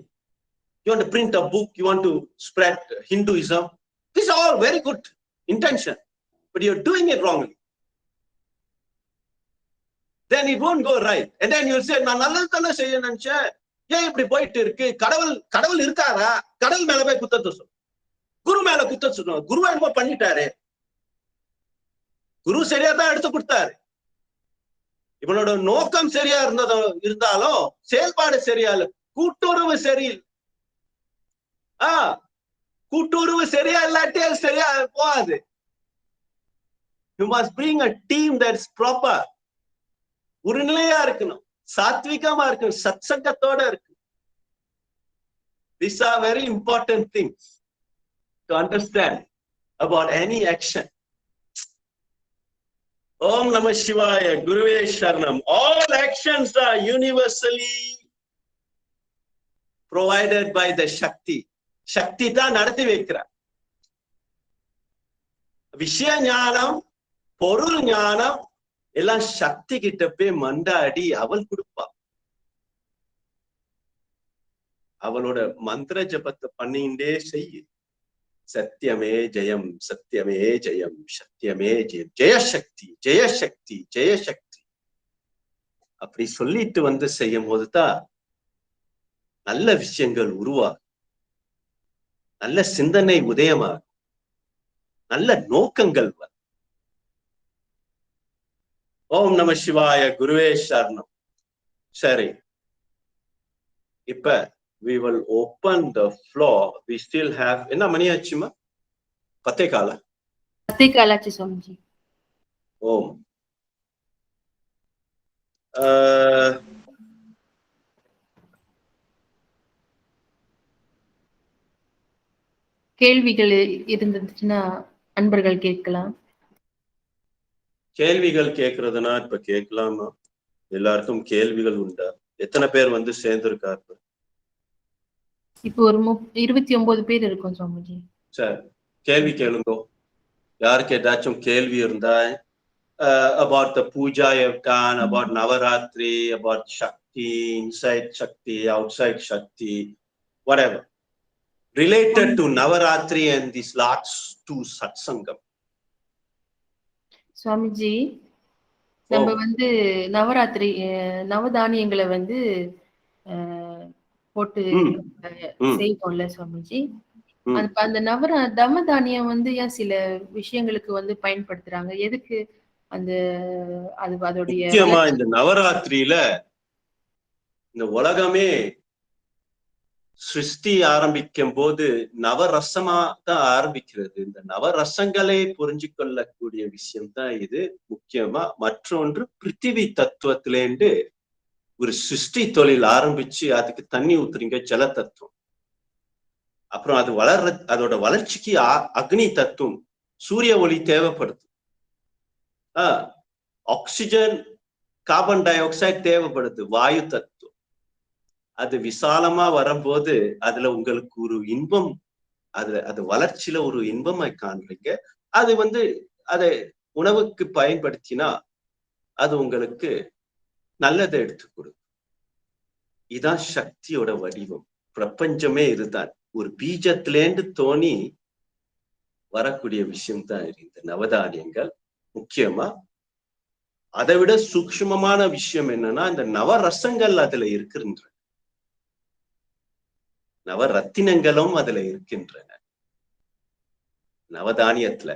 You want to print a book, you want to spread Hinduism. These are all very good intention. But you're doing it wrongly. Then it won't go right. And then you'll say, நான் நல்லதுதானே செய்ய நினைச்சேன், ஏன் இப்படி போயிட்டு இருக்கு? கடவுள் இருக்காரா? கடவுள் மேல போய் குத்தத்தை சொல்லு, குரு மேல குத்தத்தை சொல்லுவாங்க. குரு என்னமோ பண்ணிட்டாரு, குரு சரியா தான் எடுத்து கொடுத்தாரு. இவனோட நோக்கம் சரியா இருந்தாலும் செயல்பாடு சரியா இல்ல, கூட்டுறவு சரியில்லை. கூட்டுறவு சரியா இல்லாட்டி அது சரியா போகாது. You must bring a team that's proper. ஒரு நிலையா இருக்கணும், சாத்விகமா இருக்கணும், சத்சங்கத்தோட இருக்கணும். These are very important things to understand about any action. Om Namah Shivaya, Guruve Sharanam. All actions are universally provided by the Shakti. Shakti தான் நடத்தி வைக்கிறார். விஷய ஞானம், பொருள் ஞானம் எல்லாம் சக்தி கிட்ட போய் மண்டாடி அவள் கொடுப்பா. அவளோட மந்திர ஜபத்தை பண்ணிண்டே செய்ய. சத்தியமே ஜெயம், சத்தியமே ஜெயம், சத்தியமே ஜெயம், ஜெயசக்தி, ஜெயசக்தி, ஜெயசக்தி அப்படி சொல்லிட்டு வந்து செய்யும் போதுதான் நல்ல விஷயங்கள் உருவாகும், நல்ல சிந்தனை உதயமாகும், நல்ல நோக்கங்கள் வரும். ஓம் நம சிவாய, குருவே சரணம். சரி, இப்ப we will open the floor. We still have, என்ன மணி ஆச்சுமா? 10:15. 10:15 சுவாமிஜி. ஓம். கேள்விகள் இருந்துச்சுன்னா அன்பர்கள் கேட்கலாம். கேள்விகள் கேட்கறதுனா இப்ப கேட்கலாமா? எல்லாருக்கும் கேள்விகள் உண்டா? எத்தனை பேர் வந்து சேர்ந்திருக்காரு? இப்போ ஒரு 29 பேர் இருக்கும் சுவாமிஜி. சரி, கேள்வி கேளுங்கோ. யாருக்கு ஏதாச்சும் கேள்வி இருந்தா about the puja you have done, about Navaratri, about Shakti, inside Shakti, outside Shakti, whatever related to Navaratri and these last 2 satsangam. Swamiji, நம்ம வந்து நவராத்திரி நவதானியங்களை வந்து போட்டு செய்வோம்ல சுவாமிஜி. அந்த நவதானியம் வந்து ஏன் சில விஷயங்களுக்கு வந்து பயன்படுத்துறாங்க? எதுக்கு அந்த அதோடைய முக்கியமா இந்த நவராத்திரியில இந்த உலகமே சிருஷ்டி ஆரம்பிக்கும் போது நவரசமா தான் ஆரம்பிக்கிறது. இந்த நவரசங்களை புரிஞ்சு கொள்ளக்கூடிய விஷயம்தான் இது. முக்கியமா மற்றொன்று, பிருத்திவி தத்துவத்திலேருந்து ஒரு சிருஷ்டி தொழில் ஆரம்பிச்சு அதுக்கு தண்ணி ஊத்துறீங்க, ஜல தத்துவம். அப்புறம் அது அதோட வளர்ச்சிக்கு அக்னி தத்துவம், சூரிய ஒளி தேவைப்படுது. ஆக்சிஜன், கார்பன் டை ஆக்சைடு தேவைப்படுது, வாயு தத்துவம். அது விசாலமா வரும்போது அதுல உங்களுக்கு ஒரு இன்பம், அது வளர்ச்சியில ஒரு இன்பமா காண்றீங்க. அது வந்து அதை உணவுக்கு பயன்படுத்தினா அது உங்களுக்கு நல்லதை எடுத்து கொடுக்கும். இதுதான் சக்தியோட வடிவம். பிரபஞ்சமே இதுதான். ஒரு பீஜத்திலேந்து தோணி வரக்கூடிய விஷயம் தான் இந்த நவதானியங்கள். முக்கியமா அதை விட சூக்ஷ்மமான விஷயம் என்னன்னா, இந்த நவரசங்கள் அதுல இருக்கின்ற, நவரத்தினங்களும் அதுல இருக்கின்றன. நவதானியத்துல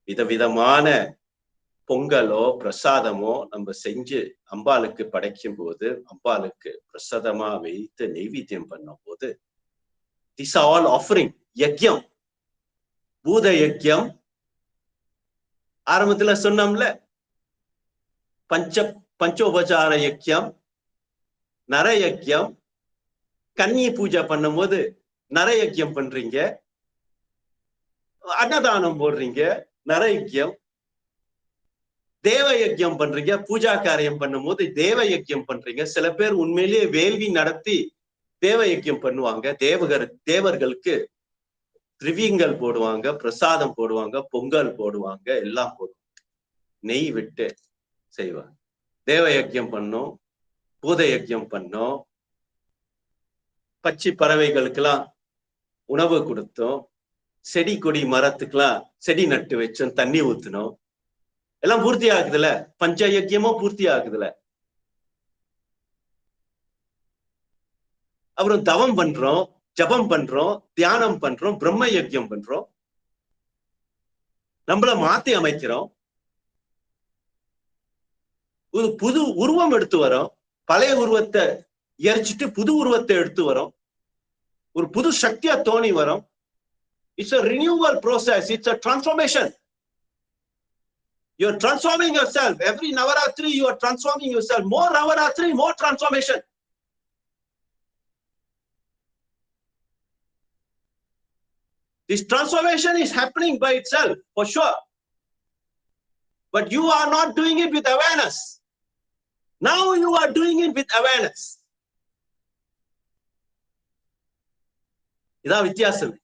விதவிதமான பொங்கலோ பிரசாதமோ நம்ம செஞ்சு அம்பாளுக்கு படைக்கும் போது, அம்பாளுக்கு பிரசாதமா வைத்து நெய்வேத்தியம் பண்ணும் போது, these are all offering. யஜ்யம், பூத யஜ்யம், ஆரம்பத்துல சொன்னோம்ல, பஞ்சோபசார யஜ்யம், நர யஜ்யம். கன்னி பூஜை பண்ணும் போது நர யஜ்யம் பண்றீங்க, அன்னதானம் போடுறீங்க, நர யஜ்யம். தேவ யஜ்யம் பண்றீங்க, பூஜா காரியம் பண்ணும் போது தேவ யஜ்யம் பண்றீங்க. சில பேர் உண்மையிலேயே வேள்வி நடத்தி தேவ யஜ்யம் பண்ணுவாங்க. தேவர்களுக்கு திரவியங்கள் போடுவாங்க, பிரசாதம் போடுவாங்க, பொங்கல் போடுவாங்க, எல்லாம் போடுவாங்க, நெய் விட்டு செய்வாங்க. தேவ யஜ்யம் பண்ணோம், பூத யஜ்யம் பண்ணோம், பச்சை பறவைகளுக்கெல்லாம் உணவு கொடுத்தோம், செடி கொடி மரத்துக்கெல்லாம் செடி நட்டு வச்சோம், தண்ணி ஊத்தினோம். எல்லாம் பூர்த்தி ஆகுதுல, பஞ்ச யஜ்யமும் பூர்த்தி ஆகுதுல. அப்புறம் தவம் பண்றோம், ஜபம் பண்றோம், தியானம் பண்றோம், பிரம்ம யஜ்யம் பண்றோம், நம்மள மாத்தி அமைக்கிறோம், ஒரு புது உருவம் எடுத்து வரோம், பழைய உருவத்தை எரிச்சிட்டு புது உருவத்தை எடுத்து வரோம், ஒரு புது சக்தியா தோணி வரோம். It's a renewal process, it's a transformation. You are transforming yourself. Every Navaratri you are transforming yourself. More Navaratri, more transformation. This transformation is happening by itself, for sure. But you are not doing it with awareness. Now you are doing it with awareness. இதான் வித்தியாசம்.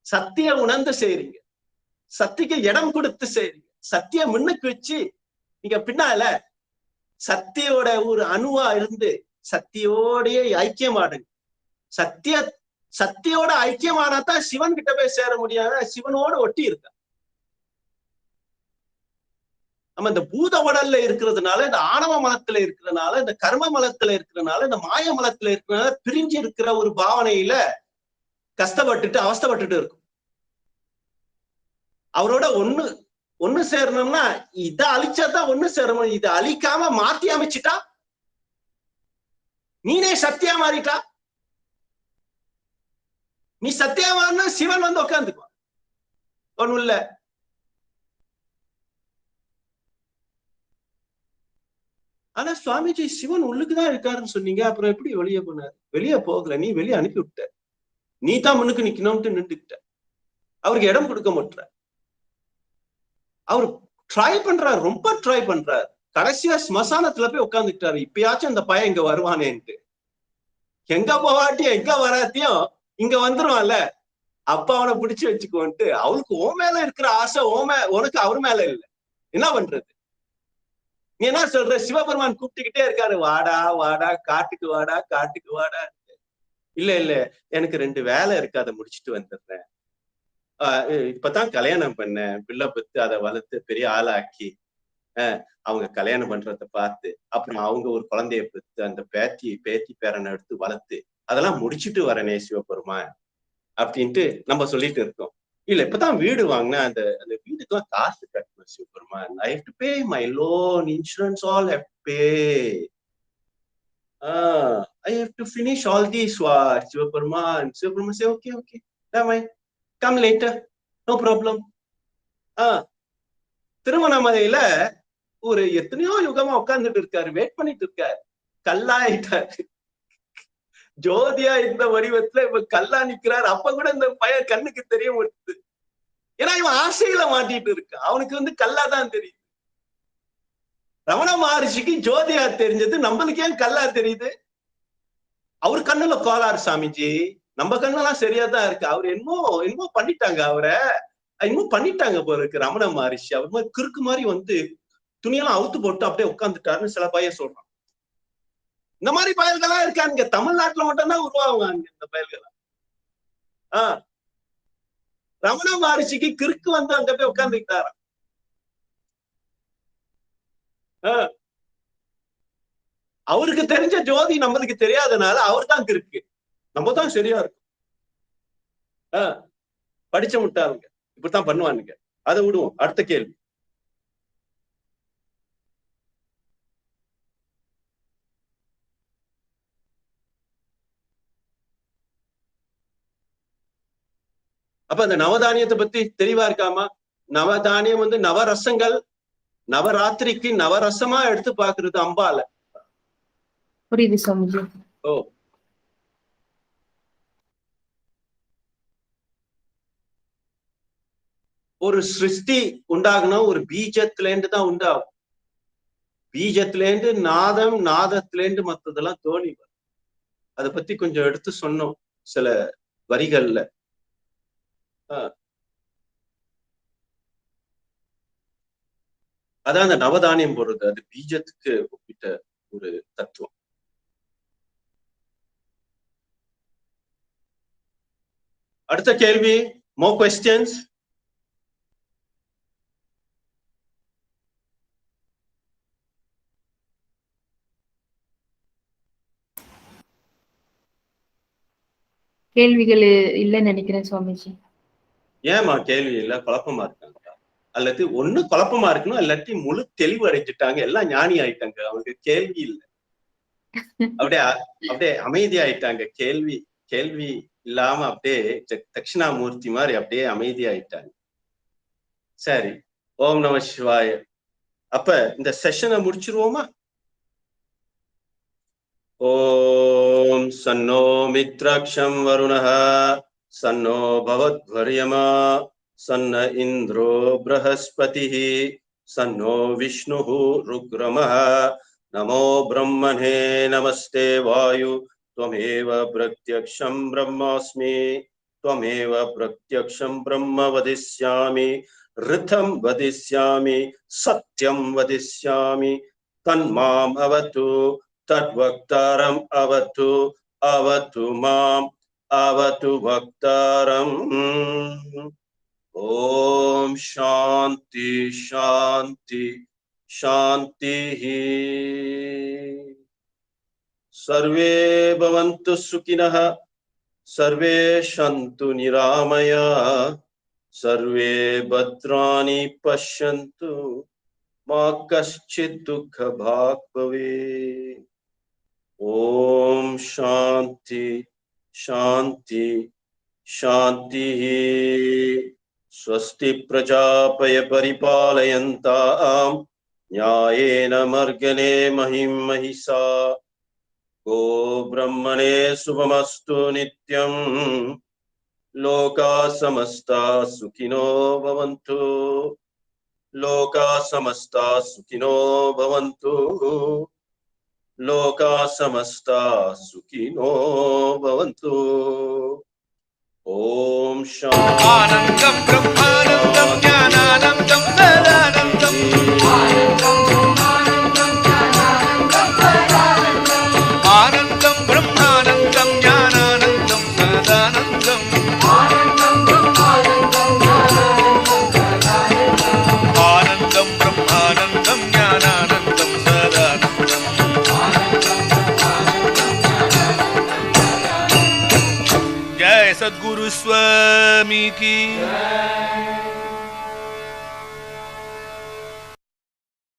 சத்திய உணர்ந்து செய்றீங்க, சத்திக்கு இடம் கொடுத்து செய்றீங்க, சத்திய முன்னுக்கு வச்சு நீங்க பின்னால சத்தியோட ஒரு அணுவா இருந்து சத்தியோடைய ஐக்கியமாடுங்க. சத்தியோட ஐக்கியமானாதான் சிவன் கிட்ட போய் சேர முடியாத, சிவனோட ஒட்டி இருக்க. நம்ம இந்த பூத உடல்ல இருக்கிறதுனால, இந்த ஆணவ மலத்துல இருக்கிறதுனால, இந்த கர்ம மலத்துல இருக்கிறதுனால, இந்த மாய மலத்துல இருக்கிறதுனால பிரிஞ்சு இருக்கிற ஒரு பாவனையில கஷ்டப்பட்டுட்டு அவஸ்தப்பட்டுட்டு இருக்கும். அவரோட ஒண்ணு ஒண்ணு சேரணும்னா இதை அழிச்சாதான் ஒண்ணு சேரணும். இதை அழிக்காம மாத்தி அமைச்சிட்டா நீனே சத்தியா மாறிட்டா. நீ சத்தியா மாறினா சிவன் வந்து உட்காந்துக்குவான். ஒண்ணும் இல்ல. ஆனா சுவாமிஜி சிவன் உள்ளுக்குதான் இருக்காருன்னு சொன்னீங்க, அப்புறம் எப்படி வெளியே போனாரு? வெளியே போகல, நீ வெளியே அனுப்பி விட்ட. நீ தான் முன்னுக்கு நிக்கணும்ட்டு நின்றுக்கிட்ட. அவருக்கு இடம் கொடுக்க மாட்ட. அவரு ட்ரை பண்றாரு, ரொம்ப ட்ரை பண்றாரு. கடைசியா ஸ்மசானத்துல போய் உட்காந்துக்கிட்டாரு. இப்பயாச்சும் அந்த பையன் இங்க வருவானேன்ட்டு. எங்க போவாட்டியும் எங்க வராட்டியும் இங்க வந்துருவான்ல, அப்ப அவனை பிடிச்சு வச்சுக்கோன்ட்டு. அவளுக்கு ஓ மேல இருக்கிற ஆசை உனக்கு அவர் மேல இல்லை. என்ன பண்றது? நீ என்ன சொல்ற? சிவபெருமான் கூப்பிட்டுக்கிட்டே இருக்காரு, வாடா வாடா காட்டுக்கு வாடா காட்டுக்கு வாடா. இல்ல இல்ல, எனக்கு 2 வேலை இருக்கு, அதை முடிச்சுட்டு வந்துடுறேன். இப்பதான் கல்யாணம் பண்ணேன், பிள்ளை பெத்து அதை வளர்த்து பெரிய ஆளாக்கி அவங்க கல்யாணம் பண்றத பார்த்து, அப்புறம் அவங்க ஒரு குழந்தைய பெத்து அந்த பேத்தி பேரனை எடுத்து வளர்த்து அதெல்லாம் முடிச்சுட்டு வரனே சிவபெருமான் அப்படின்ட்டு நம்ம சொல்லிட்டு இருக்கோம். இல்ல இப்பதான் வீடு வாங்கினேன், அந்த வீட்டுக்குலாம் காசு கட்டணும் Sivaperuman. I have to pay my loan, insurance all have to pay. I have to finish all these work, Sivaperuman. Sivaperuman say okay okay, come later, no problem. திருவண்ணாமலையில ஒரு எத்தனையோ யுகமா உட்கார்ந்துட்டு இருக்காரு, வெயிட் பண்ணிட்டு இருக்காரு. கல்லாயிட்டாரு. ஜோதியா இந்த வடிவத்துல இப்ப கல்லா நிக்கிறாரு. அப்ப கூட இந்த பையன் கண்ணுக்கு தெரிய மாட்டுது. ஏன்னா இவன் ஆசையில மாட்டிட்டு இருக்கான். அவனுக்கு வந்து கல்லா தான் தெரியுது. ரமண மகரிஷிக்கு ஜோதியா தெரிஞ்சது, நம்மளுக்கு ஏன் கல்லா தெரியுது? அவர் கண்ணுல கோளாறு சாமிஜி, நம்ம கண்ணெல்லாம் சரியாதான் இருக்கு. அவர் என்னமோ பண்ணிட்டாங்க, அவரை இன்னும் பண்ணிட்டாங்க போல இருக்கு ரமண மகரிஷி. அவர் மாதிரி கிறுக்கு மாதிரி வந்து துணியெல்லாம் அவுத்து போட்டு அப்படியே உட்காந்துட்டாருன்னு சில பையன் சொல்றான். இந்த மாதிரி பயல்கள்லாம் இருக்கானுங்க. தமிழ்நாட்டுல மட்டும்தான் உருவாகுவாங்க இந்த பயல்கள். ரமண மகரிஷிக்கு கிறுக்கு வந்து அங்க போய் உட்கார்ந்துக்கிட்டாராம். அவருக்கு தெரிஞ்ச ஜோதி நம்மளுக்கு தெரியாதனால அவர் தான் கிறுக்கு, நம்ம தான் சரியா இருக்கும். படிச்ச முட்டாளுங்க இப்படித்தான் பண்ணுவானுங்க. அதை விடுவோம். அடுத்த கேள்வி. அப்ப அந்த நவதானியத்தை பத்தி தெளிவா இருக்காமா? நவதானியம் வந்து நவரசங்கள், நவராத்திரிக்கு நவரசமா எடுத்து பாக்குறது அம்பால. புரியுது சுவாமிஜி. ஒரு சிருஷ்டி உண்டாகணும் ஒரு பீஜத்துல இருந்து தான் உண்டாகும். பீஜத்துல இருந்து நாதம், நாதத்துல இருந்து மத்ததெல்லாம் தோணி வரும். அதை பத்தி கொஞ்சம் எடுத்து சொன்னோம் சில வரிகள்ல. அதான் அந்த நவதானியம் போடுறது, அது பீஜத்துக்கு ஒப்பிட்ட ஒரு தத்துவம். அடுத்த கேள்வி. மோர் குவெஸ்டியன்ஸ்? கேள்விகள் இல்லைன்னு நினைக்கிறேன் சுவாமிஜி. ஏமா கேள்வி இல்ல? குழப்பமா இருக்காங்க அல்லது ஒண்ணு குழப்பமா இருக்கணும், இல்லாட்டி முழு தெளிவு அடைஞ்சிட்டாங்க, எல்லாம் ஞானி ஆயிட்டாங்க, அவங்களுக்கு கேள்வி இல்லை, அப்படியே அமைதி ஆயிட்டாங்க. கேள்வி இல்லாம அப்படியே தட்சிணாமூர்த்தி மாதிரி அப்படியே அமைதி ஆயிட்டாங்க. சரி, ஓம் நம சிவாய. அப்ப இந்த செஷனை முடிச்சிருவோமா? ஓம் சன்னோ மித்ராட்சம் வருணः சன்னோ பவத்வர்யமா சன்ன இந்திரோ ப்ரஹஸ்பதிः சன்னோ விஷ்ணுः ருக்ரமः நமோ பிரம்மணே நமஸ்தே வாயு त्वमेव प्रत्यक्षं ब्रह्मास्मि त्वमेव प्रत्यक्षं ब्रह्म वदिष्यामि ऋतं वदिष्यामि सत्यं वदिष्यामि तन्माम् अवतु तद्वक्तारम् अवतु अवतु माम् अवतु वक्तारम्। ओम शांति शांति शांतिः। सर्वे भवन्तु सुखिनः सर्वे सन्तु निरामया सर्वे भद्राणि पश्यन्तु मा कश्चित् दुःखभाग् भवेत्। ओम शांति शांति शांतिः। स्वस्ति प्रजापय परिपालयन्तां न्यायेन मार्गेण महीं महिषा। गो ब्रह्मणे शुभमस्तु नित्यं। लोका समस्ता सुखिनो भवन्तु। लोका समस्ता सुखिनो भवन्तु। लोका समस्ता सुखिनो भवन्तु। ओम शांति। आनंदं ब्रह्मानंदं ज्ञानानंदं सदानंदं। आनंदं ब्रह्मानंदं ज्ञानानंदं सदानंदं। आनंदं ब्रह्मानंदं ज्ञानानंदं सदानंदं। जय सद्गुरु स्वामी की।